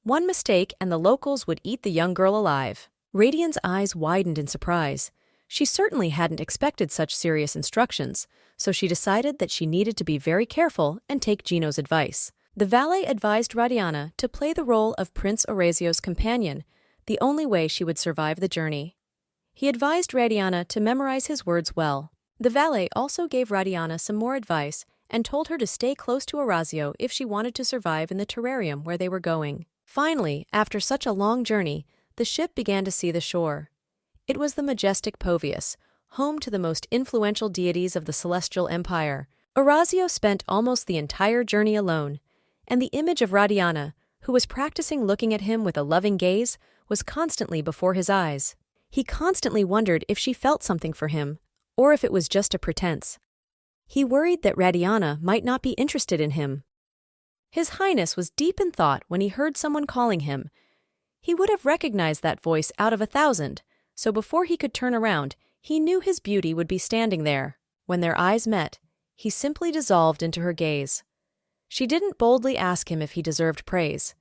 One mistake and the locals would eat the young girl alive. Radian's eyes widened in surprise. She certainly hadn't expected such serious instructions, so she decided that she needed to be very careful and take Gino's advice. The valet advised Radiana to play the role of Prince Orazio's companion, the only way she would survive the journey. He advised Radiana to memorize his words well. The valet also gave Radiana some more advice and told her to stay close to Orazio if she wanted to survive in the terrarium where they were going. Finally, after such a long journey, the ship began to see the shore. It was the majestic Povius, home to the most influential deities of the Celestial Empire. Orazio spent almost the entire journey alone, and the image of Radiana, who was practicing looking at him with a loving gaze, was constantly before his eyes. He constantly wondered if she felt something for him, or if it was just a pretense. He worried that Radiana might not be interested in him. His Highness was deep in thought when he heard someone calling him. He would have recognized that voice out of 1,000, so before he could turn around, he knew his beauty would be standing there. When their eyes met, he simply dissolved into her gaze. She didn't boldly ask him if he deserved praise.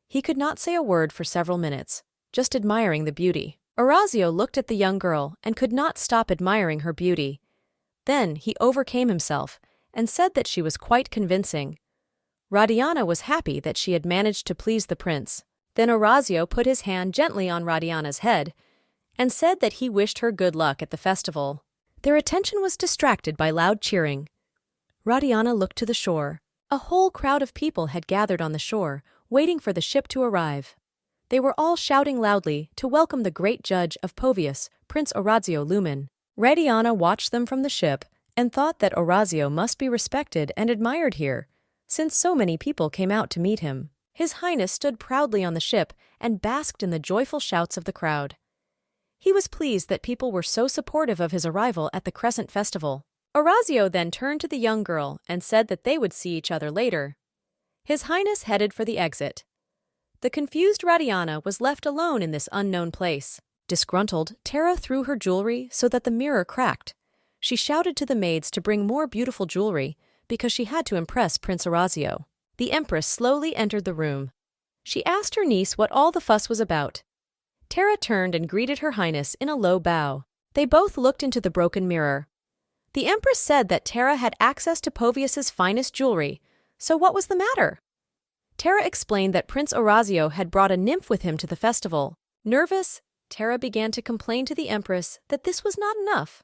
He could not say a word for several minutes, just admiring the beauty. Orazio looked at the young girl and could not stop admiring her beauty. Then he overcame himself and said that she was quite convincing. Radiana was happy that she had managed to please the prince. Then Orazio put his hand gently on Radiana's head and said that he wished her good luck at the festival. Their attention was distracted by loud cheering. Radiana looked to the shore. A whole crowd of people had gathered on the shore, waiting for the ship to arrive. They were all shouting loudly to welcome the great judge of Povius, Prince Orazio Lumen. Radiana watched them from the ship and thought that Orazio must be respected and admired here, since so many people came out to meet him. His Highness stood proudly on the ship and basked in the joyful shouts of the crowd. He was pleased that people were so supportive of his arrival at the Crescent Festival. Orazio then turned to the young girl and said that they would see each other later. His Highness headed for the exit. The confused Radiana was left alone in this unknown place. Disgruntled, Tara threw her jewelry so that the mirror cracked. She shouted to the maids to bring more beautiful jewelry because she had to impress Prince Orazio. The Empress slowly entered the room. She asked her niece what all the fuss was about. Tara turned and greeted Her Highness in a low bow. They both looked into the broken mirror. The Empress said that Tara had access to Povius's finest jewelry, so what was the matter? Tara explained that Prince Orazio had brought a nymph with him to the festival. Nervous, Tara began to complain to the Empress that this was not enough.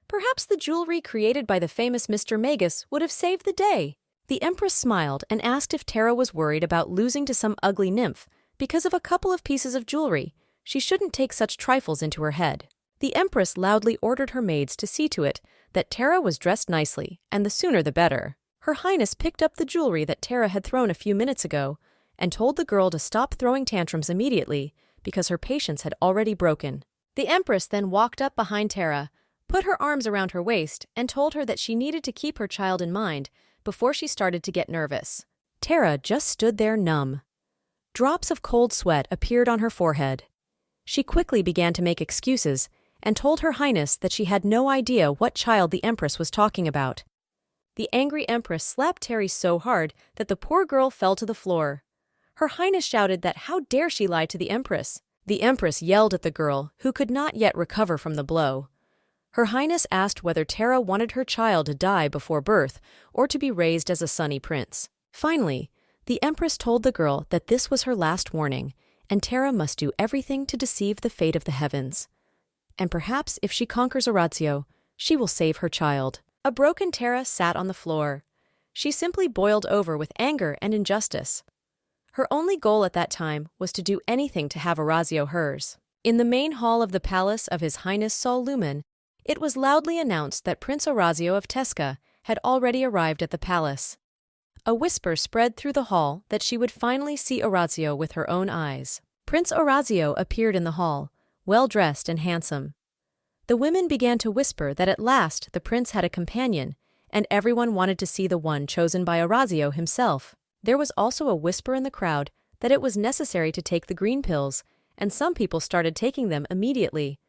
Perhaps the jewelry created by the famous Mr. Magus would have saved the day. The Empress smiled and asked if Tara was worried about losing to some ugly nymph because of a couple of pieces of jewelry. She shouldn't take such trifles into her head. The Empress loudly ordered her maids to see to it that Tara was dressed nicely, and the sooner the better. Her Highness picked up the jewelry that Tara had thrown a few minutes ago and told the girl to stop throwing tantrums immediately because her patience had already broken. The Empress then walked up behind Tara, put her arms around her waist, and told her that she needed to keep her child in mind before she started to get nervous. Tara just stood there numb. Drops of cold sweat appeared on her forehead. She quickly began to make excuses and told Her Highness that she had no idea what child the Empress was talking about. The angry Empress slapped Tara so hard that the poor girl fell to the floor. Her Highness shouted that how dare she lie to the Empress. The Empress yelled at the girl, who could not yet recover from the blow. Her Highness asked whether Tara wanted her child to die before birth or to be raised as a sunny prince. Finally, the Empress told the girl that this was her last warning, and Tara must do everything to deceive the fate of the heavens. And perhaps if she conquers Orazio, she will save her child. A broken Tara sat on the floor. She simply boiled over with anger and injustice. Her only goal at that time was to do anything to have Orazio hers. In the main hall of the palace of His Highness Sol Lumen, it was loudly announced that Prince Orazio of Tesca had already arrived at the palace. A whisper spread through the hall that she would finally see Orazio with her own eyes. Prince Orazio appeared in the hall, well-dressed and handsome. The women began to whisper that at last the prince had a companion, and everyone wanted to see the one chosen by Orazio himself. There was also a whisper in the crowd that it was necessary to take the green pills, and some people started taking them immediately.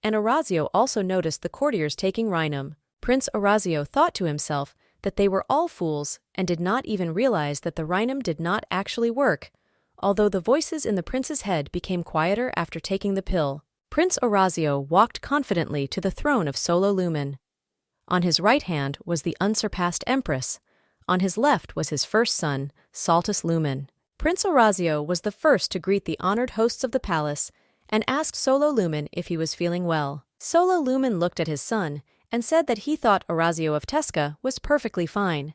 And Orazio also noticed the courtiers taking rhinum. Prince Orazio thought to himself that they were all fools and did not even realize that the rhinum did not actually work, although the voices in the prince's head became quieter after taking the pill. Prince Orazio walked confidently to the throne of Solo Lumen. On his right hand was the unsurpassed Empress. On his left was his first son, Saltus Lumen. Prince Orazio was the first to greet the honored hosts of the palace and asked Solo Lumen if he was feeling well. Solo Lumen looked at his son and said that he thought Orazio of Tesca was perfectly fine.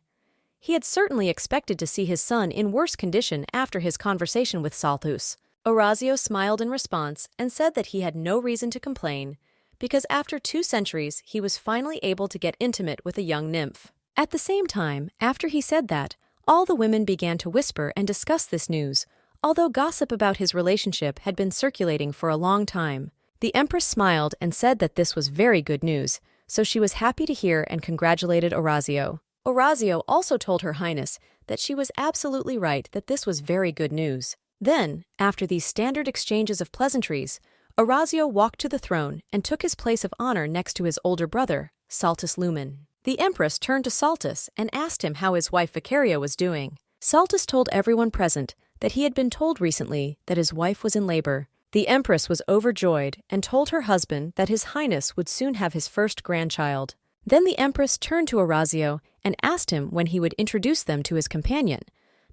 He had certainly expected to see his son in worse condition after his conversation with Saltus. Orazio smiled in response and said that he had no reason to complain, because after 2 centuries he was finally able to get intimate with a young nymph. At the same time, after he said that, all the women began to whisper and discuss this news, although gossip about his relationship had been circulating for a long time. The Empress smiled and said that this was very good news, so she was happy to hear and congratulated Orazio. Orazio also told Her Highness that she was absolutely right that this was very good news. Then, after these standard exchanges of pleasantries, Orazio walked to the throne and took his place of honor next to his older brother, Saltus Lumen. The Empress turned to Saltus and asked him how his wife Vicaria was doing. Saltus told everyone present that he had been told recently that his wife was in labor. The Empress was overjoyed and told her husband that His Highness would soon have his first grandchild. Then the Empress turned to Orazio and asked him when he would introduce them to his companion,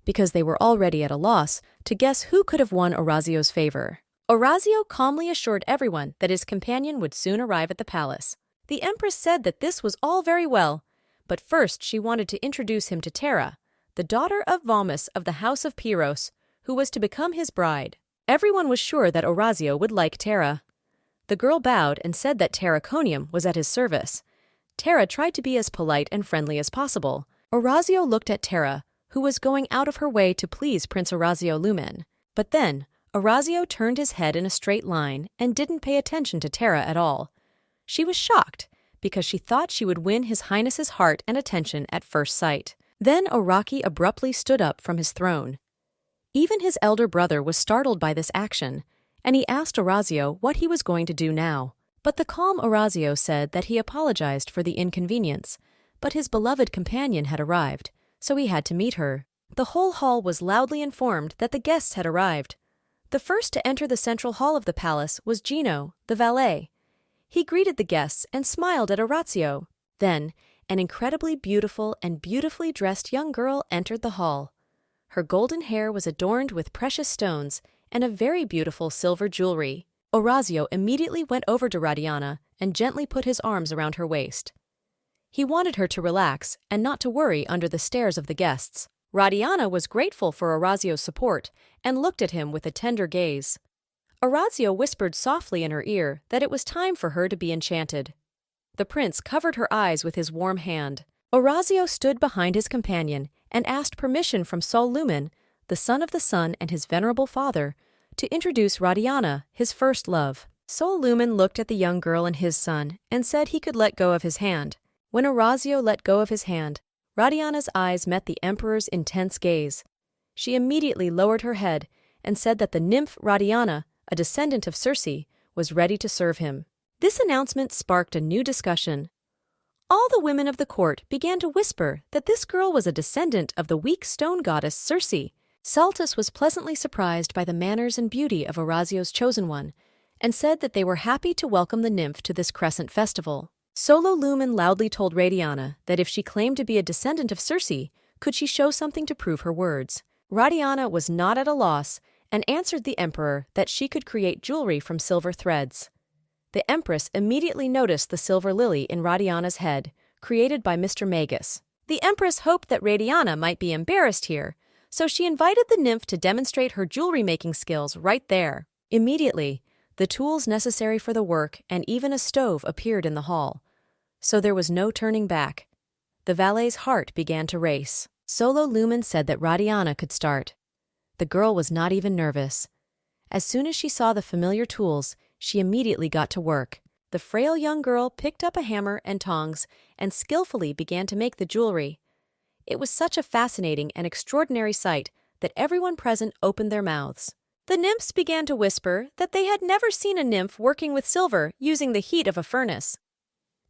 because they were already at a loss to guess who could have won Orazio's favor. Orazio calmly assured everyone that his companion would soon arrive at the palace. The Empress said that this was all very well, but first she wanted to introduce him to Tara, the daughter of Valmus of the House of Pyros, who was to become his bride. Everyone was sure that Orazio would like Terra. The girl bowed and said that Terraconium was at his service. Terra tried to be as polite and friendly as possible. Orazio looked at Terra, who was going out of her way to please Prince Orazio Lumen. But then, Orazio turned his head in a straight line and didn't pay attention to Terra at all. She was shocked, because she thought she would win His Highness's heart and attention at first sight. Then Oraki abruptly stood up from his throne. Even his elder brother was startled by this action, and he asked Orazio what he was going to do now. But the calm Orazio said that he apologized for the inconvenience, but his beloved companion had arrived, so he had to meet her. The whole hall was loudly informed that the guests had arrived. The first to enter the central hall of the palace was Gino, the valet. He greeted the guests and smiled at Orazio. Then, an incredibly beautiful and beautifully dressed young girl entered the hall. Her golden hair was adorned with precious stones and a very beautiful silver jewelry. Orazio immediately went over to Radiana and gently put his arms around her waist. He wanted her to relax and not to worry under the stares of the guests. Radiana was grateful for Orazio's support and looked at him with a tender gaze. Orazio whispered softly in her ear that it was time for her to be enchanted. The prince covered her eyes with his warm hand. Orazio stood behind his companion and asked permission from Sol Lumen, the son of the sun and his venerable father, to introduce Radiana, his first love. Sol Lumen looked at the young girl and his son and said he could let go of his hand. When Orazio let go of his hand, Radiana's eyes met the emperor's intense gaze. She immediately lowered her head and said that the nymph Radiana, a descendant of Circe, was ready to serve him. This announcement sparked a new discussion. All the women of the court began to whisper that this girl was a descendant of the weak stone goddess Circe. Saltus was pleasantly surprised by the manners and beauty of Orazio's chosen one, and said that they were happy to welcome the nymph to this crescent festival. Solo Lumen loudly told Radiana that if she claimed to be a descendant of Circe, could she show something to prove her words. Radiana was not at a loss and answered the emperor that she could create jewelry from silver threads. The empress immediately noticed the silver lily in Radiana's head, created by Mr. Magus. The empress hoped that Radiana might be embarrassed here, so she invited the nymph to demonstrate her jewelry-making skills right there. Immediately, the tools necessary for the work and even a stove appeared in the hall, so there was no turning back. The valet's heart began to race. Solo Lumen said that Radiana could start. The girl was not even nervous. As soon as she saw the familiar tools, she immediately got to work. The frail young girl picked up a hammer and tongs and skillfully began to make the jewelry. It was such a fascinating and extraordinary sight that everyone present opened their mouths. The nymphs began to whisper that they had never seen a nymph working with silver using the heat of a furnace.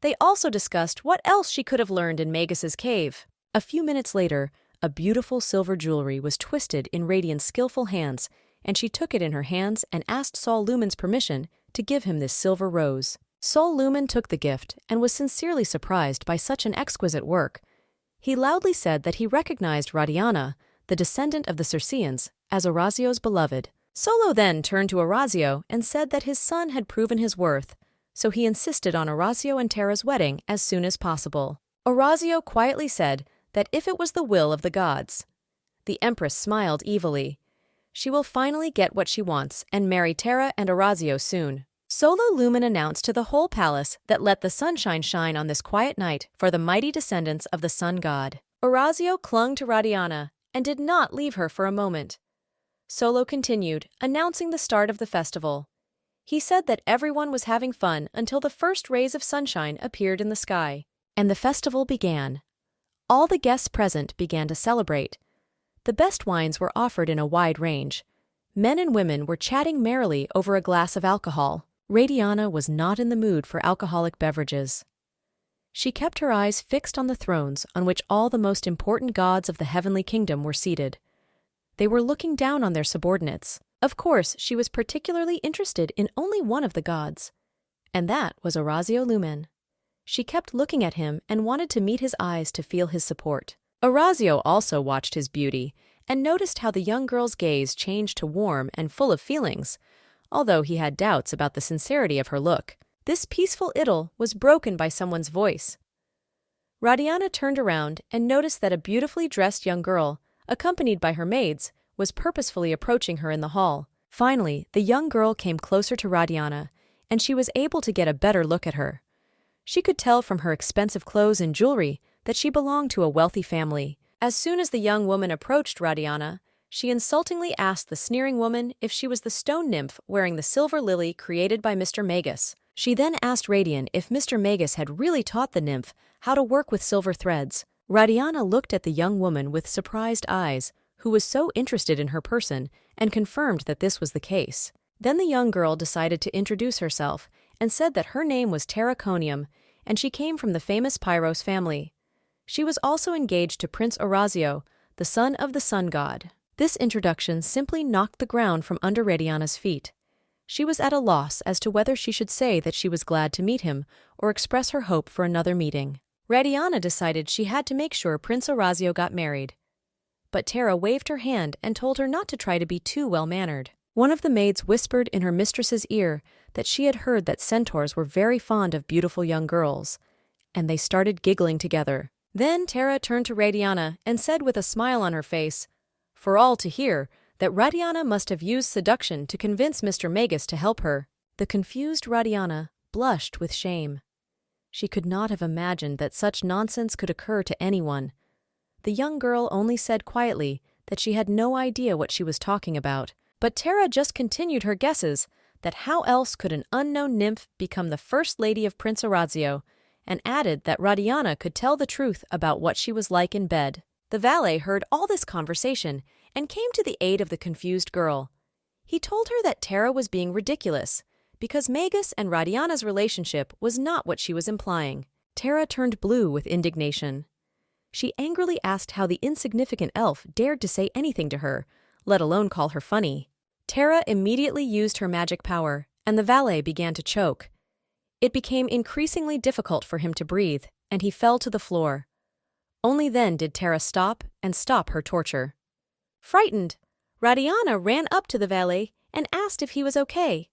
They also discussed what else she could have learned in Magus's cave. A few minutes later, a beautiful silver jewelry was twisted in Radian's skillful hands, and she took it in her hands and asked Sol Lumen's permission to give him this silver rose. Sol Lumen took the gift and was sincerely surprised by such an exquisite work. He loudly said that he recognized Radiana, the descendant of the Circeans, as Orazio's beloved. Solo then turned to Orazio and said that his son had proven his worth, so he insisted on Orazio and Terra's wedding as soon as possible. Orazio quietly said that if it was the will of the gods. The empress smiled evilly. She will finally get what she wants and marry Terra and Orazio soon. Solo Lumen announced to the whole palace that let the sunshine shine on this quiet night for the mighty descendants of the sun god. Orazio clung to Radiana and did not leave her for a moment. Solo continued, announcing the start of the festival. He said that everyone was having fun until the first rays of sunshine appeared in the sky, and the festival began. All the guests present began to celebrate. The best wines were offered in a wide range. Men and women were chatting merrily over a glass of alcohol. Radiana was not in the mood for alcoholic beverages. She kept her eyes fixed on the thrones on which all the most important gods of the heavenly kingdom were seated. They were looking down on their subordinates. Of course, she was particularly interested in only one of the gods, and that was Orazio Lumen. She kept looking at him and wanted to meet his eyes to feel his support. Orazio also watched his beauty and noticed how the young girl's gaze changed to warm and full of feelings, although he had doubts about the sincerity of her look. This peaceful idyll was broken by someone's voice. Radiana turned around and noticed that a beautifully dressed young girl, accompanied by her maids, was purposefully approaching her in the hall. Finally, the young girl came closer to Radiana, and she was able to get a better look at her. She could tell from her expensive clothes and jewelry that she belonged to a wealthy family. As soon as the young woman approached Radiana, she insultingly asked the sneering woman if she was the stone nymph wearing the silver lily created by Mr. Magus. She then asked Radian if Mr. Magus had really taught the nymph how to work with silver threads. Radiana looked at the young woman with surprised eyes, who was so interested in her person, and confirmed that this was the case. Then the young girl decided to introduce herself and said that her name was Terraconium, and she came from the famous Pyros family. She was also engaged to Prince Orazio, the son of the sun god. This introduction simply knocked the ground from under Radiana's feet. She was at a loss as to whether she should say that she was glad to meet him or express her hope for another meeting. Radiana decided she had to make sure Prince Orazio got married. But Terra waved her hand and told her not to try to be too well-mannered. One of the maids whispered in her mistress's ear that she had heard that centaurs were very fond of beautiful young girls, and they started giggling together. Then Terra turned to Radiana and said with a smile on her face, for all to hear, that Radiana must have used seduction to convince Mr. Magus to help her. The confused Radiana blushed with shame. She could not have imagined that such nonsense could occur to anyone. The young girl only said quietly that she had no idea what she was talking about. But Terra just continued her guesses that how else could an unknown nymph become the first lady of Prince Orazio, and added that Radiana could tell the truth about what she was like in bed. The valet heard all this conversation and came to the aid of the confused girl. He told her that Terra was being ridiculous, because Magus and Radiana's relationship was not what she was implying. Terra turned blue with indignation. She angrily asked how the insignificant elf dared to say anything to her, let alone call her funny. Terra immediately used her magic power, and the valet began to choke. It became increasingly difficult for him to breathe, and he fell to the floor. Only then did Terra stop her torture. Frightened, Radiana ran up to the valet and asked if he was okay.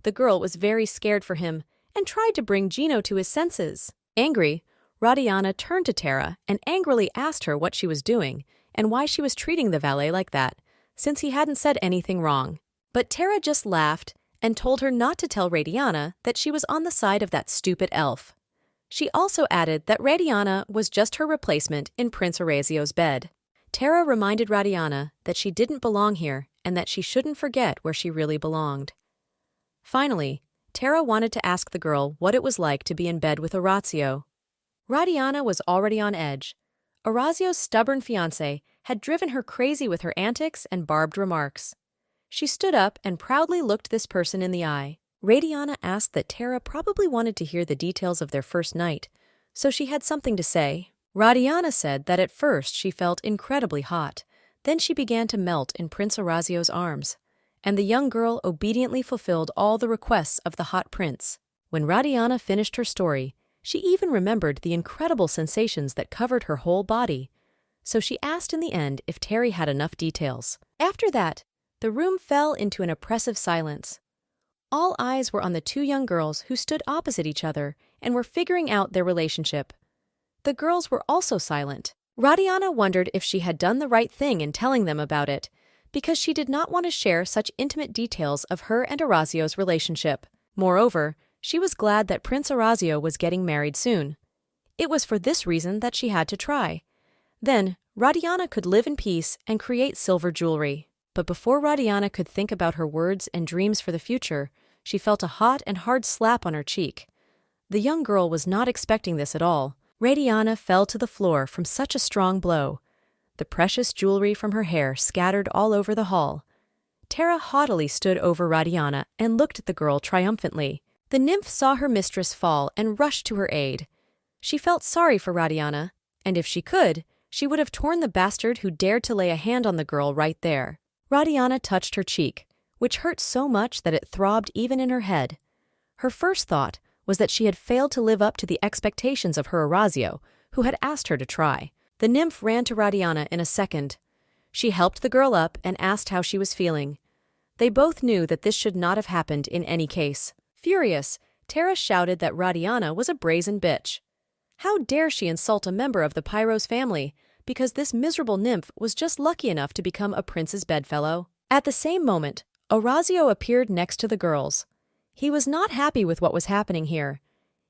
The girl was very scared for him and tried to bring Gino to his senses. Angry, Radiana turned to Terra and angrily asked her what she was doing and why she was treating the valet like that, since he hadn't said anything wrong. But Terra just laughed and told her not to tell Radiana that she was on the side of that stupid elf. She also added that Radiana was just her replacement in Prince Orazio's bed. Terra reminded Radiana that she didn't belong here and that she shouldn't forget where she really belonged. Finally, Terra wanted to ask the girl what it was like to be in bed with Orazio. Radiana was already on edge. Orazio's stubborn fiancé had driven her crazy with her antics and barbed remarks. She stood up and proudly looked this person in the eye. Radiana asked that Terra probably wanted to hear the details of their first night, so she had something to say. Radiana said that at first she felt incredibly hot, then she began to melt in Prince Orazio's arms, and the young girl obediently fulfilled all the requests of the hot prince. When Radiana finished her story, she even remembered the incredible sensations that covered her whole body, so she asked in the end if Terry had enough details. After that, the room fell into an oppressive silence. All eyes were on the two young girls who stood opposite each other and were figuring out their relationship. The girls were also silent. Radiana wondered if she had done the right thing in telling them about it, because she did not want to share such intimate details of her and Orazio's relationship. Moreover, she was glad that Prince Orazio was getting married soon. It was for this reason that she had to try. Then, Radiana could live in peace and create silver jewelry. But before Radiana could think about her words and dreams for the future, she felt a hot and hard slap on her cheek. The young girl was not expecting this at all. Radiana fell to the floor from such a strong blow. The precious jewelry from her hair scattered all over the hall. Terra haughtily stood over Radiana and looked at the girl triumphantly. The nymph saw her mistress fall and rushed to her aid. She felt sorry for Radiana, and if she could, she would have torn the bastard who dared to lay a hand on the girl right there. Radiana touched her cheek, which hurt so much that it throbbed even in her head. Her first thought was that she had failed to live up to the expectations of her Orazio, who had asked her to try. The nymph ran to Radiana in a second. She helped the girl up and asked how she was feeling. They both knew that this should not have happened in any case. Furious, Terra shouted that Radiana was a brazen bitch. How dare she insult a member of the Pyros family, because this miserable nymph was just lucky enough to become a prince's bedfellow. At the same moment, Orazio appeared next to the girls. He was not happy with what was happening here.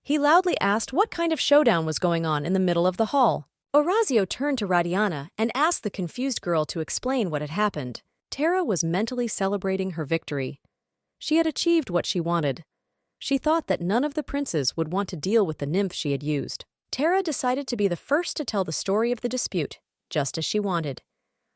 He loudly asked what kind of showdown was going on in the middle of the hall. Orazio turned to Radiana and asked the confused girl to explain what had happened. Tara was mentally celebrating her victory. She had achieved what she wanted. She thought that none of the princes would want to deal with the nymph she had used. Tara decided to be the first to tell the story of the dispute, just as she wanted.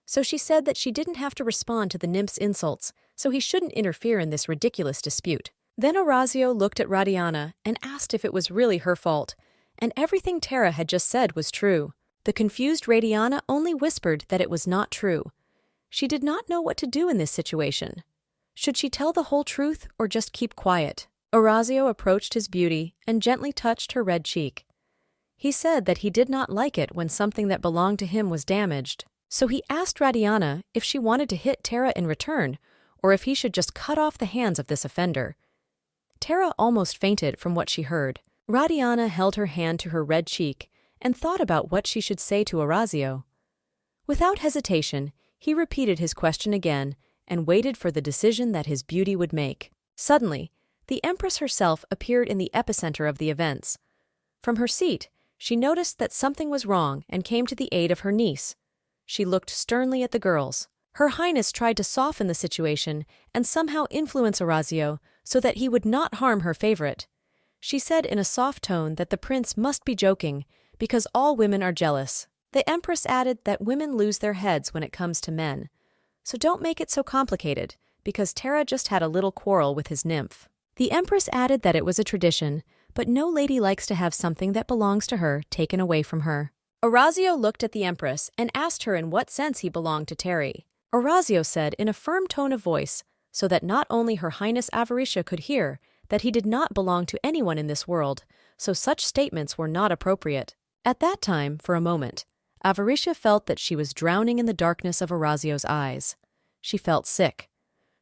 So she said that she didn't have to respond to the nymph's insults, so he shouldn't interfere in this ridiculous dispute. Then Orazio looked at Radiana and asked if it was really her fault, and everything Tara had just said was true. The confused Radiana only whispered that it was not true. She did not know what to do in this situation. Should she tell the whole truth or just keep quiet? Orazio approached his beauty and gently touched her red cheek. He said that he did not like it when something that belonged to him was damaged, so he asked Radiana if she wanted to hit Tara in return or if he should just cut off the hands of this offender. Tara almost fainted from what she heard. Radiana held her hand to her red cheek and thought about what she should say to Orazio. Without hesitation, he repeated his question again and waited for the decision that his beauty would make. Suddenly, the Empress herself appeared in the epicenter of the events. From her seat, she noticed that something was wrong and came to the aid of her niece. She looked sternly at the girls. Her Highness tried to soften the situation and somehow influence Orazio so that he would not harm her favorite. She said in a soft tone that the prince must be joking because all women are jealous. The Empress added that women lose their heads when it comes to men. So don't make it so complicated, because Tara just had a little quarrel with his nymph. The Empress added that it was a tradition, but no lady likes to have something that belongs to her taken away from her. Orazio looked at the Empress and asked her in what sense he belonged to Terry. Orazio said in a firm tone of voice, so that not only Her Highness Avaricia could hear, that he did not belong to anyone in this world, so such statements were not appropriate. At that time, for a moment, Avaricia felt that she was drowning in the darkness of Orazio's eyes. She felt sick.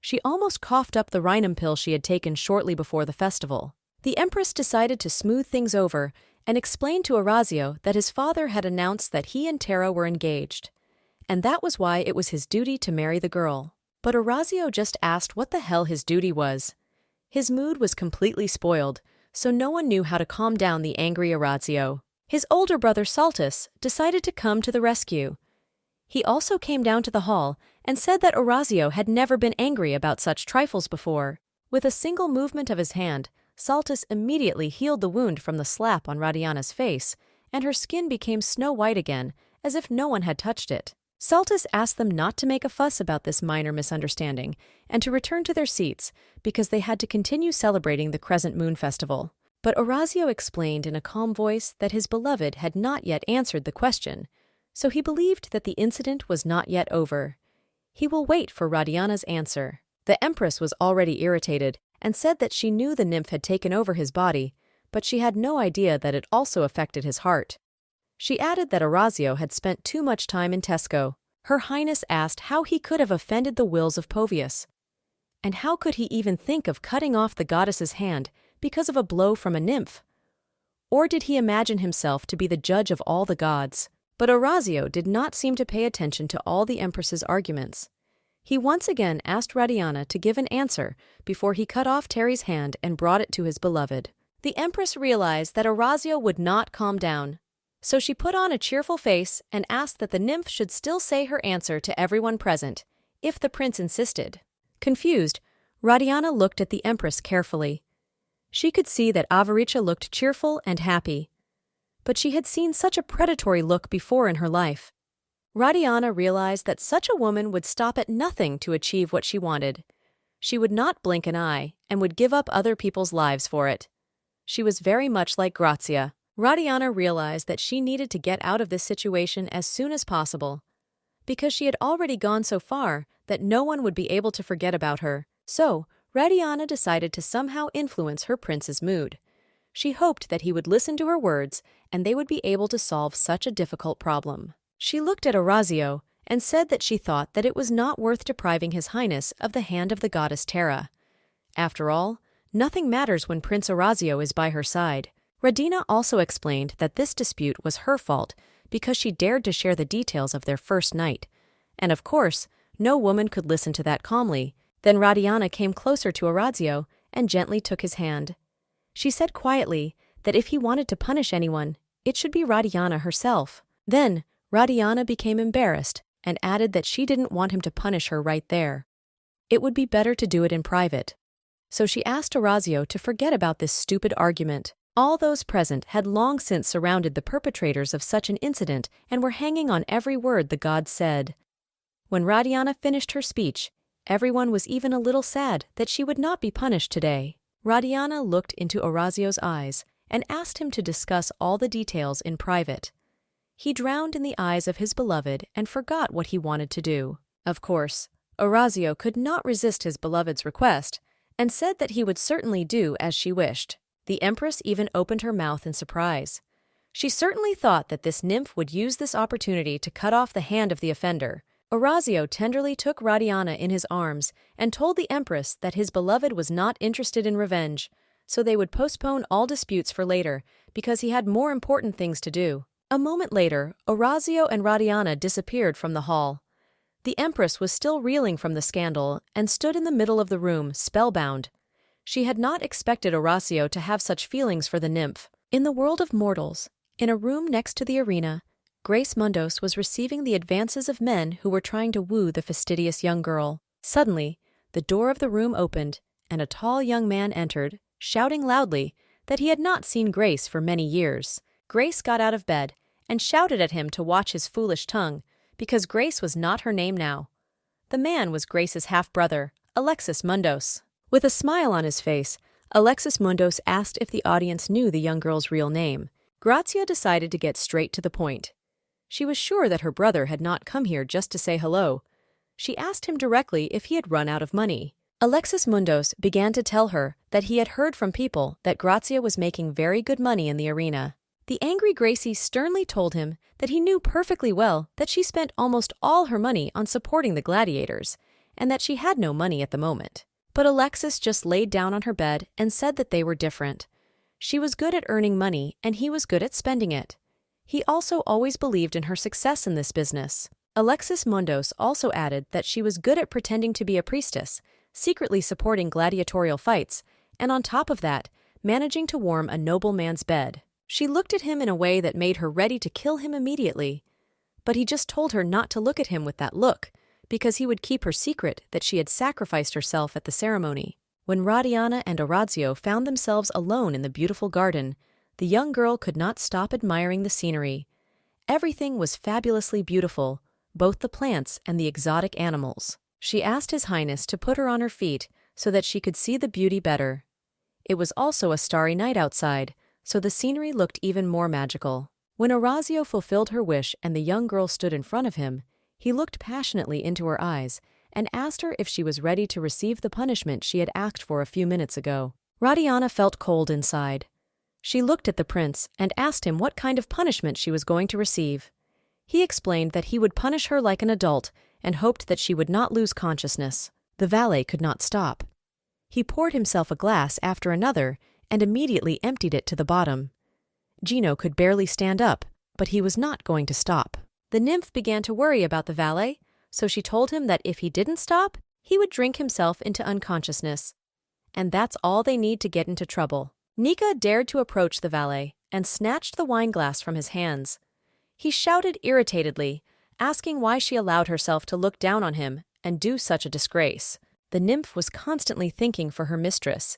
She almost coughed up the rhinum pill she had taken shortly before the festival. The Empress decided to smooth things over and explained to Orazio that his father had announced that he and Tara were engaged, and that was why it was his duty to marry the girl. But Orazio just asked what the hell his duty was. His mood was completely spoiled, so no one knew how to calm down the angry Orazio. His older brother Saltus decided to come to the rescue. He also came down to the hall and said that Orazio had never been angry about such trifles before. With a single movement of his hand, Saltus immediately healed the wound from the slap on Radiana's face, and her skin became snow-white again, as if no one had touched it. Saltus asked them not to make a fuss about this minor misunderstanding and to return to their seats because they had to continue celebrating the Crescent Moon Festival. But Orazio explained in a calm voice that his beloved had not yet answered the question, so he believed that the incident was not yet over. He will wait for Radiana's answer. The Empress was already irritated and said that she knew the nymph had taken over his body, but she had no idea that it also affected his heart. She added that Orazio had spent too much time in Tesco. Her Highness asked how he could have offended the wills of Povius. And how could he even think of cutting off the goddess's hand because of a blow from a nymph? Or did he imagine himself to be the judge of all the gods? But Orazio did not seem to pay attention to all the Empress's arguments. He once again asked Radiana to give an answer before he cut off Terry's hand and brought it to his beloved. The Empress realized that Orazio would not calm down, so she put on a cheerful face and asked that the nymph should still say her answer to everyone present, if the prince insisted. Confused, Radiana looked at the Empress carefully. She could see that Avaricia looked cheerful and happy, but she had seen such a predatory look before in her life. Radiana realized that such a woman would stop at nothing to achieve what she wanted. She would not blink an eye and would give up other people's lives for it. She was very much like Grazia. Radiana realized that she needed to get out of this situation as soon as possible, because she had already gone so far that no one would be able to forget about her. So, Radiana decided to somehow influence her prince's mood. She hoped that he would listen to her words and they would be able to solve such a difficult problem. She looked at Orazio and said that she thought that it was not worth depriving His Highness of the hand of the goddess Tara. After all, nothing matters when Prince Orazio is by her side. Radina also explained that this dispute was her fault because she dared to share the details of their first night. And of course, no woman could listen to that calmly. Then Radiana came closer to Orazio and gently took his hand. She said quietly that if he wanted to punish anyone, it should be Radiana herself. Then, Radiana became embarrassed and added that she didn't want him to punish her right there. It would be better to do it in private. So she asked Orazio to forget about this stupid argument. All those present had long since surrounded the perpetrators of such an incident and were hanging on every word the god said. When Radiana finished her speech, everyone was even a little sad that she would not be punished today. Radiana looked into Orazio's eyes and asked him to discuss all the details in private. He drowned in the eyes of his beloved and forgot what he wanted to do. Of course, Orazio could not resist his beloved's request and said that he would certainly do as she wished. The Empress even opened her mouth in surprise. She certainly thought that this nymph would use this opportunity to cut off the hand of the offender. Orazio tenderly took Radiana in his arms and told the Empress that his beloved was not interested in revenge, so they would postpone all disputes for later because he had more important things to do. A moment later, Orazio and Radiana disappeared from the hall. The Empress was still reeling from the scandal and stood in the middle of the room, spellbound. She had not expected Orazio to have such feelings for the nymph. In the world of mortals, in a room next to the arena, Grace Mundos was receiving the advances of men who were trying to woo the fastidious young girl. Suddenly, the door of the room opened, and a tall young man entered, shouting loudly that he had not seen Grace for many years. Grace got out of bed and shouted at him to watch his foolish tongue, because Grace was not her name now. The man was Grace's half-brother, Alexis Mundos. With a smile on his face, Alexis Mundos asked if the audience knew the young girl's real name. Grazia decided to get straight to the point. She was sure that her brother had not come here just to say hello. She asked him directly if he had run out of money. Alexis Mundos began to tell her that he had heard from people that Grazia was making very good money in the arena. The angry Gracie sternly told him that he knew perfectly well that she spent almost all her money on supporting the gladiators, and that she had no money at the moment. But Alexis just laid down on her bed and said that they were different. She was good at earning money, and he was good at spending it. He also always believed in her success in this business. Alexis Mundos also added that she was good at pretending to be a priestess, secretly supporting gladiatorial fights, and on top of that, managing to warm a nobleman's bed. She looked at him in a way that made her ready to kill him immediately. But he just told her not to look at him with that look, because he would keep her secret that she had sacrificed herself at the ceremony. When Radiana and Orazio found themselves alone in the beautiful garden, the young girl could not stop admiring the scenery. Everything was fabulously beautiful, both the plants and the exotic animals. She asked His Highness to put her on her feet so that she could see the beauty better. It was also a starry night outside, so the scenery looked even more magical. When Orazio fulfilled her wish and the young girl stood in front of him, he looked passionately into her eyes and asked her if she was ready to receive the punishment she had asked for a few minutes ago. Radiana felt cold inside. She looked at the prince and asked him what kind of punishment she was going to receive. He explained that he would punish her like an adult and hoped that she would not lose consciousness. The valet could not stop. He poured himself a glass after another and immediately emptied it to the bottom. Gino could barely stand up, but he was not going to stop. The nymph began to worry about the valet, so she told him that if he didn't stop, he would drink himself into unconsciousness. And that's all they need to get into trouble. Nika dared to approach the valet and snatched the wine glass from his hands. He shouted irritatedly, asking why she allowed herself to look down on him and do such a disgrace. The nymph was constantly thinking for her mistress.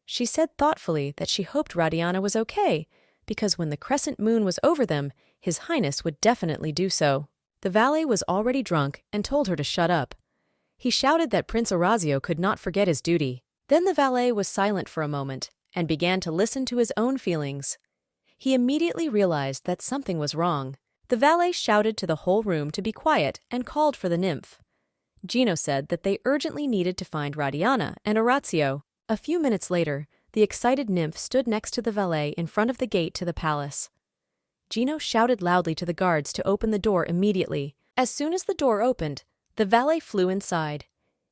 She said thoughtfully that she hoped Radiana was okay, because when the crescent moon was over them, His Highness would definitely do so. The valet was already drunk and told her to shut up. He shouted that Prince Orazio could not forget his duty. Then the valet was silent for a moment and began to listen to his own feelings. He immediately realized that something was wrong. The valet shouted to the whole room to be quiet and called for the nymph. Gino said that they urgently needed to find Radiana and Orazio. A few minutes later, the excited nymph stood next to the valet in front of the gate to the palace. Gino shouted loudly to the guards to open the door immediately. As soon as the door opened, the valet flew inside.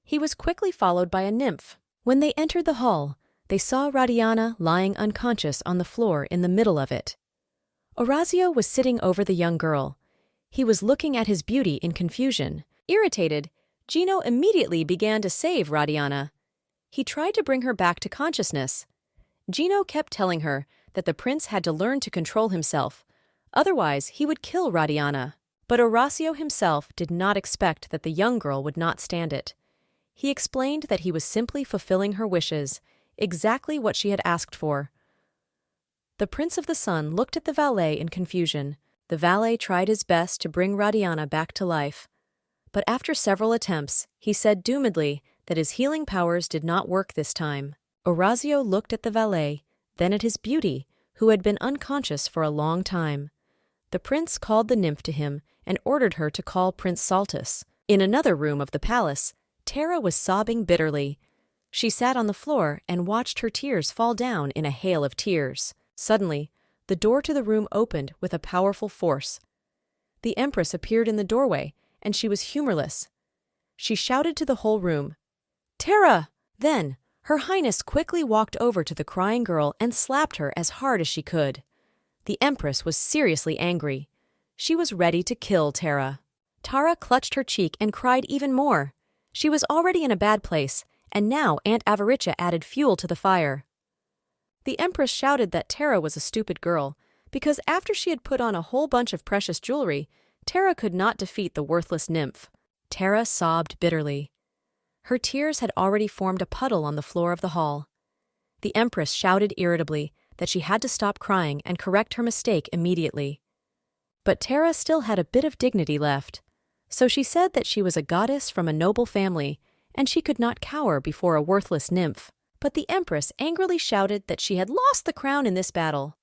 He was quickly followed by a nymph. When they entered the hall, they saw Radiana lying unconscious on the floor in the middle of it. Orazio was sitting over the young girl. He was looking at his beauty in confusion. Irritated, Gino immediately began to save Radiana. He tried to bring her back to consciousness. Gino kept telling her that the prince had to learn to control himself, otherwise he would kill Radiana. But Orazio himself did not expect that the young girl would not stand it. He explained that he was simply fulfilling her wishes, exactly what she had asked for. The Prince of the Sun looked at the valet in confusion. The valet tried his best to bring Radiana back to life. But after several attempts, he said doomedly that his healing powers did not work this time. Orazio looked at the valet, then at his beauty, who had been unconscious for a long time. The prince called the nymph to him and ordered her to call Prince Saltus. In another room of the palace, Tara was sobbing bitterly. She sat on the floor and watched her tears fall down in a hail of tears. Suddenly, the door to the room opened with a powerful force. The Empress appeared in the doorway, and she was humorless. She shouted to the whole room, "Tara!" Then, Her Highness quickly walked over to the crying girl and slapped her as hard as she could. The Empress was seriously angry. She was ready to kill Tara. Tara clutched her cheek and cried even more. She was already in a bad place, and now Aunt Avaricia added fuel to the fire. The Empress shouted that Tara was a stupid girl, because after she had put on a whole bunch of precious jewelry, Tara could not defeat the worthless nymph. Tara sobbed bitterly. Her tears had already formed a puddle on the floor of the hall. The Empress shouted irritably that she had to stop crying and correct her mistake immediately. But Tara still had a bit of dignity left, so she said that she was a goddess from a noble family, and she could not cower before a worthless nymph. But the Empress angrily shouted that she had lost the crown in this battle.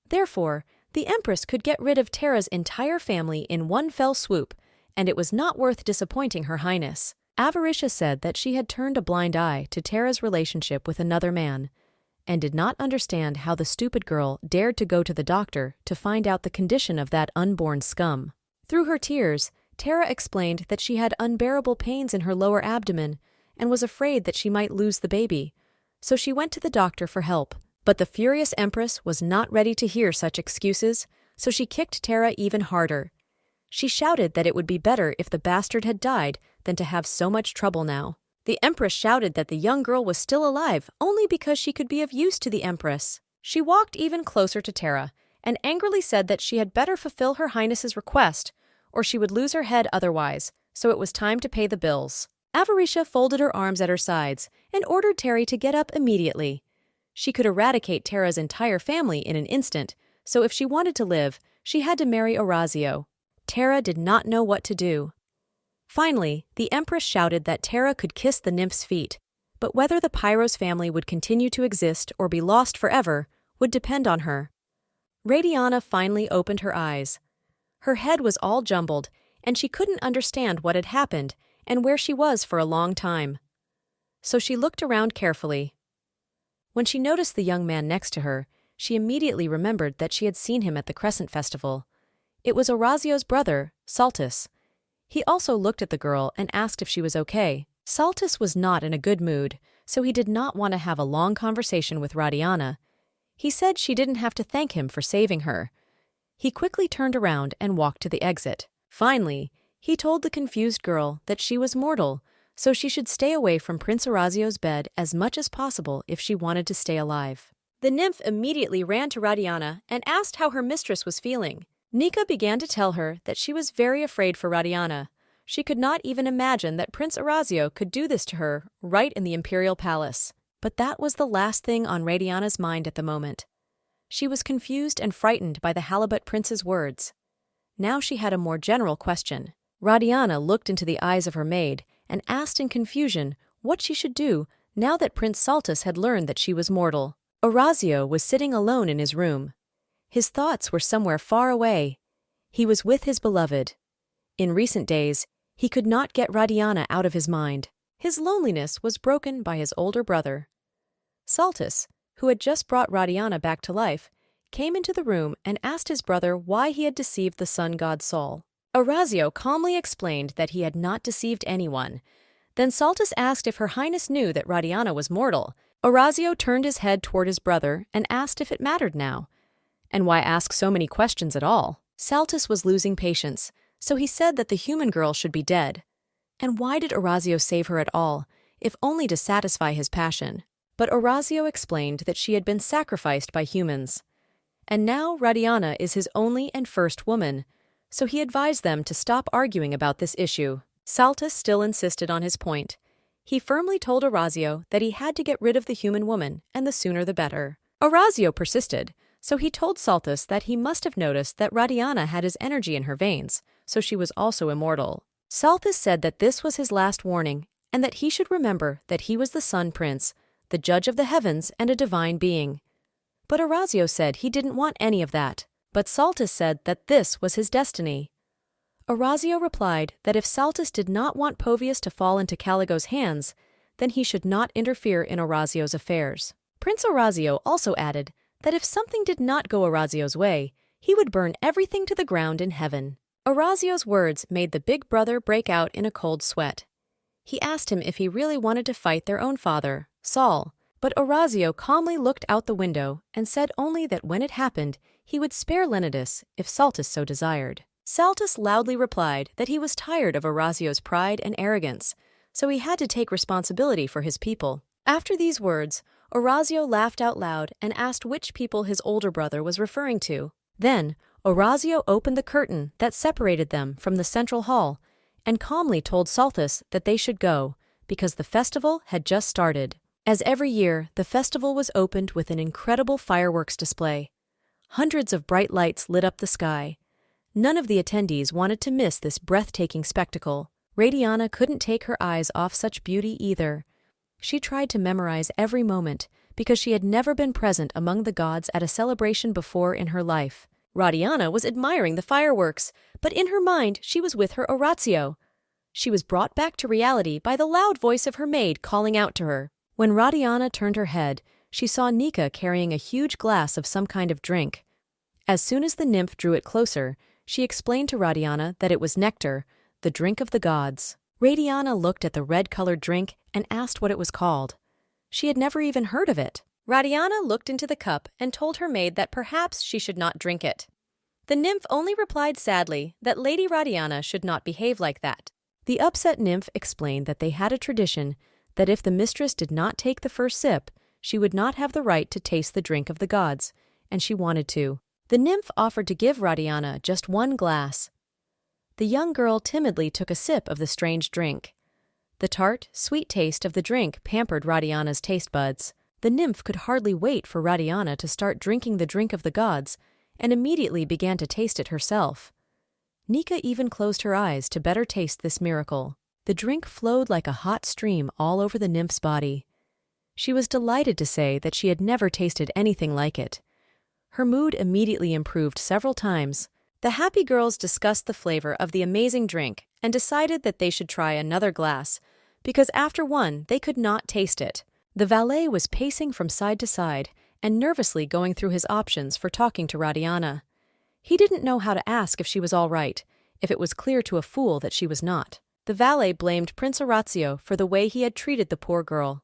Therefore, the Empress could get rid of Tara's entire family in one fell swoop, and it was not worth disappointing Her Highness. Avaricia said that she had turned a blind eye to Tara's relationship with another man, and did not understand how the stupid girl dared to go to the doctor to find out the condition of that unborn scum. Through her tears, Tara explained that she had unbearable pains in her lower abdomen and was afraid that she might lose the baby, so she went to the doctor for help. But the furious Empress was not ready to hear such excuses, so she kicked Tara even harder. She shouted that it would be better if the bastard had died than to have so much trouble now. The Empress shouted that the young girl was still alive only because she could be of use to the Empress. She walked even closer to Tara and angrily said that she had better fulfill Her Highness's request, or she would lose her head otherwise, so it was time to pay the bills. Avaricia folded her arms at her sides and ordered Tara to get up immediately. She could eradicate Tara's entire family in an instant, so if she wanted to live, she had to marry Orazio. Tara did not know what to do. Finally, the Empress shouted that Tara could kiss the nymph's feet, but whether the Pyros family would continue to exist or be lost forever would depend on her. Radiana finally opened her eyes. Her head was all jumbled, and she couldn't understand what had happened and where she was for a long time. So she looked around carefully. When she noticed the young man next to her, she immediately remembered that she had seen him at the Crescent Festival. It was Orazio's brother, Saltus. He also looked at the girl and asked if she was okay. Saltus was not in a good mood, so he did not want to have a long conversation with Radiana. He said she didn't have to thank him for saving her. He quickly turned around and walked to the exit. Finally, he told the confused girl that she was mortal, so she should stay away from Prince Orazio's bed as much as possible if she wanted to stay alive. The nymph immediately ran to Radiana and asked how her mistress was feeling. Nika began to tell her that she was very afraid for Radiana. She could not even imagine that Prince Orazio could do this to her right in the imperial palace. But that was the last thing on Radiana's mind at the moment. She was confused and frightened by the halibut prince's words. Now she had a more general question. Radiana looked into the eyes of her maid and asked in confusion what she should do now that Prince Saltus had learned that she was mortal. Orazio was sitting alone in his room. His thoughts were somewhere far away. He was with his beloved. In recent days, he could not get Radiana out of his mind. His loneliness was broken by his older brother. Saltus, who had just brought Radiana back to life, came into the room and asked his brother why he had deceived the sun god Sol. Orazio calmly explained that he had not deceived anyone. Then Saltus asked if Her Highness knew that Radiana was mortal. Orazio turned his head toward his brother and asked if it mattered now. And why ask so many questions at all? Saltus was losing patience, so he said that the human girl should be dead. And why did Orazio save her at all, if only to satisfy his passion? But Orazio explained that she had been sacrificed by humans. And now Radiana is his only and first woman, so he advised them to stop arguing about this issue. Saltus still insisted on his point. He firmly told Orazio that he had to get rid of the human woman, and the sooner the better. Orazio persisted, so he told Saltus that he must have noticed that Radiana had his energy in her veins, so she was also immortal. Saltus said that this was his last warning, and that he should remember that he was the Sun Prince, the judge of the heavens and a divine being. But Orazio said he didn't want any of that, but Saltus said that this was his destiny. Orazio replied that if Saltus did not want Povius to fall into Caligo's hands, then he should not interfere in Orazio's affairs. Prince Orazio also added that if something did not go Orazio's way, he would burn everything to the ground in heaven. Orazio's words made the big brother break out in a cold sweat. He asked him if he really wanted to fight their own father, Saul, but Orazio calmly looked out the window and said only that when it happened, he would spare Leonidas if Saltus so desired. Saltus loudly replied that he was tired of Orazio's pride and arrogance, so he had to take responsibility for his people. After these words, Orazio laughed out loud and asked which people his older brother was referring to. Then, Orazio opened the curtain that separated them from the central hall and calmly told Saltus that they should go, because the festival had just started. As every year, the festival was opened with an incredible fireworks display. Hundreds of bright lights lit up the sky. None of the attendees wanted to miss this breathtaking spectacle. Radiana couldn't take her eyes off such beauty either. She tried to memorize every moment, because she had never been present among the gods at a celebration before in her life. Radiana was admiring the fireworks, but in her mind she was with her Orazio. She was brought back to reality by the loud voice of her maid calling out to her. When Radiana turned her head, she saw Nika carrying a huge glass of some kind of drink. As soon as the nymph drew it closer, she explained to Radiana that it was nectar, the drink of the gods. Radiana looked at the red-colored drink and asked what it was called. She had never even heard of it. Radiana looked into the cup and told her maid that perhaps she should not drink it. The nymph only replied sadly that Lady Radiana should not behave like that. The upset nymph explained that they had a tradition that if the mistress did not take the first sip, she would not have the right to taste the drink of the gods, and she wanted to. The nymph offered to give Radiana just one glass. The young girl timidly took a sip of the strange drink. The tart, sweet taste of the drink pampered Radiana's taste buds. The nymph could hardly wait for Radiana to start drinking the drink of the gods, and immediately began to taste it herself. Nika even closed her eyes to better taste this miracle. The drink flowed like a hot stream all over the nymph's body. She was delighted to say that she had never tasted anything like it. Her mood immediately improved several times. The happy girls discussed the flavor of the amazing drink and decided that they should try another glass, because after one they could not taste it. The valet was pacing from side to side and nervously going through his options for talking to Radiana. He didn't know how to ask if she was all right, if it was clear to a fool that she was not. The valet blamed Prince Orazio for the way he had treated the poor girl.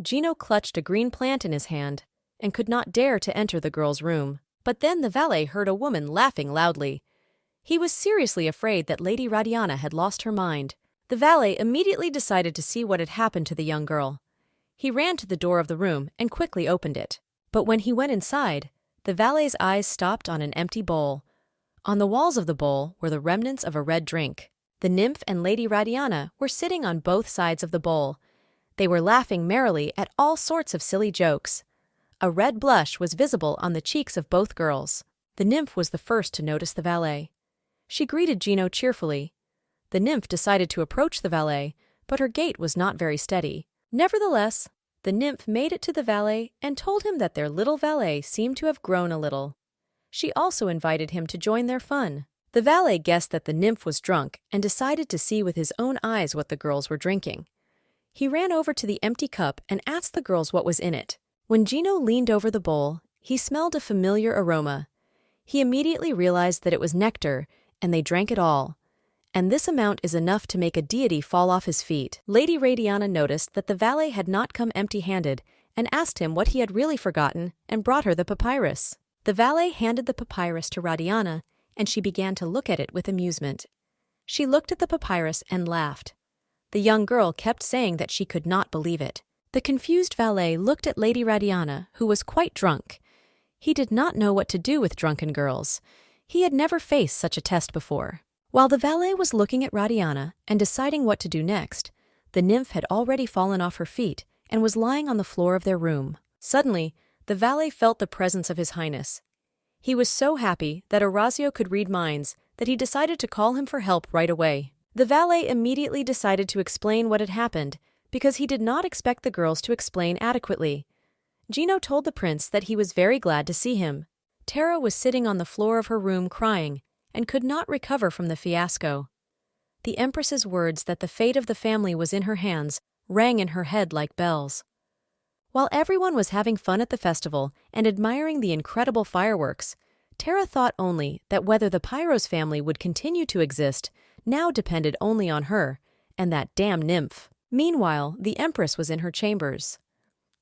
Gino clutched a green plant in his hand and could not dare to enter the girl's room. But then the valet heard a woman laughing loudly. He was seriously afraid that Lady Radiana had lost her mind. The valet immediately decided to see what had happened to the young girl. He ran to the door of the room and quickly opened it. But when he went inside, the valet's eyes stopped on an empty bowl. On the walls of the bowl were the remnants of a red drink. The nymph and Lady Radiana were sitting on both sides of the bowl. They were laughing merrily at all sorts of silly jokes. A red blush was visible on the cheeks of both girls. The nymph was the first to notice the valet. She greeted Gino cheerfully. The nymph decided to approach the valet, but her gait was not very steady. Nevertheless, the nymph made it to the valet and told him that their little valet seemed to have grown a little. She also invited him to join their fun. The valet guessed that the nymph was drunk and decided to see with his own eyes what the girls were drinking. He ran over to the empty cup and asked the girls what was in it. When Gino leaned over the bowl, he smelled a familiar aroma. He immediately realized that it was nectar, and they drank it all. And this amount is enough to make a deity fall off his feet. Lady Radiana noticed that the valet had not come empty-handed and asked him what he had really forgotten and brought her the papyrus. The valet handed the papyrus to Radiana, and she began to look at it with amusement. She looked at the papyrus and laughed. The young girl kept saying that she could not believe it. The confused valet looked at Lady Radiana, who was quite drunk. He did not know what to do with drunken girls. He had never faced such a test before. While the valet was looking at Radiana and deciding what to do next, the nymph had already fallen off her feet and was lying on the floor of their room. Suddenly, the valet felt the presence of His Highness. He was so happy that Orazio could read minds that he decided to call him for help right away. The valet immediately decided to explain what had happened because he did not expect the girls to explain adequately. Gino told the prince that he was very glad to see him. Tara was sitting on the floor of her room crying and could not recover from the fiasco. The Empress's words that the fate of the family was in her hands rang in her head like bells. While everyone was having fun at the festival and admiring the incredible fireworks, Tara thought only that whether the Pyros family would continue to exist now depended only on her and that damn nymph. Meanwhile, the Empress was in her chambers.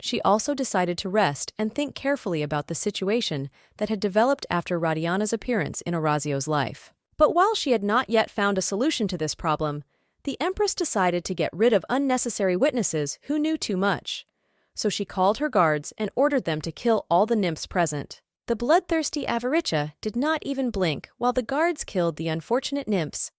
She also decided to rest and think carefully about the situation that had developed after Radiana's appearance in Orazio's life. But while she had not yet found a solution to this problem, the Empress decided to get rid of unnecessary witnesses who knew too much. So she called her guards and ordered them to kill all the nymphs present. The bloodthirsty Avaricia did not even blink while the guards killed the unfortunate nymphs.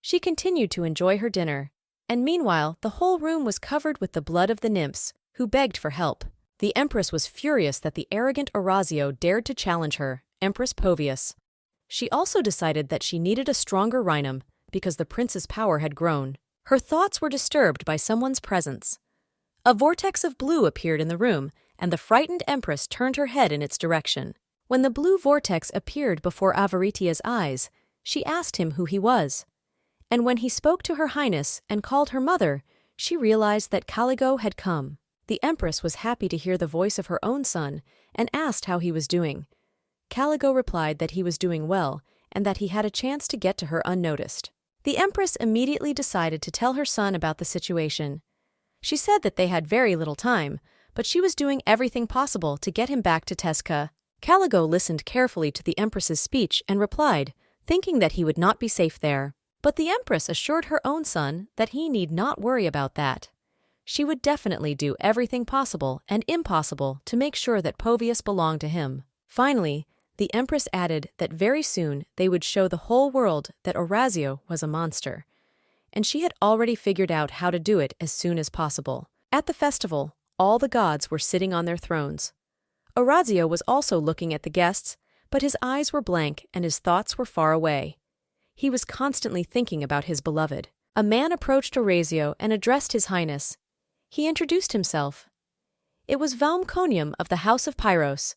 She continued to enjoy her dinner, and meanwhile the whole room was covered with the blood of the nymphs, who begged for help. The Empress was furious that the arrogant Orazio dared to challenge her, Empress Povius. She also decided that she needed a stronger rhinum because the prince's power had grown. Her thoughts were disturbed by someone's presence. A vortex of blue appeared in the room, and the frightened Empress turned her head in its direction. When the blue vortex appeared before Avaritia's eyes, she asked him who he was. And when he spoke to Her Highness and called her mother, she realized that Caligo had come. The Empress was happy to hear the voice of her own son and asked how he was doing. Caligo replied that he was doing well and that he had a chance to get to her unnoticed. The Empress immediately decided to tell her son about the situation. She said that they had very little time, but she was doing everything possible to get him back to Tezca. Caligo listened carefully to the Empress's speech and replied, thinking that he would not be safe there. But the Empress assured her own son that he need not worry about that. She would definitely do everything possible and impossible to make sure that Povius belonged to him. Finally, the Empress added that very soon they would show the whole world that Orazio was a monster, and she had already figured out how to do it as soon as possible. At the festival, all the gods were sitting on their thrones. Orazio was also looking at the guests, but his eyes were blank and his thoughts were far away. He was constantly thinking about his beloved. A man approached Orazio and addressed His Highness. He introduced himself. It was Valmconium of the House of Pyros.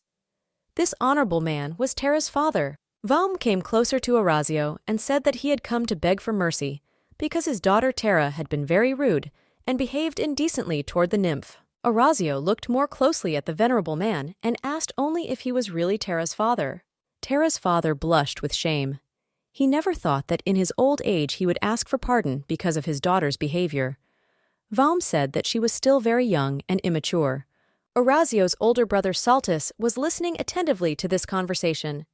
This honorable man was Tara's father. Valm came closer to Orazio and said that he had come to beg for mercy because his daughter Tara had been very rude and behaved indecently toward the nymph. Orazio looked more closely at the venerable man and asked only if he was really Tara's father. Tara's father blushed with shame. He never thought that in his old age he would ask for pardon because of his daughter's behavior. Valm said that she was still very young and immature. Orazio's older brother Saltus was listening attentively to this conversation.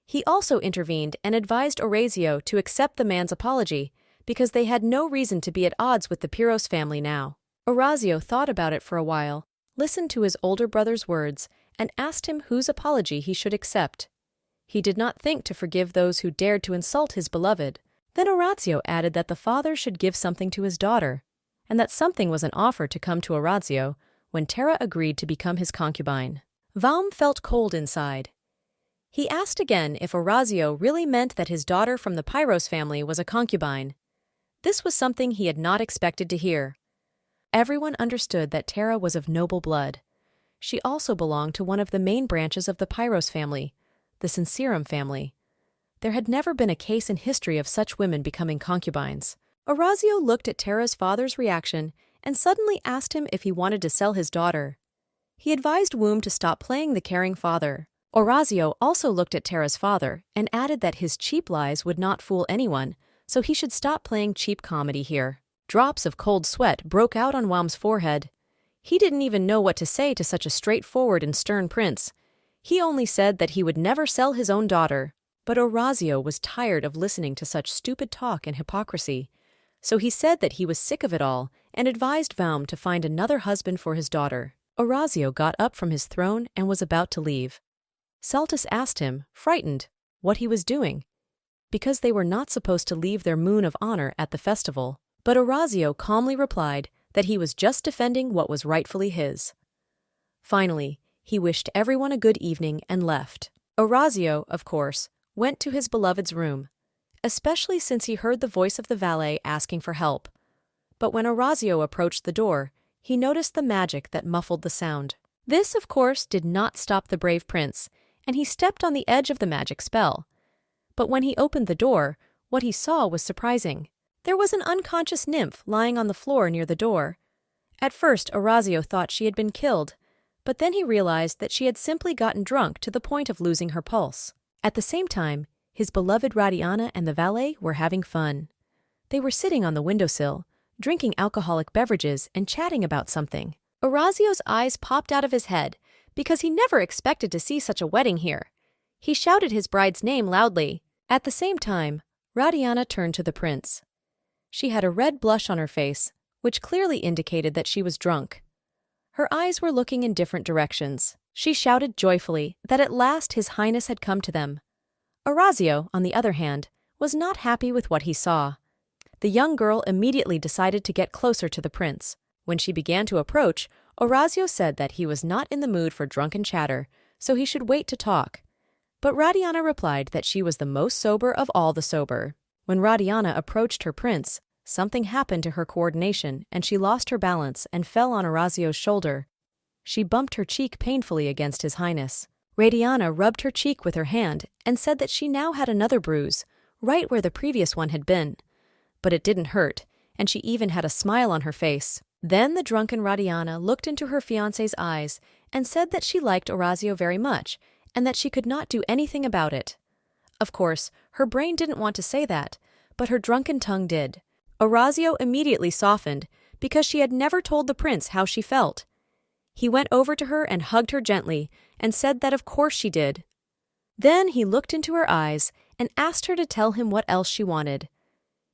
He also intervened and advised Orazio to accept the man's apology because they had no reason to be at odds with the Pyros family now. Orazio thought about it for a while, listened to his older brother's words, and asked him whose apology he should accept. He did not think to forgive those who dared to insult his beloved. Then Orazio added that the father should give something to his daughter, and that something was an offer to come to Orazio when Tara agreed to become his concubine. Valm felt cold inside. He asked again if Orazio really meant that his daughter from the Pyros family was a concubine. This was something he had not expected to hear. Everyone understood that Tara was of noble blood. She also belonged to one of the main branches of the Pyros family, the Sincerum family. There had never been a case in history of such women becoming concubines. Orazio looked at Tara's father's reaction and suddenly asked him if he wanted to sell his daughter. He advised Womb to stop playing the caring father. Orazio also looked at Tara's father and added that his cheap lies would not fool anyone, so he should stop playing cheap comedy here. Drops of cold sweat broke out on Wom's forehead. He didn't even know what to say to such a straightforward and stern prince. He only said that he would never sell his own daughter, but Orazio was tired of listening to such stupid talk and hypocrisy. So he said that he was sick of it all and advised Vaum to find another husband for his daughter. Orazio got up from his throne and was about to leave. Saltus asked him, frightened, what he was doing, because they were not supposed to leave their moon of honor at the festival. But Orazio calmly replied that he was just defending what was rightfully his. Finally, he wished everyone a good evening and left. Orazio, of course, went to his beloved's room, especially since he heard the voice of the valet asking for help. But when Orazio approached the door, he noticed the magic that muffled the sound. This, of course, did not stop the brave prince, and he stepped on the edge of the magic spell. But when he opened the door, what he saw was surprising. There was an unconscious nymph lying on the floor near the door. At first, Orazio thought she had been killed, but then he realized that she had simply gotten drunk to the point of losing her pulse. At the same time, his beloved Radiana and the valet were having fun. They were sitting on the windowsill, drinking alcoholic beverages and chatting about something. Orazio's eyes popped out of his head, because he never expected to see such a wedding here. He shouted his bride's name loudly. At the same time, Radiana turned to the prince. She had a red blush on her face, which clearly indicated that she was drunk. Her eyes were looking in different directions. She shouted joyfully that at last His Highness had come to them. Orazio, on the other hand, was not happy with what he saw. The young girl immediately decided to get closer to the prince. When she began to approach, Orazio said that he was not in the mood for drunken chatter, so he should wait to talk. But Radiana replied that she was the most sober of all the sober. When Radiana approached her prince, something happened to her coordination and she lost her balance and fell on Orazio's shoulder. She bumped her cheek painfully against His Highness. Radiana rubbed her cheek with her hand and said that she now had another bruise, right where the previous one had been. But it didn't hurt, and she even had a smile on her face. Then the drunken Radiana looked into her fiancé's eyes and said that she liked Orazio very much and that she could not do anything about it. Of course, her brain didn't want to say that, but her drunken tongue did. Orazio immediately softened because she had never told the prince how she felt. He went over to her and hugged her gently and said that of course she did. Then he looked into her eyes and asked her to tell him what else she wanted.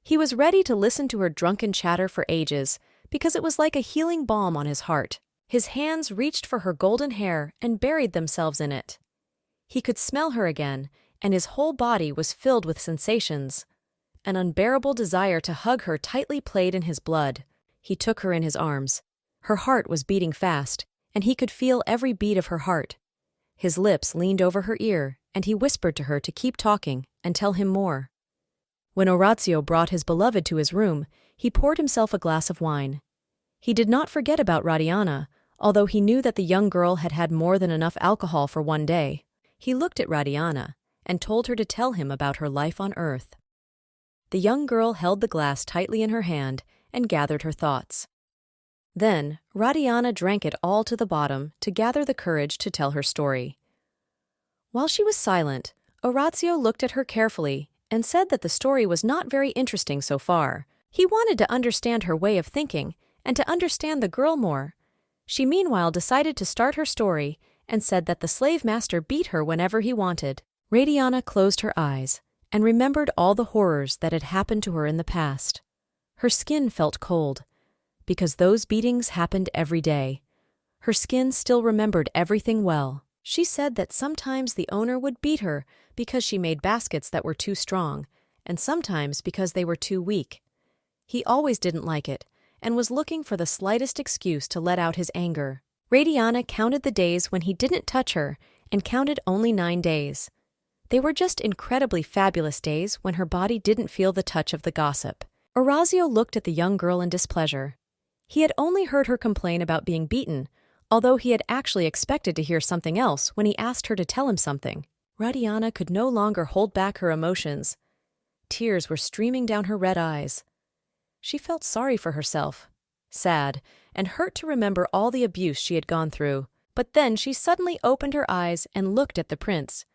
He was ready to listen to her drunken chatter for ages because it was like a healing balm on his heart. His hands reached for her golden hair and buried themselves in it. He could smell her again, and his whole body was filled with sensations. An unbearable desire to hug her tightly played in his blood. He took her in his arms. Her heart was beating fast, and he could feel every beat of her heart. His lips leaned over her ear, and he whispered to her to keep talking and tell him more. When Orazio brought his beloved to his room, he poured himself a glass of wine. He did not forget about Radiana, although he knew that the young girl had had more than enough alcohol for one day. He looked at Radiana and told her to tell him about her life on earth. The young girl held the glass tightly in her hand and gathered her thoughts. Then, Radiana drank it all to the bottom to gather the courage to tell her story. While she was silent, Orazio looked at her carefully and said that the story was not very interesting so far. He wanted to understand her way of thinking and to understand the girl more. She meanwhile decided to start her story and said that the slave master beat her whenever he wanted. Radiana closed her eyes and remembered all the horrors that had happened to her in the past. Her skin felt cold, because those beatings happened every day. Her skin still remembered everything well. She said that sometimes the owner would beat her because she made baskets that were too strong, and sometimes because they were too weak. He always didn't like it, and was looking for the slightest excuse to let out his anger. Radiana counted the days when he didn't touch her, and counted only 9 days. They were just incredibly fabulous days when her body didn't feel the touch of the gossip. Orazio looked at the young girl in displeasure. He had only heard her complain about being beaten, although he had actually expected to hear something else when he asked her to tell him something. Radiana could no longer hold back her emotions. Tears were streaming down her red eyes. She felt sorry for herself, sad, and hurt to remember all the abuse she had gone through. But then she suddenly opened her eyes and looked at the prince.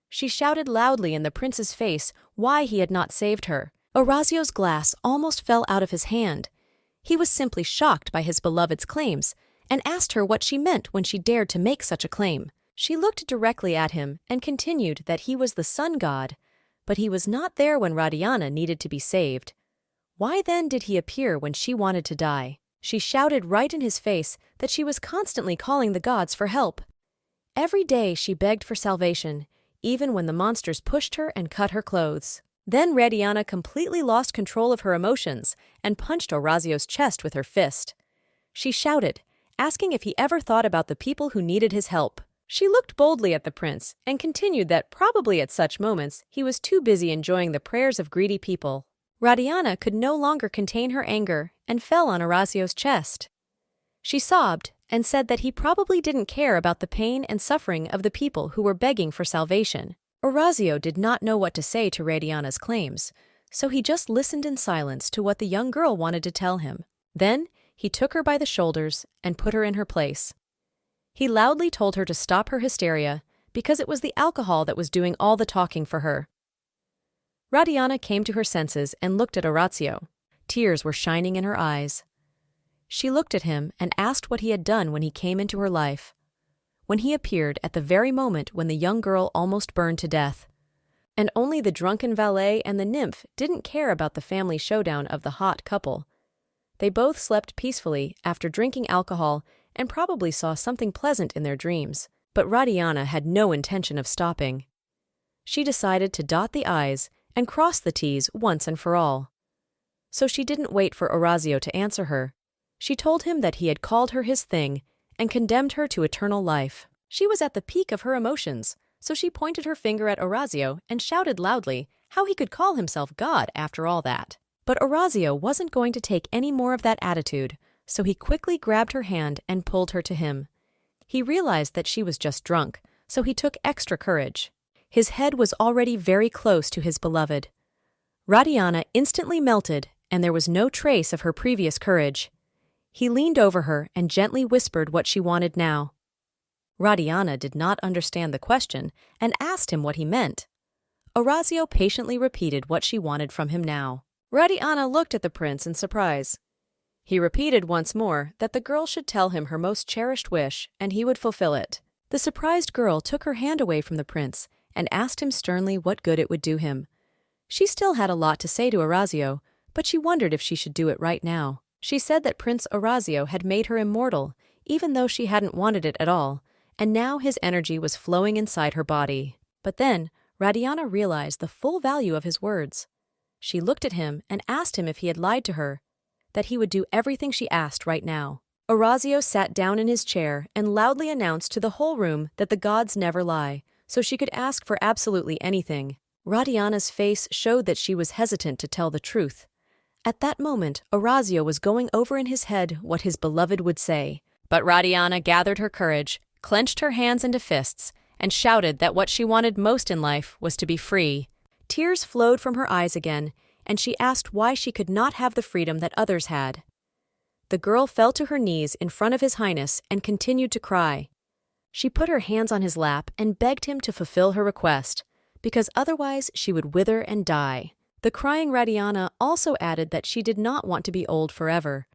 She shouted loudly in the prince's face why he had not saved her. Orazio's glass almost fell out of his hand. He was simply shocked by his beloved's claims, and asked her what she meant when she dared to make such a claim. She looked directly at him and continued that he was the sun god, but he was not there when Radiana needed to be saved. Why then did he appear when she wanted to die? She shouted right in his face that she was constantly calling the gods for help. Every day she begged for salvation, even when the monsters pushed her and cut her clothes. Then Radiana completely lost control of her emotions and punched Orazio's chest with her fist. She shouted, asking if he ever thought about the people who needed his help. She looked boldly at the prince and continued that probably at such moments he was too busy enjoying the prayers of greedy people. Radiana could no longer contain her anger and fell on Orazio's chest. She sobbed and said that he probably didn't care about the pain and suffering of the people who were begging for salvation. Orazio did not know what to say to Radiana's claims, so he just listened in silence to what the young girl wanted to tell him. Then he took her by the shoulders and put her in her place. He loudly told her to stop her hysteria because it was the alcohol that was doing all the talking for her. Radiana came to her senses and looked at Orazio. Tears were shining in her eyes. She looked at him and asked what he had done when he came into her life, when he appeared at the very moment when the young girl almost burned to death. And only the drunken valet and the nymph didn't care about the family showdown of the hot couple. They both slept peacefully after drinking alcohol and probably saw something pleasant in their dreams, but Radiana had no intention of stopping. She decided to dot the I's and cross the T's once and for all. So she didn't wait for Orazio to answer her. She told him that he had called her his thing and condemned her to eternal life. She was at the peak of her emotions, so she pointed her finger at Orazio and shouted loudly how he could call himself God after all that. But Orazio wasn't going to take any more of that attitude, so he quickly grabbed her hand and pulled her to him. He realized that she was just drunk, so he took extra courage. His head was already very close to his beloved. Radiana instantly melted, and there was no trace of her previous courage. He leaned over her and gently whispered what she wanted now. Radiana did not understand the question and asked him what he meant. Orazio patiently repeated what she wanted from him now. Radiana looked at the prince in surprise. He repeated once more that the girl should tell him her most cherished wish, and he would fulfill it. The surprised girl took her hand away from the prince and asked him sternly what good it would do him. She still had a lot to say to Orazio, but she wondered if she should do it right now. She said that Prince Orazio had made her immortal, even though she hadn't wanted it at all, and now his energy was flowing inside her body. But then, Radiana realized the full value of his words. She looked at him and asked him if he had lied to her, that he would do everything she asked right now. Orazio sat down in his chair and loudly announced to the whole room that the gods never lie, so she could ask for absolutely anything. Radiana's face showed that she was hesitant to tell the truth. At that moment, Orazio was going over in his head what his beloved would say. But Radiana gathered her courage, clenched her hands into fists, and shouted that what she wanted most in life was to be free. Tears flowed from her eyes again, and she asked why she could not have the freedom that others had. The girl fell to her knees in front of His Highness and continued to cry. She put her hands on his lap and begged him to fulfill her request, because otherwise she would wither and die. The crying Radiana also added that she did not want to be old forever.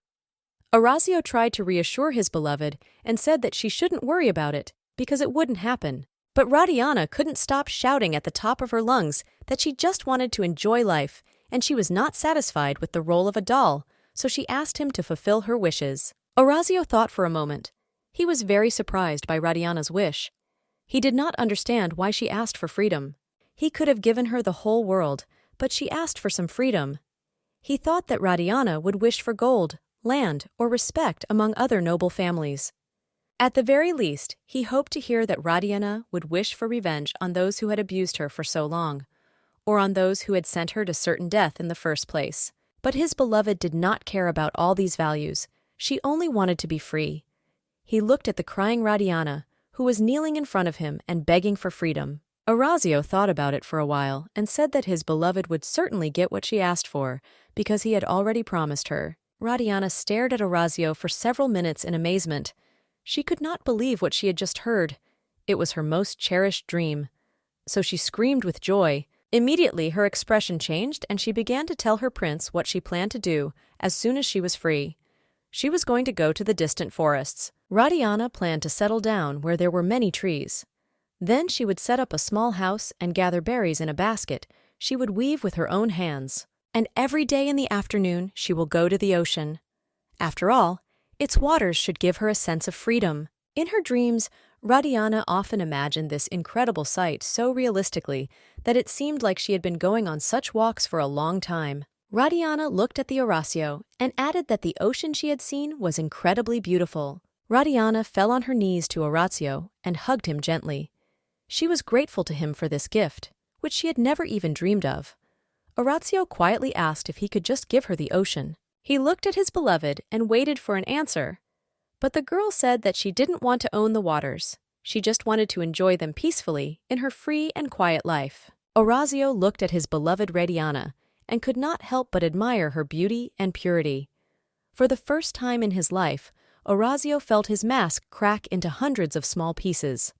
Orazio tried to reassure his beloved and said that she shouldn't worry about it, because it wouldn't happen. But Radiana couldn't stop shouting at the top of her lungs that she just wanted to enjoy life, and she was not satisfied with the role of a doll, so she asked him to fulfill her wishes. Orazio thought for a moment. He was very surprised by Radiana's wish. He did not understand why she asked for freedom. He could have given her the whole world, but she asked for some freedom. He thought that Radiana would wish for gold, land, or respect among other noble families. At the very least, he hoped to hear that Radiana would wish for revenge on those who had abused her for so long, or on those who had sent her to certain death in the first place. But his beloved did not care about all these values. She only wanted to be free. He looked at the crying Radiana, who was kneeling in front of him and begging for freedom. Orazio thought about it for a while and said that his beloved would certainly get what she asked for, because he had already promised her. Radiana stared at Orazio for several minutes in amazement. She could not believe what she had just heard. It was her most cherished dream. So she screamed with joy. Immediately her expression changed and she began to tell her prince what she planned to do as soon as she was free. She was going to go to the distant forests. Radiana planned to settle down where there were many trees. Then she would set up a small house and gather berries in a basket she would weave with her own hands. And every day in the afternoon she will go to the ocean. After all, its waters should give her a sense of freedom. In her dreams, Radiana often imagined this incredible sight so realistically that it seemed like she had been going on such walks for a long time. Radiana looked at the Horacio and added that the ocean she had seen was incredibly beautiful. Radiana fell on her knees to Horacio and hugged him gently. She was grateful to him for this gift, which she had never even dreamed of. Horacio quietly asked if he could just give her the ocean. He looked at his beloved and waited for an answer. But the girl said that she didn't want to own the waters. She just wanted to enjoy them peacefully in her free and quiet life. Horacio looked at his beloved Radiana and could not help but admire her beauty and purity. For the first time in his life, Horacio felt his mask crack into hundreds of small pieces.